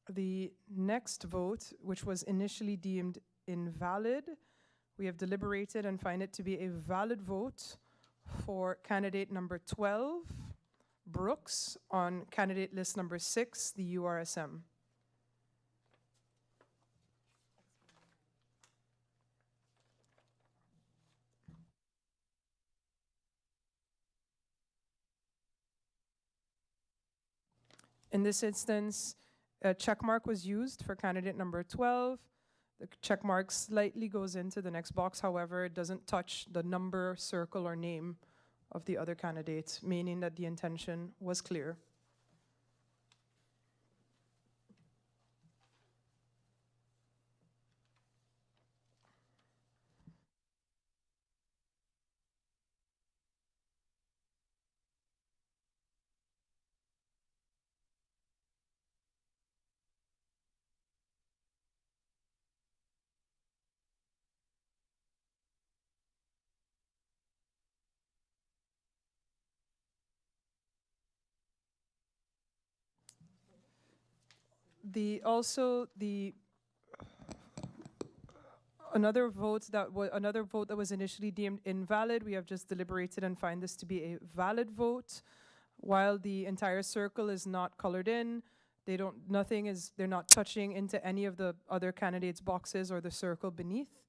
the next vote, which was initially deemed invalid, we have deliberated and find it to be a valid vote for candidate number 12, Brooks, on candidate list number 6, the URSM. In this instance, a check mark was used for candidate number 12. The check mark slightly goes into the next box. However, it doesn't touch the number, circle, or name of the other candidate, meaning that the intention was clear. Another vote that was initially deemed invalid, we have just deliberated and find this to be a valid vote. While the entire circle is not colored in, they're not touching into any of the other candidates' boxes or the circle beneath.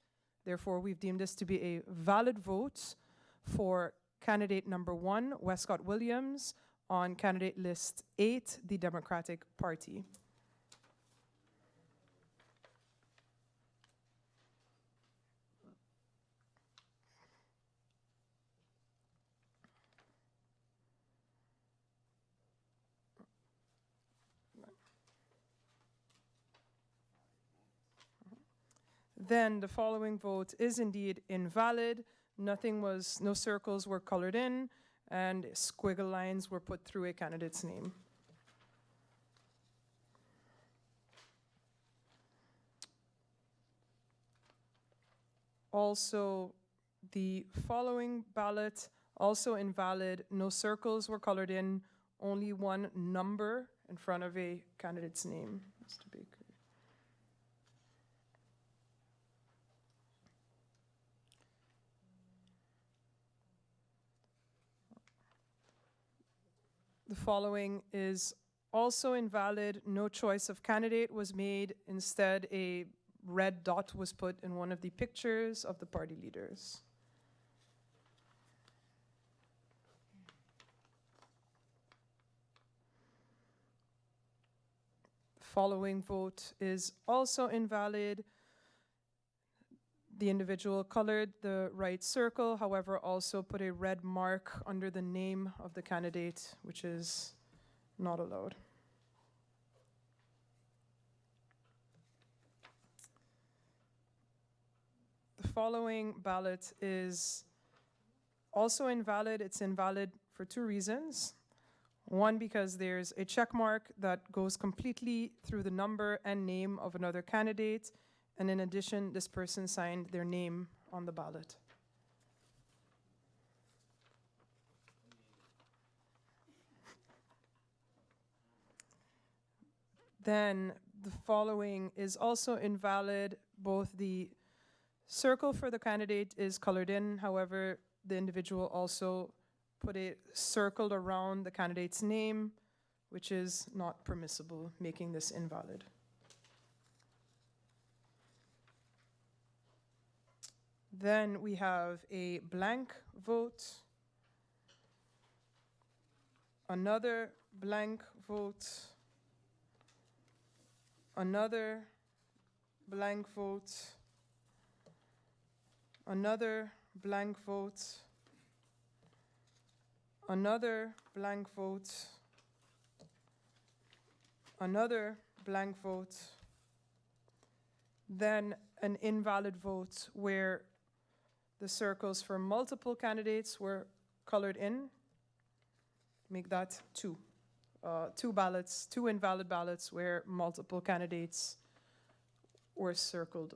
Therefore, we've deemed this to be a valid vote for candidate number 1, Westcott Williams, on candidate list 8, the Democratic Party. Then the following vote is indeed invalid. No circles were colored in, and squiggle lines were put through a candidate's name. Also, the following ballot, also invalid. No circles were colored in, only one number in front of a candidate's name. Mr. Baker. The following is also invalid. No choice of candidate was made. Instead, a red dot was put in one of the pictures of the party leaders. The following vote is also invalid. The individual colored the right circle, however, also put a red mark under the name of the candidate, which is not allowed. The following ballot is also invalid. It's invalid for 2 reasons. One, because there's a check mark that goes completely through the number and name of another candidate. And in addition, this person signed their name on the ballot. Then the following is also invalid. Both the circle for the candidate is colored in. However, the individual also put a circle around the candidate's name, which is not permissible, making this invalid. Then we have a blank vote, another blank vote, another blank vote, another blank vote, another blank vote, another blank vote, then an invalid vote where the circles for multiple candidates were colored in. Make that 2. 2 ballots, 2 invalid ballots where multiple candidates were circled.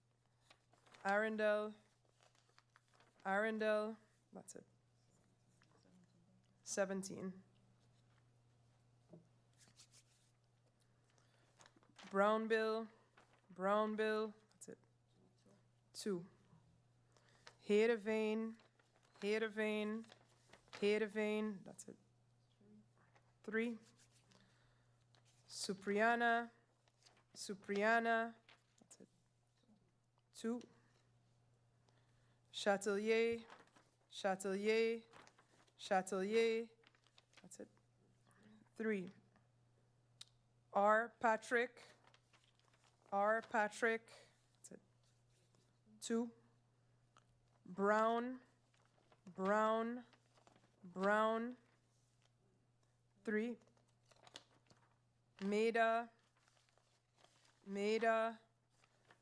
Arundel, Arundel, that's it. 17. Brownbill, Brownbill, that's it. 2. Heerenveen, Heerenveen, Heerenveen, that's it. 3. Supriana, Supriana, that's it. 2. Chatelier, Chatelier, Chatelier, that's it. 3. R. Patrick, R. Patrick, that's it. 2. Brown, Brown, Brown. 3. Maida, Maida,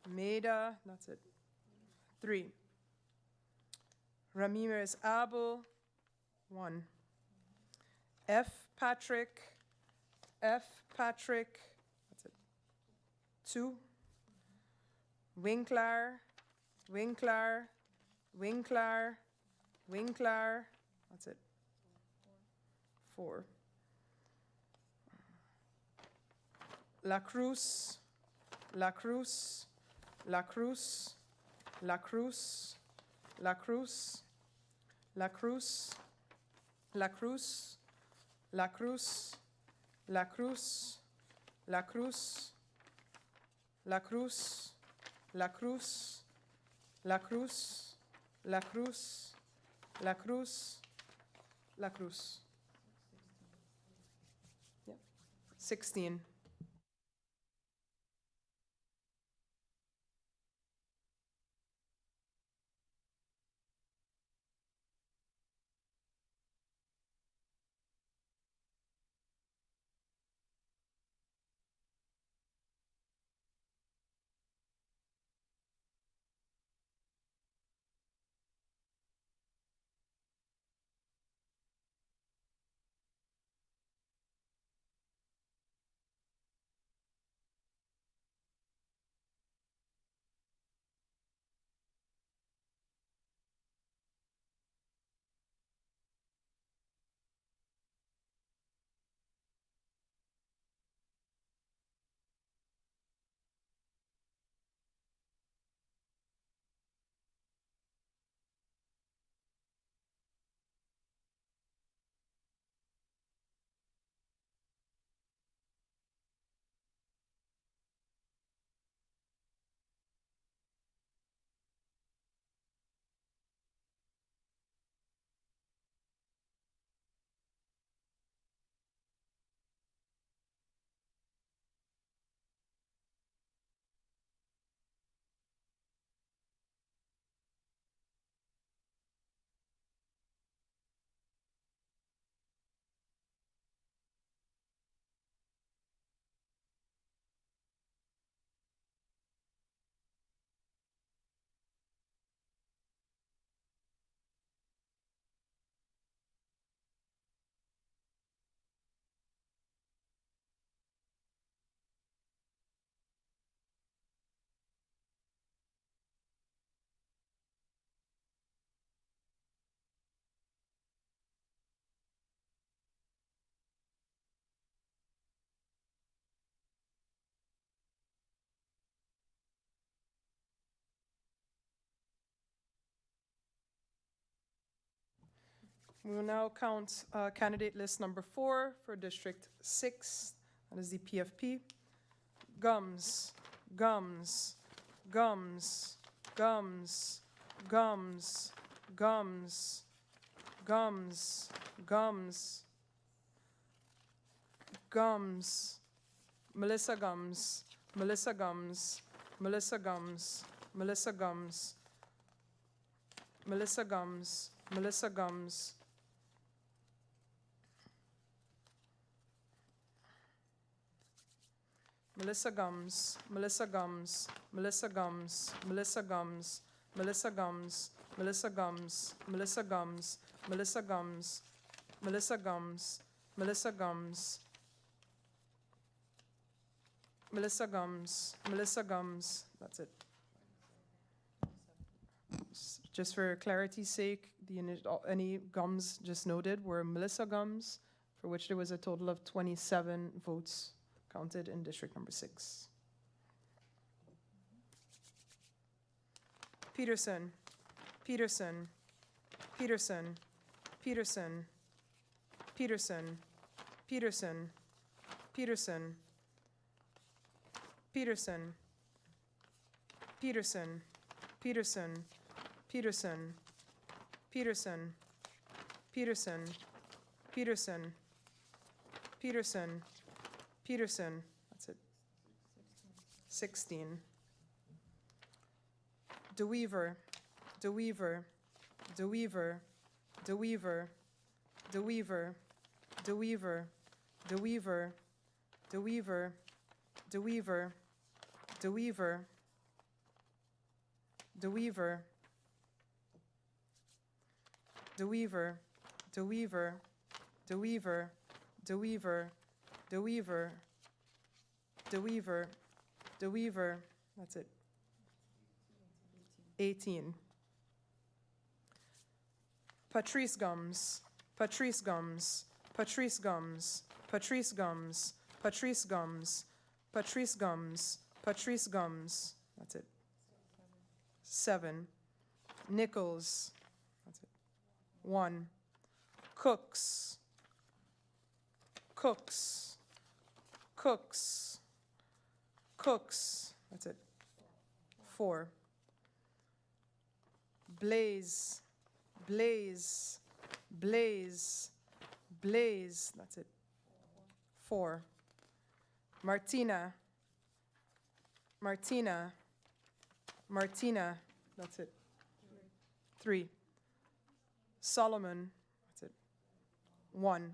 Maida, that's it. 3. Ramirez Abel, 1. F. Patrick, F. Patrick, that's it. 2. Winkler, Winkler, Winkler, Winkler, that's it. 4. La Cruz, La Cruz, La Cruz, La Cruz, La Cruz, La Cruz, La Cruz, La Cruz, La Cruz, La Cruz, La Cruz, La Cruz, La Cruz, La Cruz, La Cruz, La Cruz. Yeah. 16. We will now count candidate list number 4 for District 6. That is the PFP. Gums, gums, gums, gums, gums, gums, gums, gums, gums, Melissa Gums, Melissa Gums, Melissa Gums, Melissa Gums, Melissa Gums, Melissa Gums, Melissa Gums, Melissa Gums, Melissa Gums, Melissa Gums, Melissa Gums, Melissa Gums, Melissa Gums, Melissa Gums, Melissa Gums, Melissa Gums, Melissa Gums, Melissa Gums, that's it. Just for clarity's sake, any gums just noted were Melissa gums, for which there was a total of 27 votes counted in district number 6. Peterson, Peterson, Peterson, Peterson, Peterson, Peterson, Peterson, Peterson, Peterson, Peterson, Peterson, Peterson, Peterson, Peterson, Peterson, Peterson, that's it. 16. DeWeaver, DeWeaver, DeWeaver, DeWeaver, DeWeaver, DeWeaver, DeWeaver, DeWeaver, DeWeaver, DeWeaver, DeWeaver, DeWeaver, DeWeaver, DeWeaver, DeWeaver, DeWeaver, DeWeaver, DeWeaver, that's it. 18. Patrice Gums, Patrice Gums, Patrice Gums, Patrice Gums, Patrice Gums, Patrice Gums, Patrice Gums, that's it. 7. Nichols, that's it. 1. Cooks, Cooks, Cooks, Cooks, that's it. 4. Blaze, Blaze, Blaze, Blaze, that's it. 4. Martina, Martina, Martina, that's it. 3. Solomon, that's it. 1.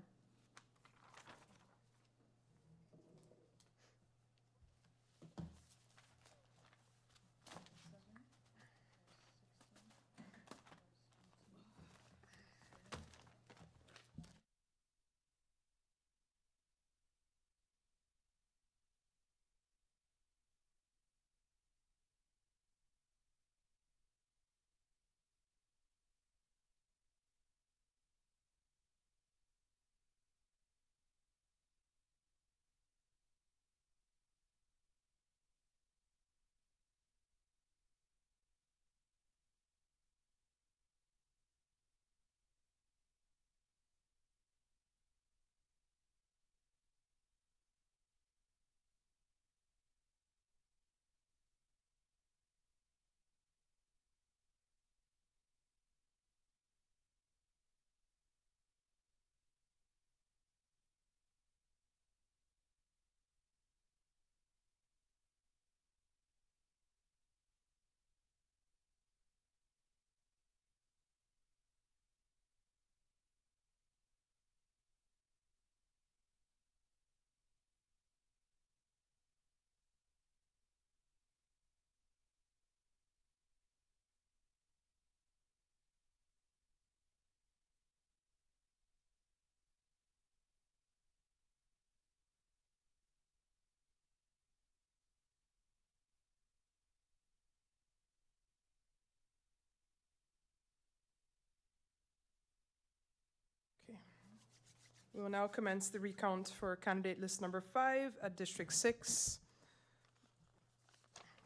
We will now commence the recount for candidate list number 5 at District 6.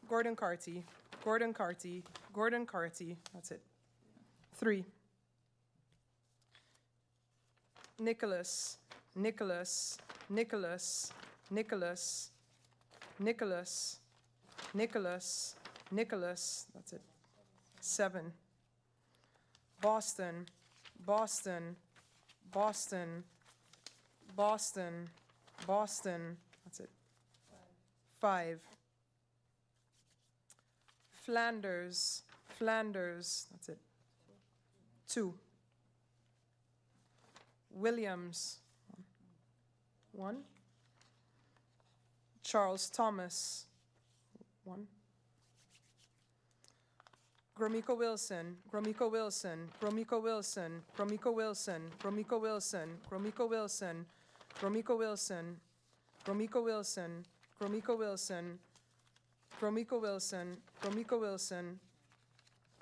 Gordon Carty, Gordon Carty, Gordon Carty, that's it. 3. Nicholas, Nicholas, Nicholas, Nicholas, Nicholas, Nicholas, Nicholas, that's it. 7. Boston, Boston, Boston, Boston, Boston, that's it. 5. Flanders, Flanders, that's it. 2. Williams, 1. Charles Thomas, 1. Gromiko Wilson, Gromiko Wilson, Gromiko Wilson, Gromiko Wilson, Gromiko Wilson, Gromiko Wilson, Gromiko Wilson, Gromiko Wilson, Gromiko Wilson, Gromiko Wilson, Gromiko Wilson,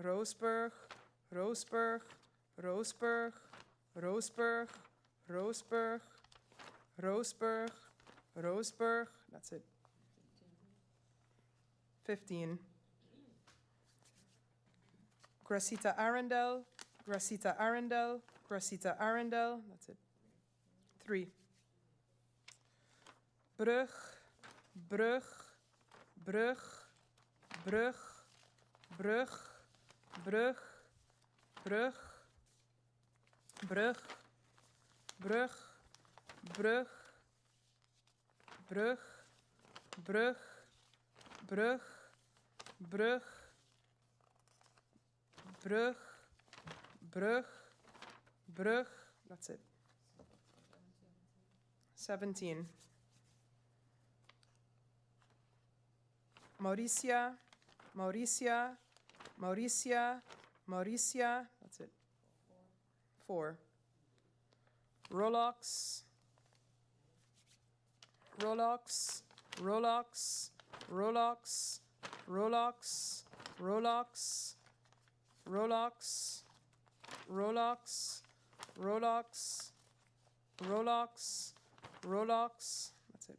Roseburg, Roseburg, Roseburg, Roseburg, Roseburg, Roseburg, Roseburg. That's it. 15. Gracita Arundel, Gracita Arundel, Gracita Arundel. That's it. 3. Brug, Brug, Brug, Brug, Brug, Brug, Brug, Brug, Brug, Brug, Brug, Brug, Brug, Brug, Brug, Brug, Brug. That's it. 17. Mauricia, Mauricia, Mauricia, Mauricia. That's it. 4. Rolox, Rolox, Rolox, Rolox, Rolox, Rolox, Rolox, Rolox, Rolox, Rolox, Rolox. That's it.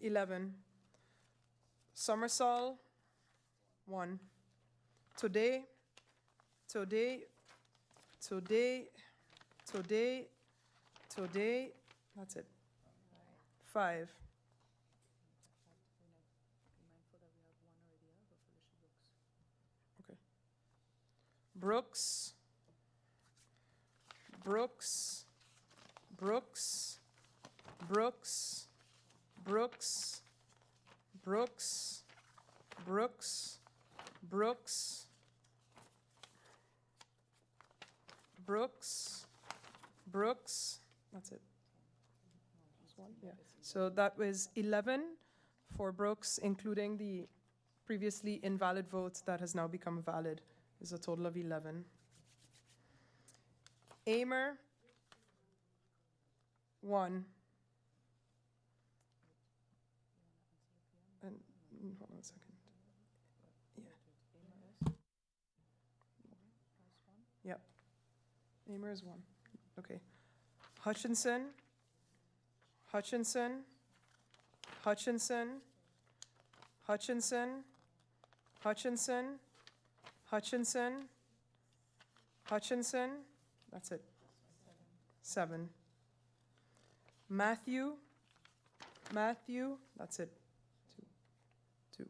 11. Somersault, 1. Today, today, today, today, today. That's it. 5. Okay. Brooks, Brooks, Brooks, Brooks, Brooks, Brooks, Brooks, Brooks, Brooks, Brooks. That's it. One? Yeah. So that was 11 for Brooks, including the previously invalid vote that has now become valid, is a total of 11. Amer, 1. And hold on a second. Yeah. Yep. Amer is 1. Okay. Hutchinson, Hutchinson, Hutchinson, Hutchinson, Hutchinson, Hutchinson, Hutchinson. That's it. 7. Matthew, Matthew. That's it. 2. 2.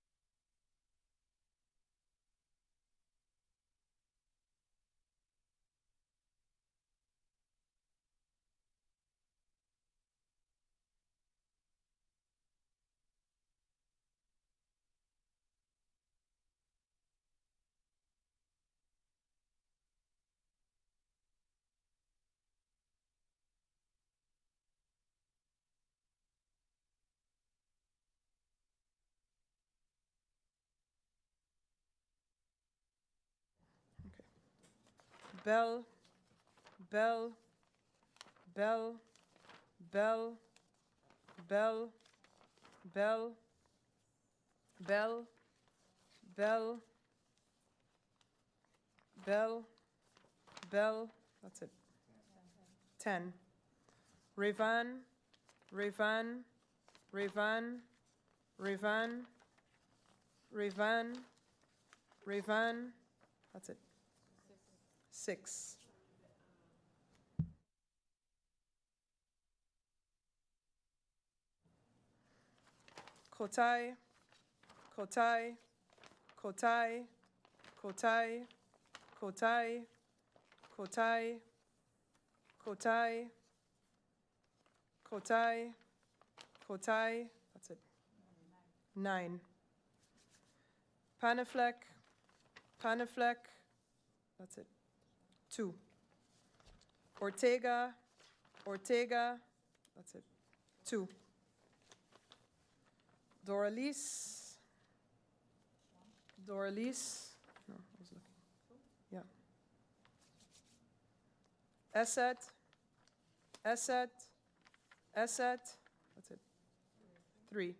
Bell, Bell, Bell, Bell, Bell, Bell, Bell, Bell, Bell, Bell, that's it. 10. Revan, Revan, Revan, Revan, Revan, Revan, that's it. 6. Kotai, Kotai, Kotai, Kotai, Kotai, Kotai, Kotai, Kotai, Kotai, that's it. 9. Panafleck, Panafleck, that's it. 2. Ortega, Ortega, that's it. 2. Doralice, Doralice, no, I was looking. Yeah. Esset, Esset, Esset, that's it. 3.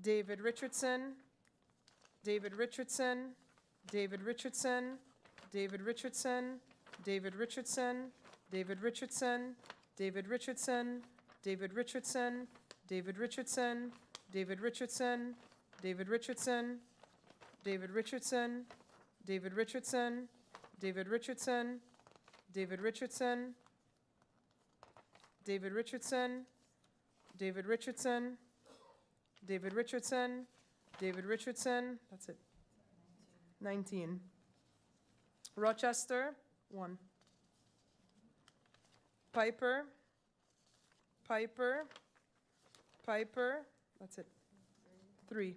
David Richardson, David Richardson, David Richardson, David Richardson, David Richardson, David Richardson, David Richardson, David Richardson, David Richardson, David Richardson, David Richardson, David Richardson, David Richardson, David Richardson, David Richardson, David Richardson, David Richardson, David Richardson, David Richardson, that's it. 19. Rochester, 1. Piper, Piper, Piper, that's it. 3.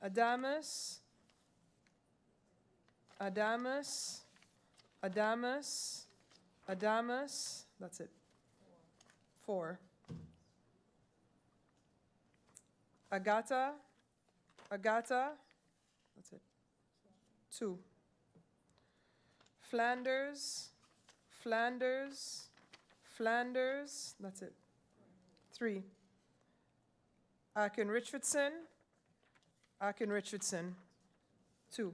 Adamus, Adamus, Adamus, Adamus, that's it. 4. Agata, Agata, that's it. 2. Flanders, Flanders, Flanders, that's it. 3. Akin Richardson, Akin Richardson, 2.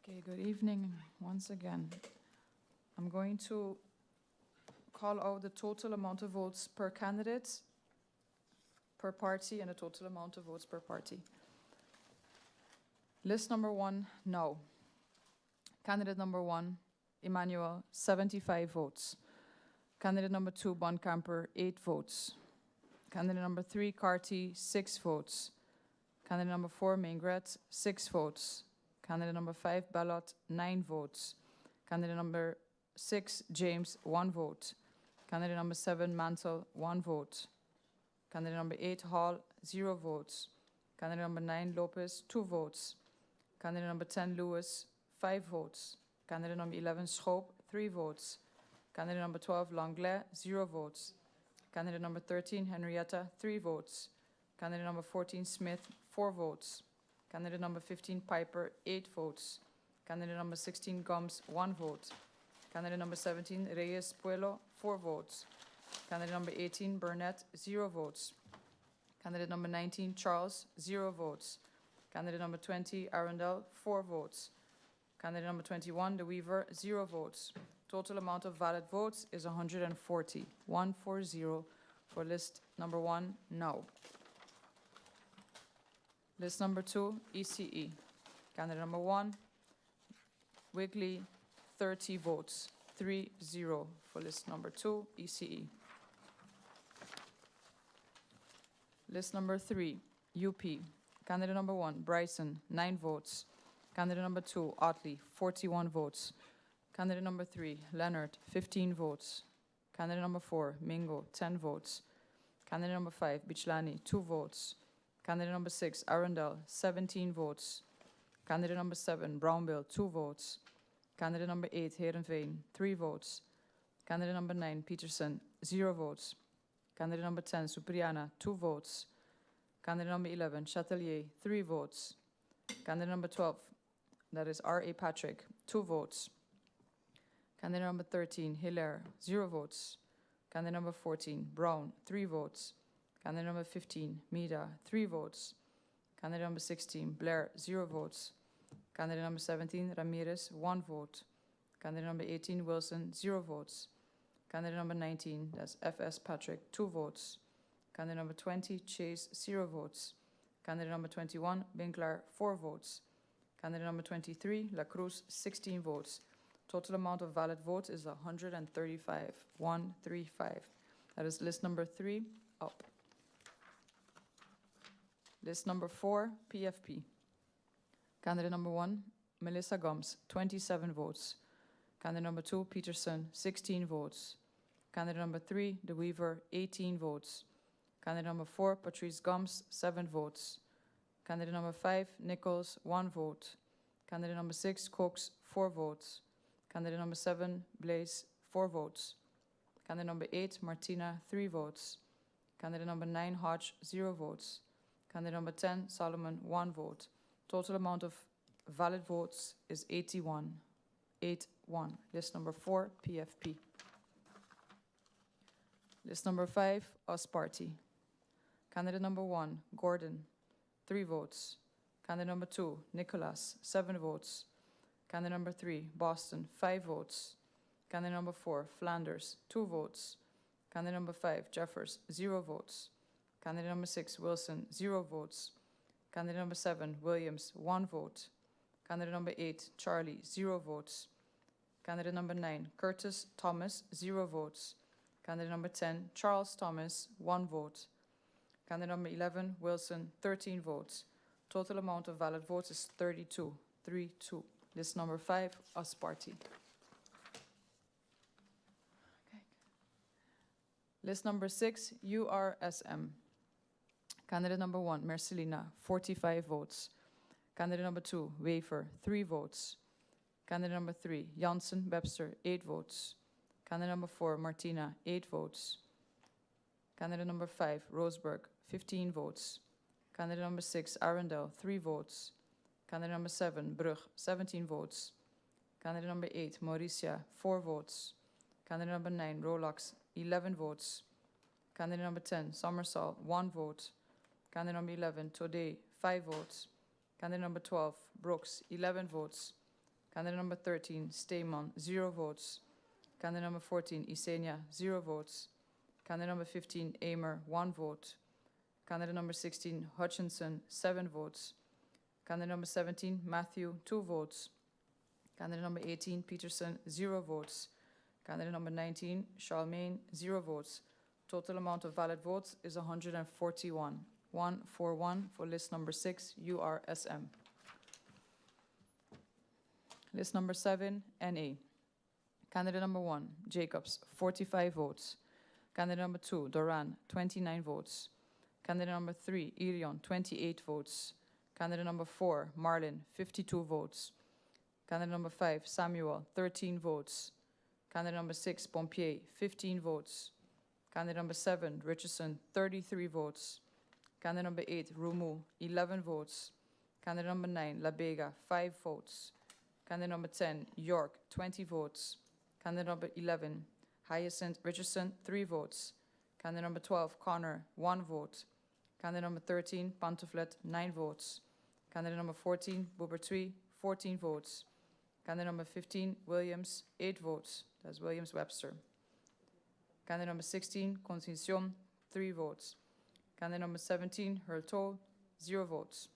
Okay, good evening once again. I'm going to call out the total amount of votes per candidate, per party, and the total amount of votes per party. List number 1, no. Candidate number 1, Emmanuel, 75 votes. Candidate number 2, Bonkamper, 8 votes. Candidate number 3, Carty, 6 votes. Candidate number 4, Maingret, 6 votes. Candidate number 5, Ballot, 9 votes. Candidate number 6, James, 1 vote. Candidate number 7, Mantle, 1 vote. Candidate number 8, Hall, 0 votes. Candidate number 9, Lopez, 2 votes. Candidate number 10, Lewis, 5 votes. Candidate number 11, Schoop, 3 votes. Candidate number 12, Langlais, 0 votes. Candidate number 13, Henrietta, 3 votes. Candidate number 14, Smith, 4 votes. Candidate number 15, Piper, 8 votes. Candidate number 16, Gomes, 1 vote. Candidate number 17, Reyes Puelo, 4 votes. Candidate number 18, Burnett, 0 votes. Candidate number 19, Charles, 0 votes. Candidate number 20, Arundel, 4 votes. Candidate number 21, De Weaver, 0 votes. Total amount of valid votes is 140. 140 for list number 1, no. List number 2, ECE. Candidate number 1, Wigley, 30 votes. 3-0 for list number 2, ECE. List number 3, UP. Candidate number 1, Bryson, 9 votes. Candidate number 2, Otley, 41 votes. Candidate number 3, Leonard, 15 votes. Candidate number 4, Mingo, 10 votes. Candidate number 5, Bichlani, 2 votes. Candidate number 6, Arundel, 17 votes. Candidate number 7, Brownbill, 2 votes. Candidate number 8, Heerenveen, 3 votes. Candidate number 9, Peterson, 0 votes. Candidate number 10, Supriana, 2 votes. Candidate number 11, Chatelier, 3 votes. Candidate number 12, that is R.A. Patrick, 2 votes. Candidate number 13, Hilaire, 0 votes. Candidate number 14, Brown, 3 votes. Candidate number 15, Mida, 3 votes. Candidate number 16, Blair, 0 votes. Candidate number 17, Ramirez, 1 vote. Candidate number 18, Wilson, 0 votes. Candidate number 19, that's F.S. Patrick, 2 votes. Candidate number 20, Chase, 0 votes. Candidate number 21, Winkler, 4 votes. Candidate number 23, La Cruz, 16 votes. Total amount of valid votes is 135. 135. That is list number 3, up. List number 4, PFP. Candidate number 1, Melissa Gomes, 27 votes. Candidate number 2, Peterson, 16 votes. Candidate number 3, De Weaver, 18 votes. Candidate number 4, Patrice Gomes, 7 votes. Candidate number 5, Nichols, 1 vote. Candidate number 6, Cox, 4 votes. Candidate number 7, Blaise, 4 votes. Candidate number 8, Martina, 3 votes. Candidate number 9, Hodge, 0 votes. Candidate number 10, Solomon, 1 vote. Total amount of valid votes is 81. 81. List number 4, PFP. List number 5, US Party. Candidate number 1, Gordon, 3 votes. Candidate number 2, Nicholas, 7 votes. Candidate number 3, Boston, 5 votes. Candidate number 4, Flanders, 2 votes. Candidate number 5, Jeffers, 0 votes. Candidate number 6, Wilson, 0 votes. Candidate number 7, Williams, 1 vote. Candidate number 8, Charlie, 0 votes. Candidate number 9, Curtis Thomas, 0 votes. Candidate number 10, Charles Thomas, 1 vote. Candidate number 11, Wilson, 13 votes. Total amount of valid votes is 32. 32. List number 5, US Party. Okay. List number 6, URSM. Candidate number 1, Marcelina, 45 votes. Candidate number 2, Wafer, 3 votes. Candidate number 3, Janssen Webster, 8 votes. Candidate number 4, Martina, 8 votes. Candidate number 5, Roseberg, 15 votes. Candidate number 6, Arundel, 3 votes. Candidate number 7, Brug, 17 votes. Candidate number 8, Mauricia, 4 votes. Candidate number 9, Rolox, 11 votes. Candidate number 10, Somersall, 1 vote. Candidate number 11, Tode, 5 votes. Candidate number 12, Brooks, 11 votes. Candidate number 13, Steyman, 0 votes. Candidate number 14, Isenia, 0 votes. Candidate number 15, Amer, 1 vote. Candidate number 16, Hutchinson, 7 votes. Candidate number 17, Matthew, 2 votes. Candidate number 18, Peterson, 0 votes. Candidate number 19, Charlemagne, 0 votes. Total amount of valid votes is 141. 141 for list number 6, URSM. List number 7, NA. Candidate number 1, Jacobs, 45 votes. Candidate number 2, Doran, 29 votes. Candidate number 3, Irion, 28 votes. Candidate number 4, Marlin, 52 votes. Candidate number 5, Samuel, 13 votes. Candidate number 6, Pompier, 15 votes. Candidate number 7, Richardson, 33 votes. Candidate number 8, Rumu, 11 votes. Candidate number 9, La Bega, 5 votes. Candidate number 10, York, 20 votes. Candidate number 11, Hyacinth Richardson, 3 votes. Candidate number 12, Connor, 1 vote. Candidate number 13, Pantoflet, 9 votes. Candidate number 14, Bubertui, 14 votes. Candidate number 15, Williams, 8 votes. That's Williams Webster. Candidate number 16, Constitucion, 3 votes. Candidate number 17, Hurlto, 0 votes.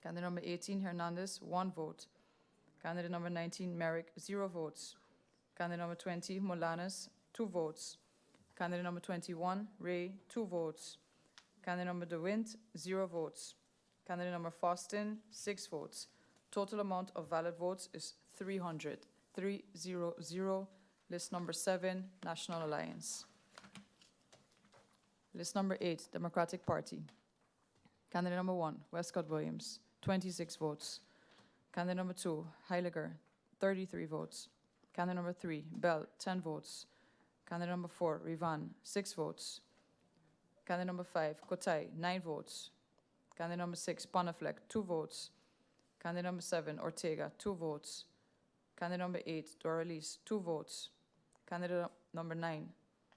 Candidate number 18, Hernandez, 1 vote. Candidate number 19, Merrick, 0 votes. Candidate number 20, Molanes, 2 votes. Candidate number 21, Ray, 2 votes. Candidate number De Wint, 0 votes. Candidate number Faustin, 6 votes. Total amount of valid votes is 300. 300. List number 7, National Alliance. List number 8, Democratic Party. Candidate number 1, Westcott Williams, 26 votes. Candidate number 2, Heiliger, 33 votes. Candidate number 3, Bell, 10 votes. Candidate number 4, Rivan, 6 votes. Candidate number 5, Kotai, 9 votes. Candidate number 6, Panaflek, 2 votes. Candidate number 7, Ortega, 2 votes. Candidate number 8, Doralis, 2 votes. Candidate number 9,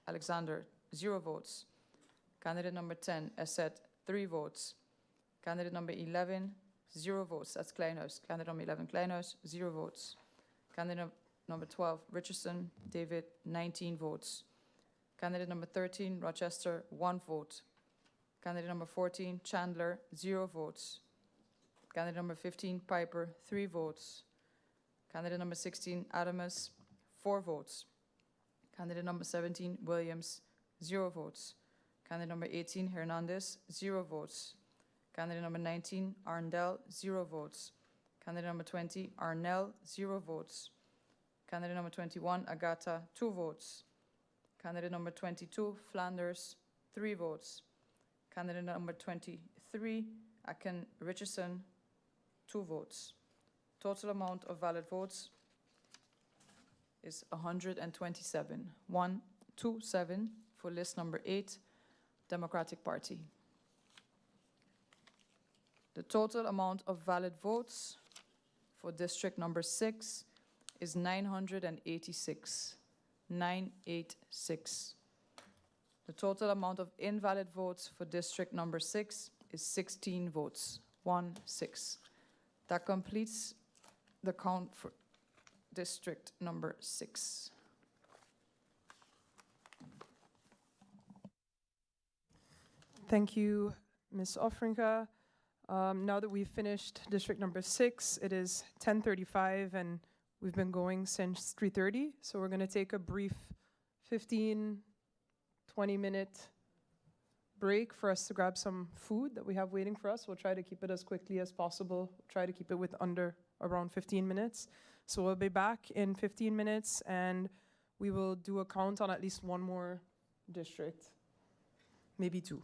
Alexander, 0 votes. Candidate number 10, Esset, 3 votes. Candidate number 11, 0 votes. That's Kleinhuis. Candidate number 11, Kleinhuis, 0 votes. Candidate number 12, Richardson, David, 19 votes. Candidate number 13, Rochester, 1 vote. Candidate number 14, Chandler, 0 votes. Candidate number 15, Piper, 3 votes. Candidate number 16, Adamus, 4 votes. Candidate number 17, Williams, 0 votes. Candidate number 18, Hernandez, 0 votes. Candidate number 19, Arndell, 0 votes. Candidate number 20, Arnell, 0 votes. Candidate number 21, Agata, 2 votes. Candidate number 22, Flanders, 3 votes. Candidate number 23, Akin Richardson, 2 votes. Total amount of valid votes is 127. 127 for list number 8, Democratic Party. The total amount of valid votes for district number 6 is 986. 986. The total amount of invalid votes for district number 6 is 16 votes. 16. That completes the count for district number 6. Thank you, Ms. Offrinka. Now that we've finished district number 6, it is 10:35 and we've been going since 3:30. So we're going to take a brief 15, 20-minute break for us to grab some food that we have waiting for us. We'll try to keep it as quickly as possible. Try to keep it with around 15 minutes. So we'll be back in 15 minutes and we will do a count on at least one more district, maybe 2.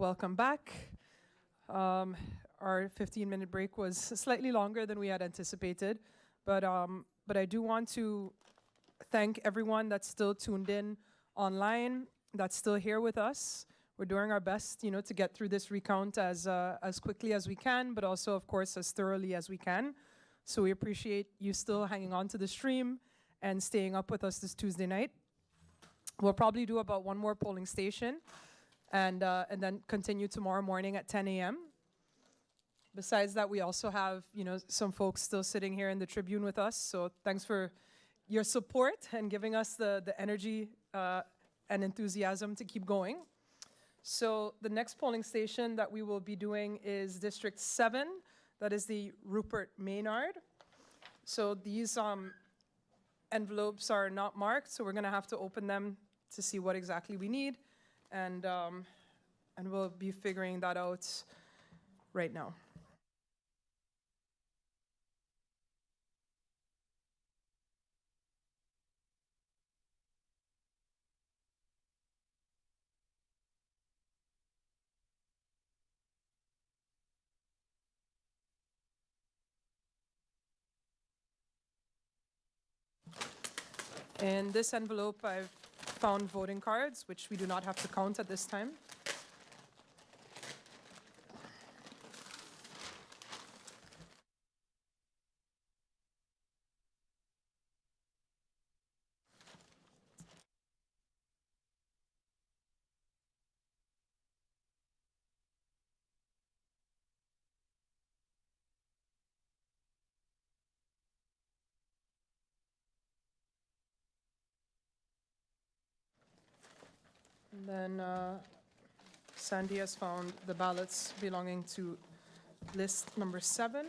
welcome back. Our 15-minute break was slightly longer than we had anticipated, but I do want to thank everyone that's still tuned in online, that's still here with us. We're doing our best, to get through this recount as quickly as we can, but also, of course, as thoroughly as we can. So we appreciate you still hanging on to the stream and staying up with us this Tuesday night. We'll probably do about one more polling station and then continue tomorrow morning at 10 a.m. Besides that, we also have, some folks still sitting here in the tribune with us. So thanks for your support and giving us the energy and enthusiasm to keep going. So the next polling station that we will be doing is District 7. That is the Rupert Maynard. So these envelopes are not marked, so we're going to have to open them to see what exactly we need. And we'll be figuring that out right now. In this envelope, I've found voting cards, which we do not have to count at this time. And then Sandy has found the ballots belonging to list number 7.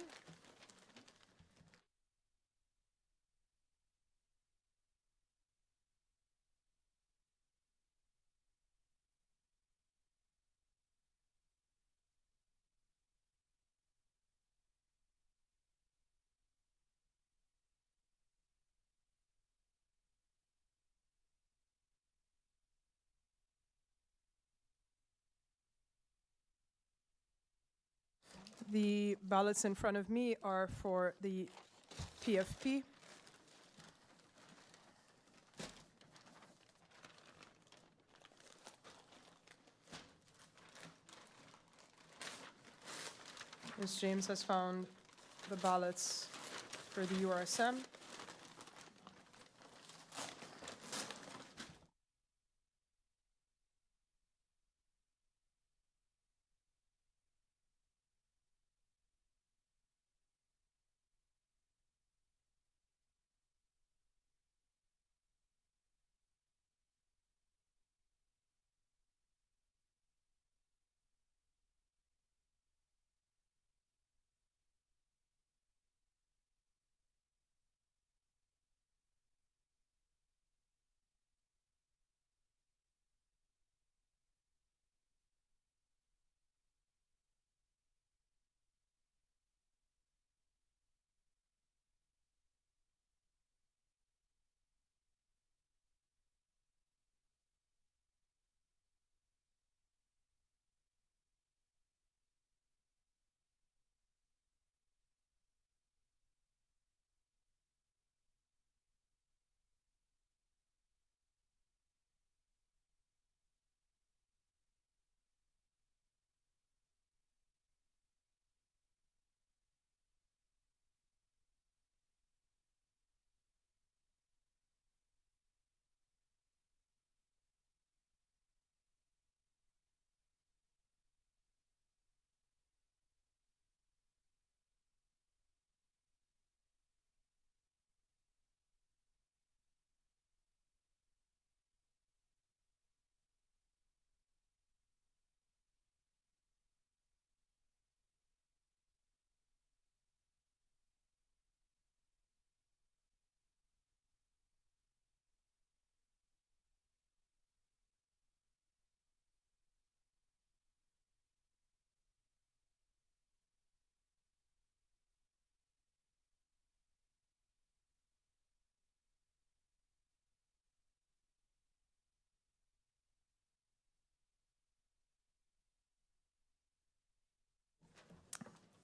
The ballots in front of me are for the PFP. Ms. James has found the ballots for the URSM.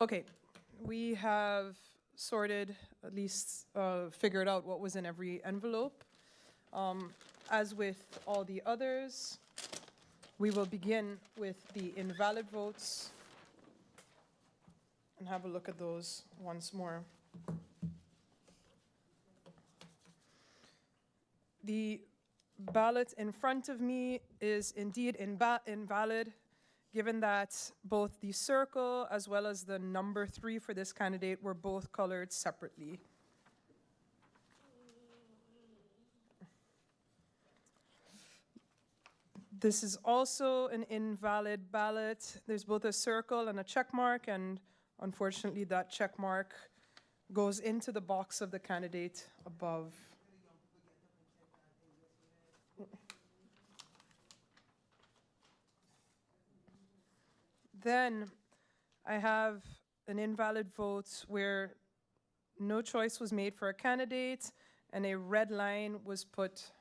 Okay, we have sorted, at least figured out what was in every envelope. As with all the others, we will begin with the invalid votes and have a look at those once more. The ballot in front of me is indeed invalid, given that both the circle as well as the number 3 for this candidate were both colored separately. This is also an invalid ballot. There's both a circle and a check mark, and unfortunately that check mark goes into the box of the candidate above. Then I have an invalid vote where no choice was made for a candidate and a red line was put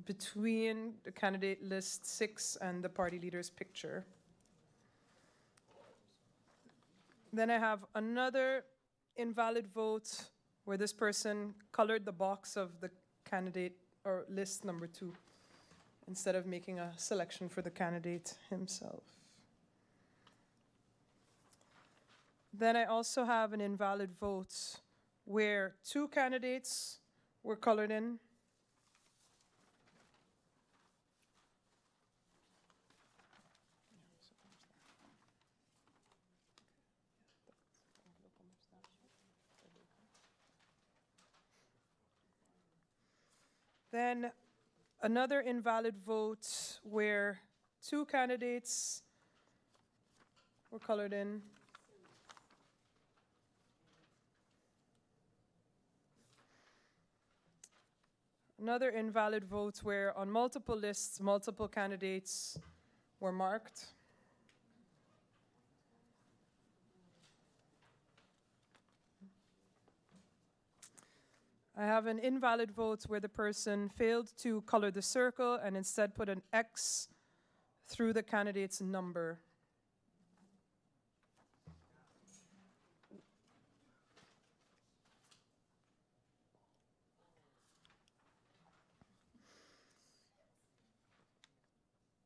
between the candidate list 6 and the party leader's picture. Then I have another invalid vote where this person colored the box of the candidate or list number 2 instead of making a selection for the candidate himself. Then I also have an invalid vote where 2 candidates were colored in. Then another invalid vote where 2 candidates were colored in. Another invalid vote where on multiple lists, multiple candidates were marked. I have an invalid vote where the person failed to color the circle and instead put an X through the candidate's number.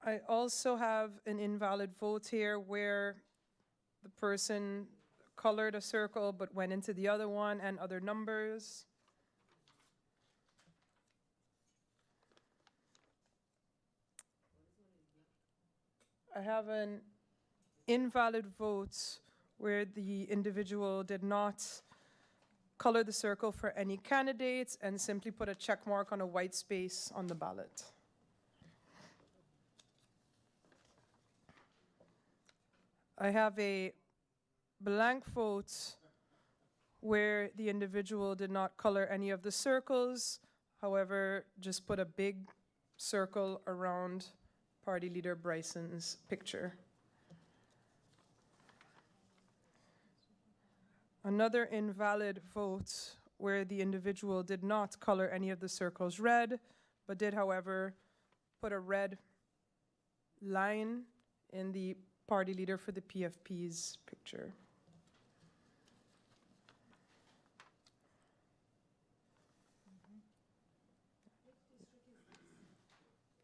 I also have an invalid vote here where the person colored a circle but went into the other one and other numbers. I have an invalid vote where the individual did not color the circle for any candidates and simply put a check mark on a white space on the ballot. I have a blank vote where the individual did not color any of the circles, however, just put a big circle around Party Leader Bryson's picture. Another invalid vote where the individual did not color any of the circles red, but did, however, put a red line in the party leader for the PFP's picture.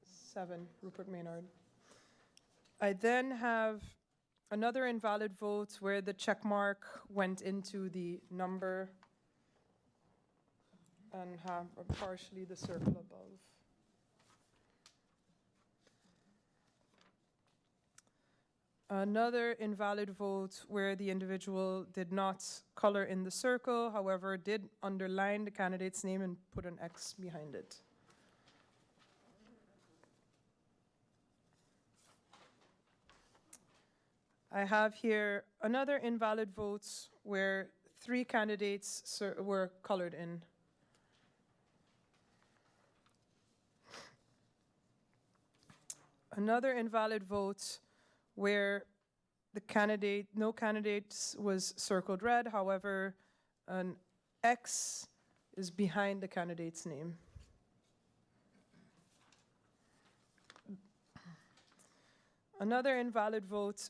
Seven, Rupert Maynard. I then have another invalid vote where the check mark went into the number and have partially the circle above. Another invalid vote where the individual did not color in the circle, however, did underline the candidate's name and put an X behind it. I have here another invalid vote where 3 candidates were colored in. Another invalid vote where no candidate was circled red, however, an X is behind the candidate's name. Another invalid vote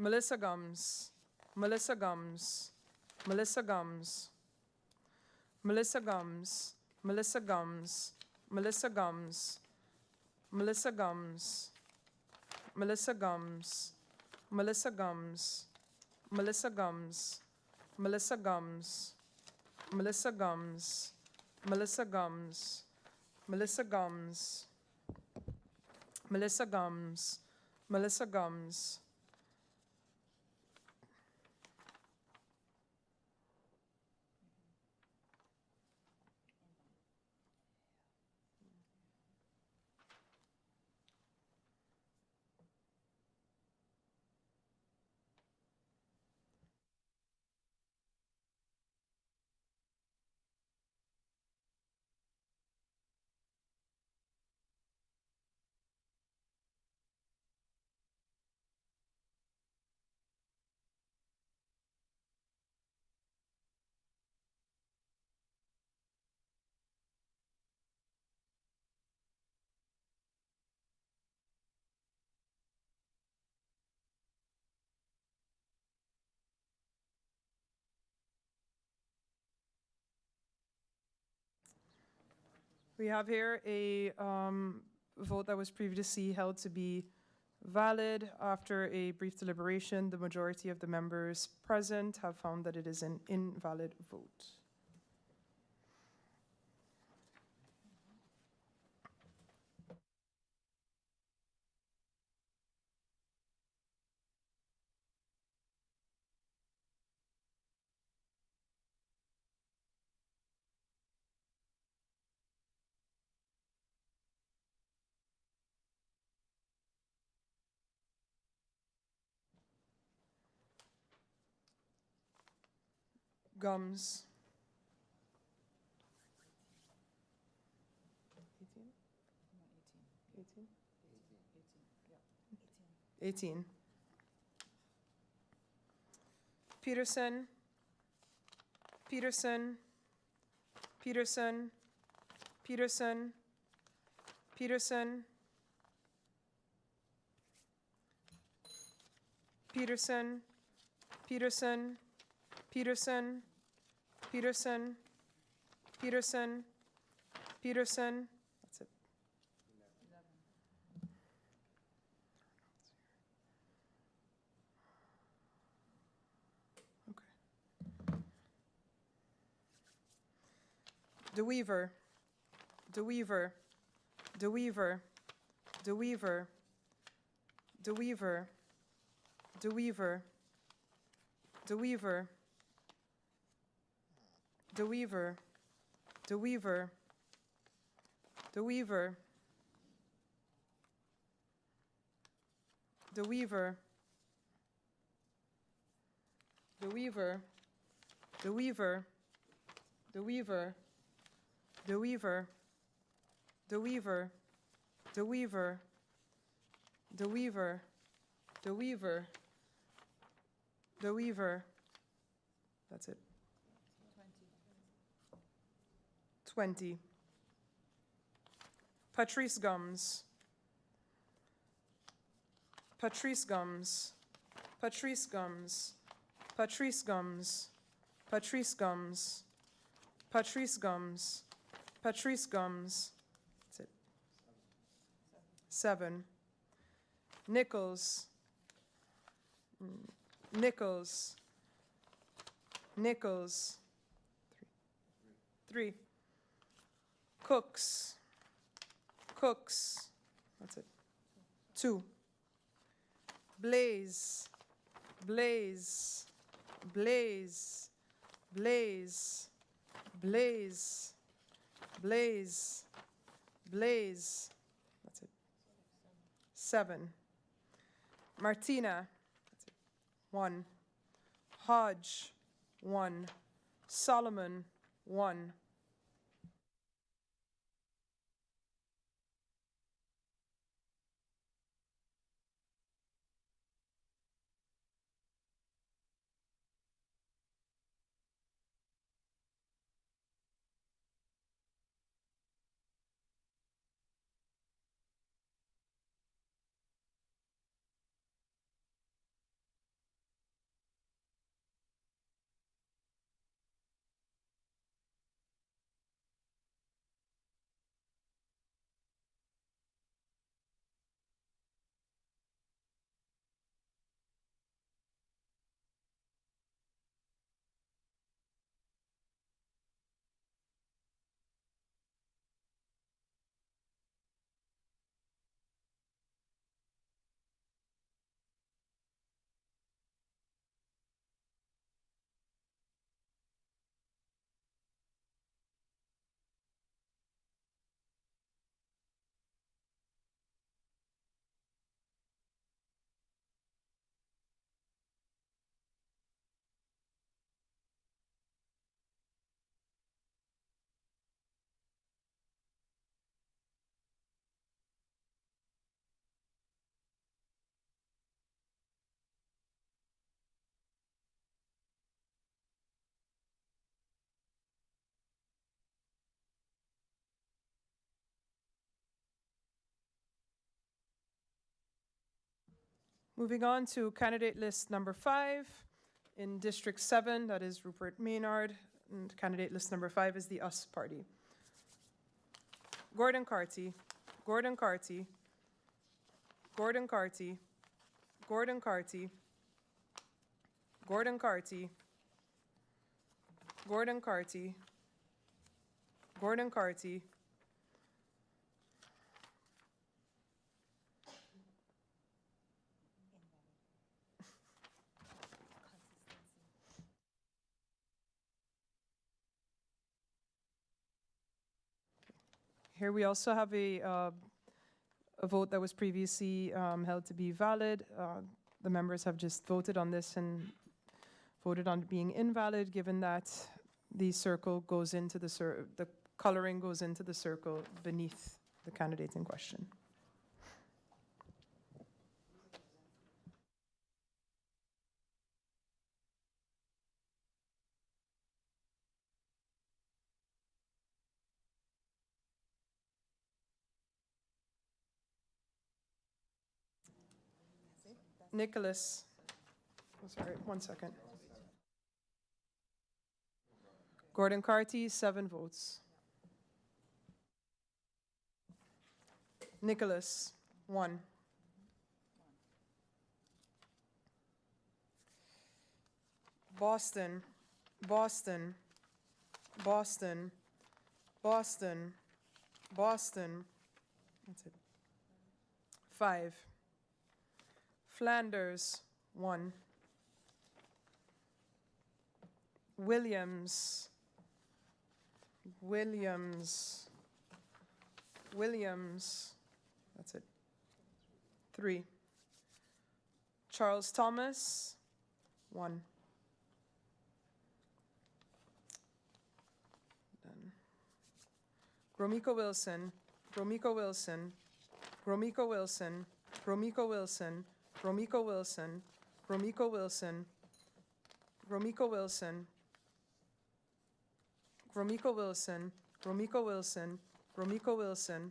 Melissa Gums, Melissa Gums, Melissa Gums, Melissa Gums, Melissa Gums, Melissa Gums, Melissa Gums, Melissa Gums, Melissa Gums, Melissa Gums, Melissa Gums, Melissa Gums, Melissa Gums, Melissa Gums, Melissa Gums, Melissa Gums, We have here a vote that was previously held to be valid. After a brief deliberation, the majority of the members present have found that it is an invalid vote. Gums. 18. Peterson, Peterson, Peterson, Peterson, Peterson, Peterson, Peterson, Peterson, Peterson, Peterson, Peterson. That's it. Okay. DeWeaver, DeWeaver, DeWeaver, DeWeaver, DeWeaver, DeWeaver, DeWeaver, DeWeaver, DeWeaver, DeWeaver, DeWeaver, DeWeaver, DeWeaver, DeWeaver, DeWeaver, DeWeaver, DeWeaver, DeWeaver, DeWeaver, DeWeaver. That's it. 20. Patrice Gums, Patrice Gums, Patrice Gums, Patrice Gums, Patrice Gums, Patrice Gums, Patrice Gums. That's it. 7. Nichols, Nichols, Nichols. 3. Cooks, Cooks. That's it. 2. Blaze, Blaze, Blaze, Blaze, Blaze, Blaze, Blaze. That's it. 7. Martina. That's it. 1. Hodge. 1. Solomon. 1. Moving on to candidate list number 5. In District 7, that is Rupert Maynard, and candidate list number 5 is the US Party. Gordon Carty, Gordon Carty, Gordon Carty, Gordon Carty, Gordon Carty, Gordon Carty, Gordon Carty, Here we also have a vote that was previously held to be valid. The members have just voted on this and voted on being invalid, given that the circle goes into the coloring goes into the circle beneath the candidate in question. Nicholas, oh, sorry, 1 second. Gordon Carty, 7 votes. Nicholas, 1. Boston, Boston, Boston, Boston, Boston. That's it. 5. Flanders, 1. Williams, Williams, Williams. That's it. 3. Charles Thomas, 1. Done. Gromiko Wilson, Gromiko Wilson, Gromiko Wilson, Gromiko Wilson, Gromiko Wilson, Gromiko Wilson, Gromiko Wilson, Gromiko Wilson, Gromiko Wilson, Gromiko Wilson,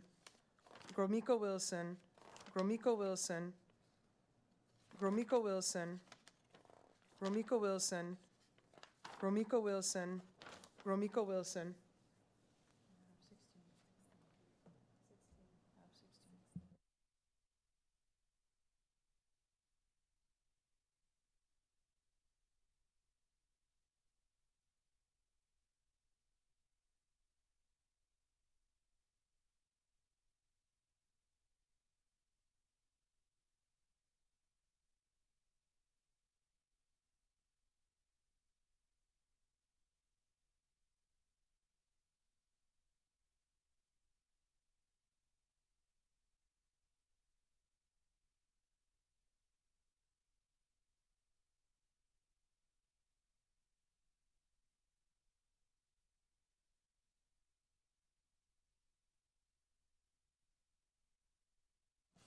Gromiko Wilson, Gromiko Wilson, Gromiko Wilson, Gromiko Wilson, Gromiko Wilson, Gromiko Wilson.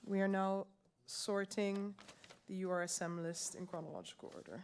We are now sorting the URSM list in chronological order.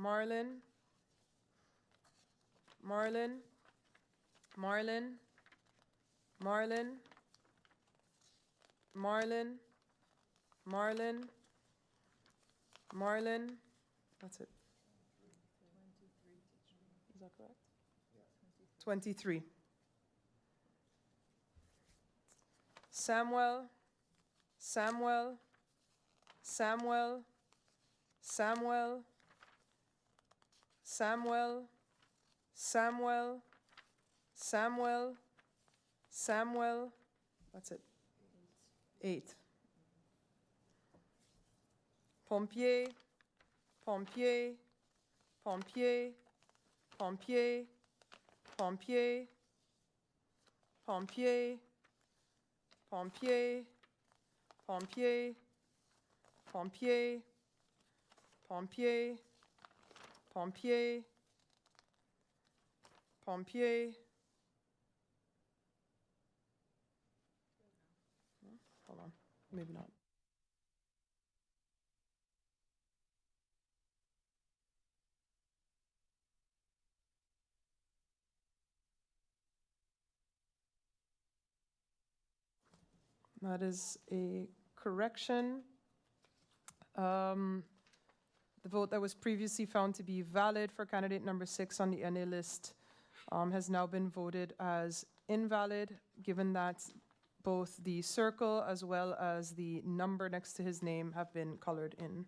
Marlin, Marlin, Marlin, Marlin, Marlin, Marlin, Marlin. That's it. Is that correct? 23. Samuel, Samuel, Samuel, Samuel, Samuel, Samuel, Samuel, Samuel. That's it. 8. Pompier, pompier, pompier, pompier, pompier, pompier, pompier, pompier, pompier, pompier, pompier, pompier. Hold on, maybe not. That is a correction. The vote that was previously found to be valid for candidate number 6 on the NA list has now been voted as invalid, given that both the circle as well as the number next to his name have been colored in.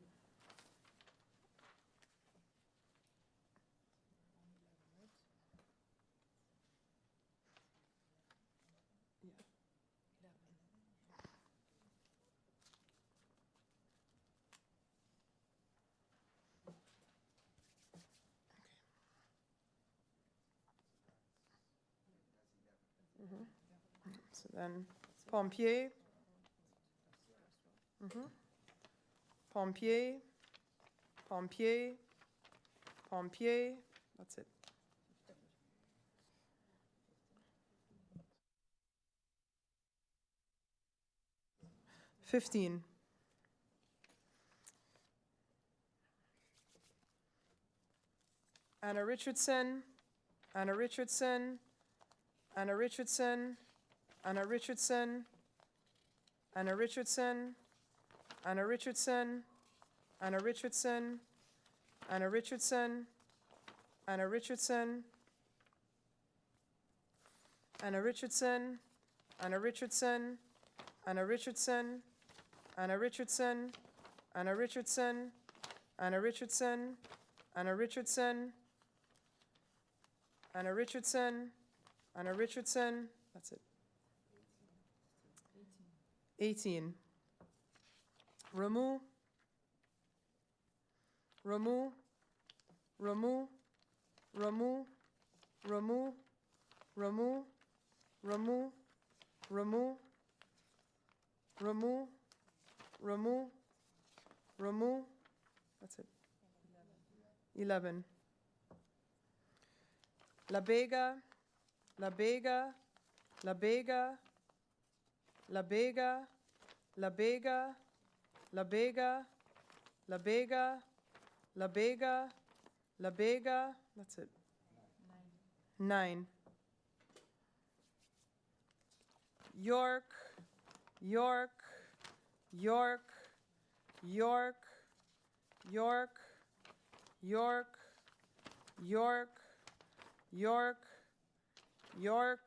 So then, pompier. Pompier, pompier, pompier. That's it. $15. Anna Richardson, Anna Richardson, Anna Richardson, Anna Richardson, Anna Richardson, Anna Richardson, Anna Richardson, Anna Richardson, Anna Richardson, Anna Richardson, Anna Richardson, Anna Richardson, Anna Richardson, Anna Richardson, Anna Richardson, Anna Richardson, Anna Richardson, Anna Richardson. That's it. 18. Ramu, Ramu, Ramu, Ramu, Ramu, Ramu, Ramu, Ramu, Ramu, Ramu, Ramu. That's it. 11. La Bega, La Bega, La Bega, La Bega, La Bega, La Bega, La Bega, La Bega, La Bega. That's it. 9. York, York, York, York, York, York, York, York, York, York,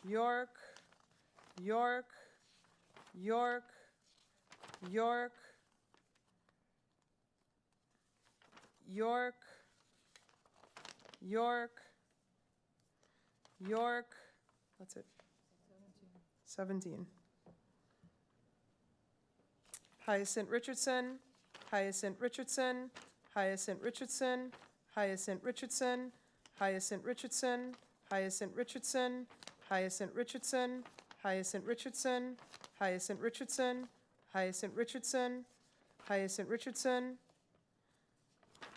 York, York, York, York, York, York, York. That's it. 17. Hyacinth Richardson, Hyacinth Richardson, Hyacinth Richardson, Hyacinth Richardson, Hyacinth Richardson, Hyacinth Richardson, Hyacinth Richardson, Hyacinth Richardson, Hyacinth Richardson, Hyacinth Richardson, Hyacinth Richardson,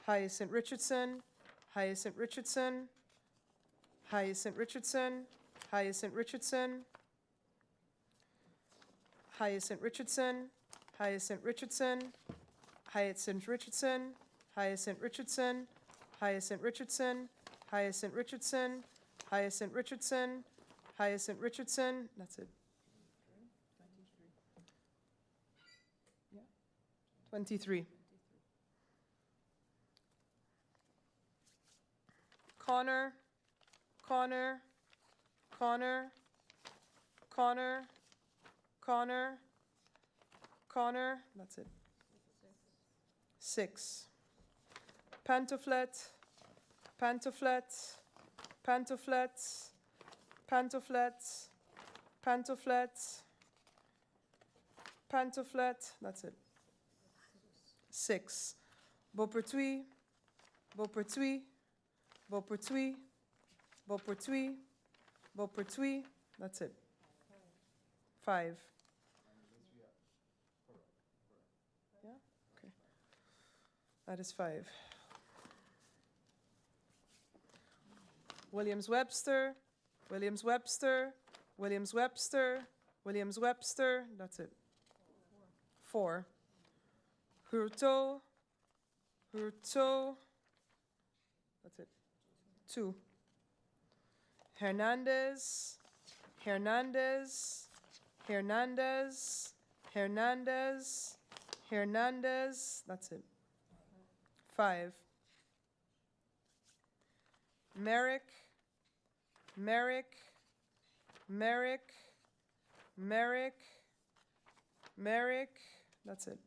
Hyacinth Richardson, Hyacinth Richardson, Hyacinth Richardson, Hyacinth Richardson, Hyacinth Richardson, Hyacinth Richardson, Hyacinth Richardson, Hyacinth Richardson, Hyacinth Richardson, Hyacinth Richardson, Hyacinth Richardson, Hyacinth Richardson. That's it. 23. Connor, Connor, Connor, Connor, Connor, Connor. That's it. 6. Pantoflet, Pantoflet, Pantoflet, Pantoflet, Pantoflet, Pantoflet. That's it. 6. Beaupertuis, Beaupertuis, Beaupertuis, Beaupertuis, Beaupertuis. That's it. 5. Yeah? Okay. That is 5. Williams-Webster, Williams-Webster, Williams-Webster, Williams-Webster. That's it. 4. Hurto, Hurto. That's it. 2. Hernandez, Hernandez, Hernandez, Hernandez, Hernandez. That's it. 5. Merrick, Merrick, Merrick, Merrick, Merrick. That's it.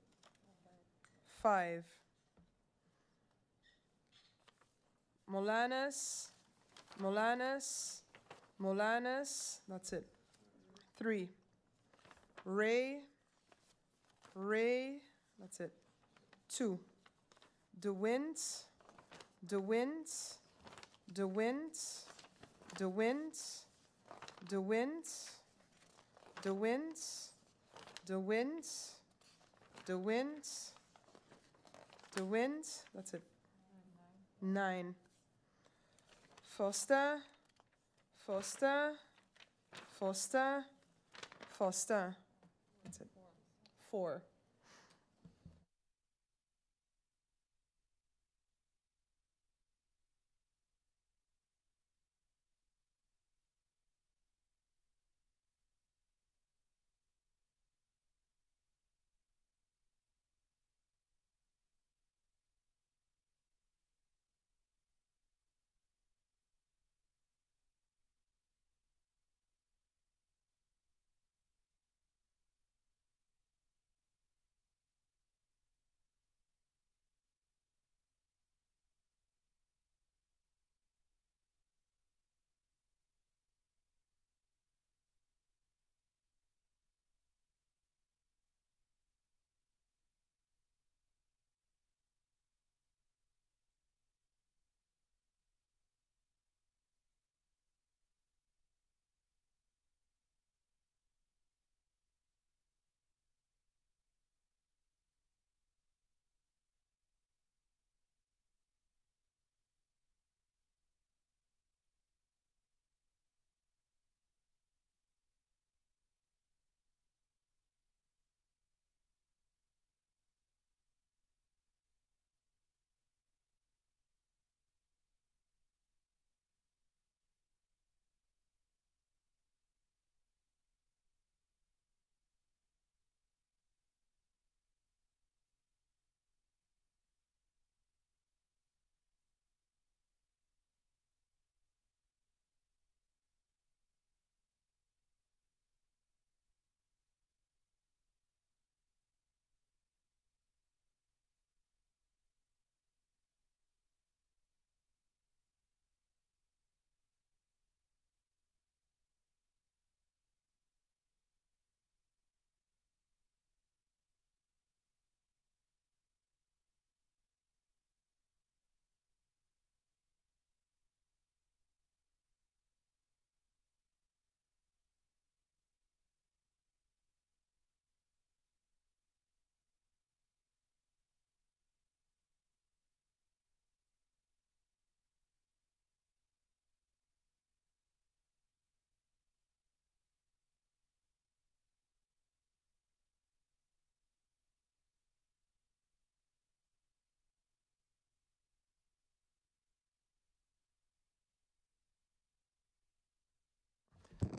5. Molanes, Molanes, Molanes. That's it. 3. Ray, Ray. That's it. 2. DeWint, DeWint, DeWint, DeWint, DeWint, DeWint, DeWint, DeWint, DeWint. That's it. 9. Foster, Foster, Foster, Foster. That's it. 4.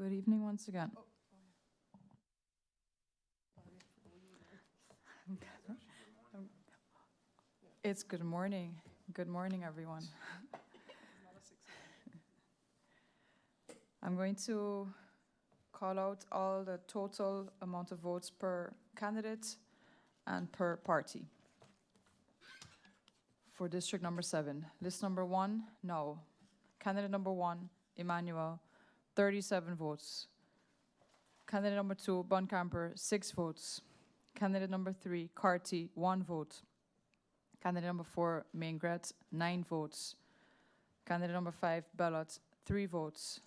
Good evening once again. It's good morning. Good morning, everyone. I'm going to call out all the total amount of votes per candidate and per party. For district number 7, list number 1, no. Candidate number 1, Emmanuel, 37 votes. Candidate number 2, Bonkamper, 6 votes. Candidate number 3, Carty, 1 vote. Candidate number 4, Maingret, 9 votes. Candidate number 5, Ballot, 3 votes.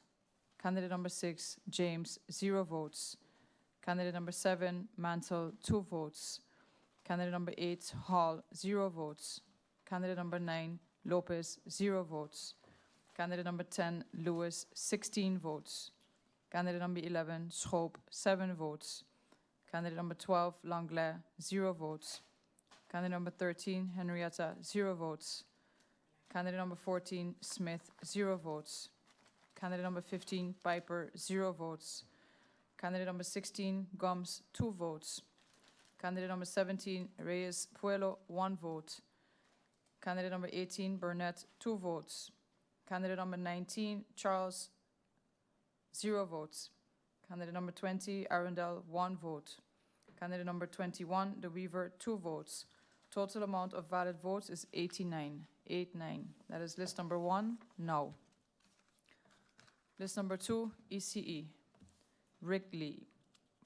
Candidate number 6, James, 0 votes. Candidate number 7, Mantle, 2 votes. Candidate number 8, Hall, 0 votes. Candidate number 9, Lopez, 0 votes. Candidate number 10, Lewis, 16 votes. Candidate number 11, Schoop, 7 votes. Candidate number 12, Langlais, 0 votes. Candidate number 13, Henrietta, 0 votes. Candidate number 14, Smith, 0 votes. Candidate number 15, Piper, 0 votes. Candidate number 16, Gomes, 2 votes. Candidate number 17, Reyes Puello, 1 vote. Candidate number 18, Burnett, 2 votes. Candidate number 19, Charles, 0 votes. Candidate number 20, Arundel, 1 vote. Candidate number 21, De Weaver, 2 votes. Total amount of valid votes is 89. 89. That is list number 1, no. List number 2, ECE. Rick Lee,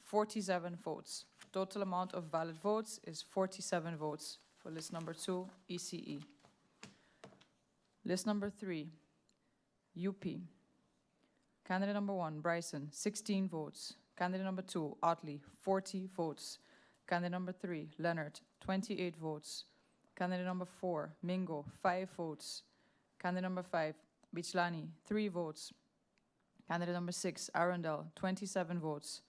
47 votes. Total amount of valid votes is 47 votes for list number 2, ECE. List number 3, UP. Candidate number 1, Bryson, 16 votes. Candidate number 2, Otley, 40 votes. Candidate number 3, Leonard, 28 votes. Candidate number 4, Mingo, 5 votes. Candidate number 5, Bichlani, 3 votes. Candidate number 6, Arundel, 27 votes.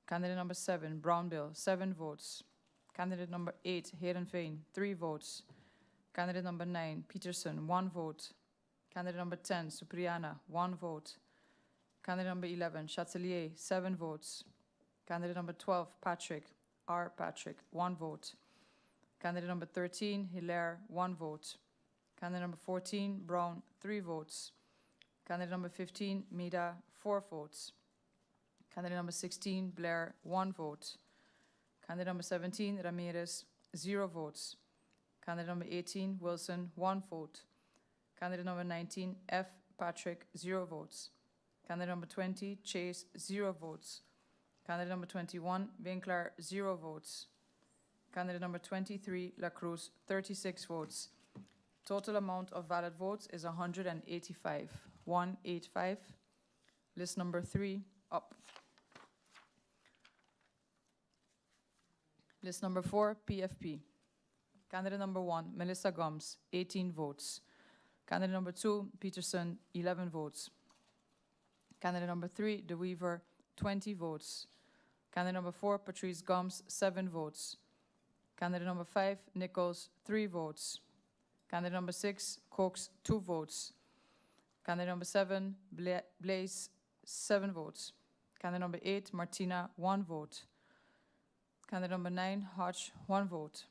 Candidate number 7, Brownbill, 7 votes. Candidate number 8, Heerenveen, 3 votes. Candidate number 9, Peterson, 1 vote. Candidate number 10, Supriana, 1 vote. Candidate number 11, Chatelier, 7 votes. Candidate number 12, Patrick, R. Patrick, 1 vote. Candidate number 13, Hilaire, 1 vote. Candidate number 14, Brown, 3 votes. Candidate number 15, Mida, 4 votes. Candidate number 16, Blair, 1 vote. Candidate number 17, Ramirez, 0 votes. Candidate number 18, Wilson, 1 vote. Candidate number 19, F. Patrick, 0 votes. Candidate number 20, Chase, 0 votes. Candidate number 21, Winkler, 0 votes. Candidate number 23, La Cruz, 36 votes. Total amount of valid votes is 185. 185. List number 3, up. List number 4, PFP. Candidate number 1, Melissa Gomes, 18 votes. Candidate number 2, Peterson, 11 votes. Candidate number 3, De Weaver, 20 votes. Candidate number 4, Patrice Gomes, 7 votes. Candidate number 5, Nichols, 3 votes. Candidate number 6, Cox, 2 votes. Candidate number 7, Blaze, 7 votes. Candidate number 8, Martina, 1 vote. Candidate number 9, Hodge, 1 vote.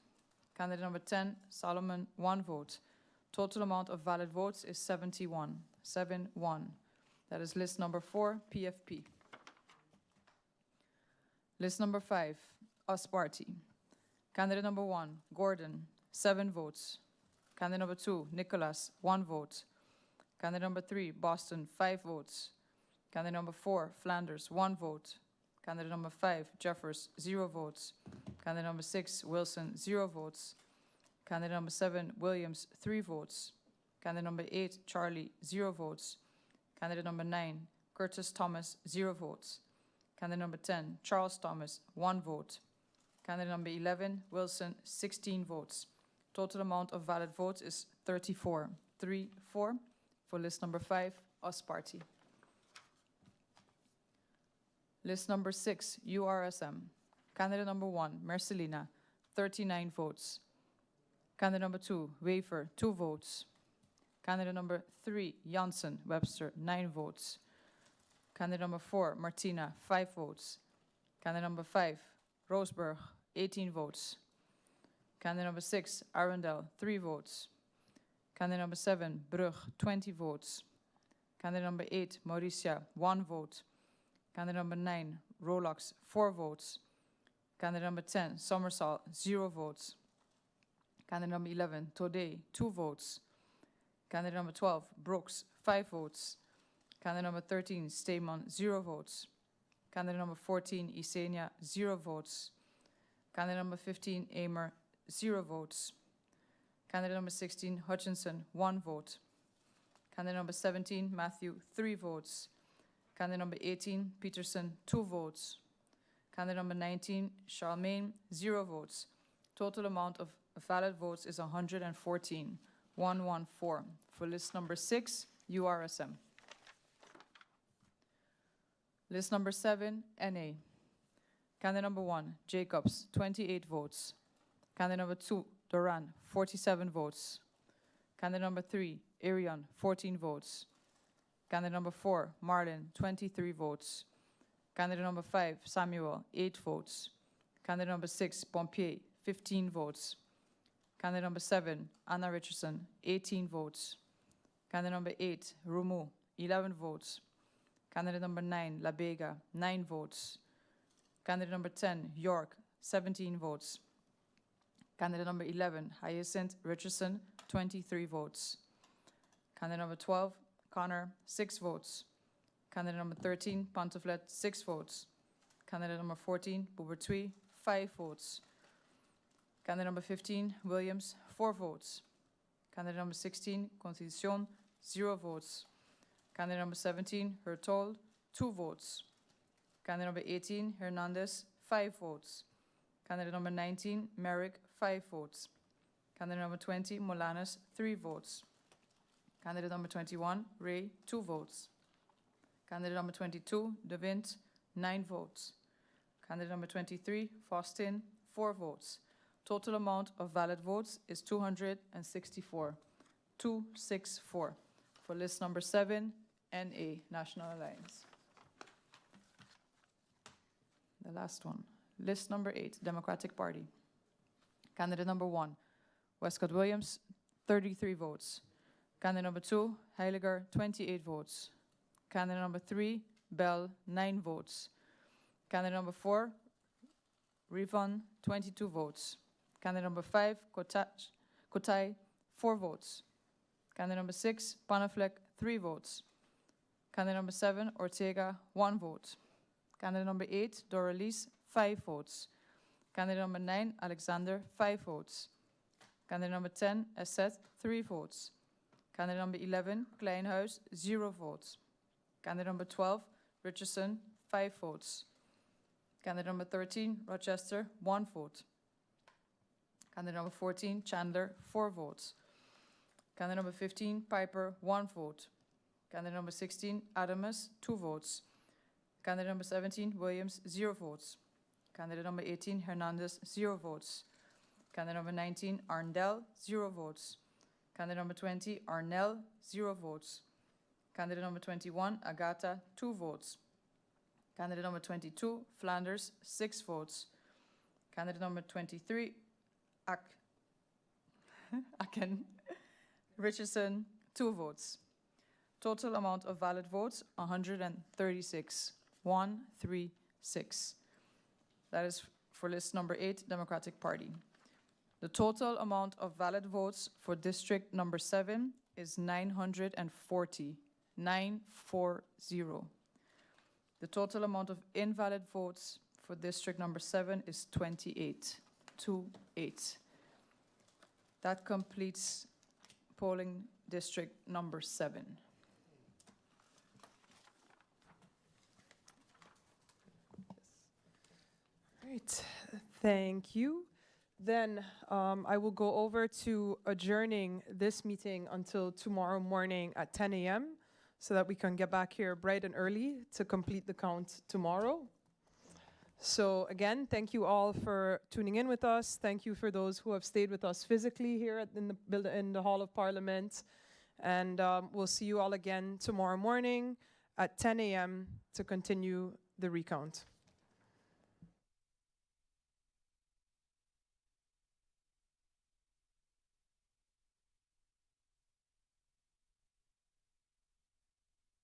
Candidate number 10, Solomon, 1 vote. Total amount of valid votes is 71. 7-1. That is list number 4, PFP. List number 5, US Party. Candidate number 1, Gordon, 7 votes. Candidate number 2, Nicholas, 1 vote. Candidate number 3, Boston, 5 votes. Candidate number 4, Flanders, 1 vote. Candidate number 5, Jeffers, 0 votes. Candidate number 6, Wilson, 0 votes. Candidate number 7, Williams, 3 votes. Candidate number 8, Charlie, 0 votes. Candidate number 9, Curtis Thomas, 0 votes. Candidate number 10, Charles Thomas, 1 vote. Candidate number 11, Wilson, 16 votes. Total amount of valid votes is 34. 3-4 for list number 5, US Party. List number 6, URSM. Candidate number 1, Marcelina, 39 votes. Candidate number 2, Wafer, 2 votes. Candidate number 3, Janssen Webster, 9 votes. Candidate number 4, Martina, 5 votes. Candidate number 5, Roseburg, 18 votes. Candidate number 6, Arundel, 3 votes. Candidate number 7, Brug, 20 votes. Candidate number 8, Mauricia, 1 vote. Candidate number 9, Rolox, 4 votes. Candidate number 10, Somersall, 0 votes. Candidate number 11, Tode, 2 votes. Candidate number 12, Brooks, 5 votes. Candidate number 13, Steeman, 0 votes. Candidate number 14, Isenia, 0 votes. Candidate number 15, Amer, 0 votes. Candidate number 16, Hutchinson, 1 vote. Candidate number 17, Matthew, 3 votes. Candidate number 18, Peterson, 2 votes. Candidate number 19, Charlemagne, 0 votes. Total amount of valid votes is 114, 114. For list number 6, URSM. List number 7, NA. Candidate number 1, Jacobs, 28 votes. Candidate number 2, Doran, 47 votes. Candidate number 3, Irion, 14 votes. Candidate number 4, Marlin, 23 votes. Candidate number 5, Samuel, 8 votes. Candidate number 6, Pompier, 15 votes. Candidate number 7, Anna Richardson, 18 votes. Candidate number 8, Rumu, 11 votes. Candidate number 9, La Bega, 9 votes. Candidate number 10, York, 17 votes. Candidate number 11, Hyacinth Richardson, 23 votes. Candidate number 12, Connor, 6 votes. Candidate number 13, Pantoflet, 6 votes. Candidate number 14, Boubertui, 5 votes. Candidate number 15, Williams, 4 votes. Candidate number 16, Constitucion, 0 votes. Candidate number 17, Hertol, 2 votes. Candidate number 18, Hernandez, 5 votes. Candidate number 19, Merrick, 5 votes. Candidate number 20, Molanes, 3 votes. Candidate number 21, Ray, 2 votes. Candidate number 22, De Wind, 9 votes. Candidate number 23, Faustin, 4 votes. Total amount of valid votes is 264. 264. For list number 7, NA, National Alliance. The last one. List number 8, Democratic Party. Candidate number 1, Westcott Williams, 33 votes. Candidate number 2, Heiliger, 28 votes. Candidate number 3, Bell, 9 votes. Candidate number 4, Rivon, 22 votes. Candidate number 5, Kotai, 4 votes. Candidate number 6, Panaflek, 3 votes. Candidate number 7, Ortega, 1 vote. Candidate number 8, Doralice, 5 votes. Candidate number 9, Alexander, 5 votes. Candidate number 10, Asset, 3 votes. Candidate number 11, Kleinhuis, 0 votes. Candidate number 12, Richardson, 5 votes. Candidate number 13, Rochester, 1 vote. Candidate number 14, Chandler, 4 votes. Candidate number 15, Piper, 1 vote. Candidate number 16, Adamus, 2 votes. Candidate number 17, Williams, 0 votes. Candidate number 18, Hernandez, 0 votes. Candidate number 19, Arndell, 0 votes. Candidate number 20, Arnell, 0 votes. Candidate number 21, Agata, 2 votes. Candidate number 22, Flanders, 6 votes. Candidate number 23, Aken, Richardson, 2 votes. Total amount of valid votes, 136. 136. That is for list number 8, Democratic Party. The total amount of valid votes for district number 7 is 940. 940. The total amount of invalid votes for district number 7 is 28. 28. That completes polling district number 7. Right, thank you. Then I will go over to adjourning this meeting until tomorrow morning at 10 a.m. so that we can get back here bright and early to complete the count tomorrow. So again, thank you all for tuning in with us. Thank you for those who have stayed with us physically here in the Hall of Parliament. And we'll see you all again tomorrow morning at 10 a.m. to continue the recount.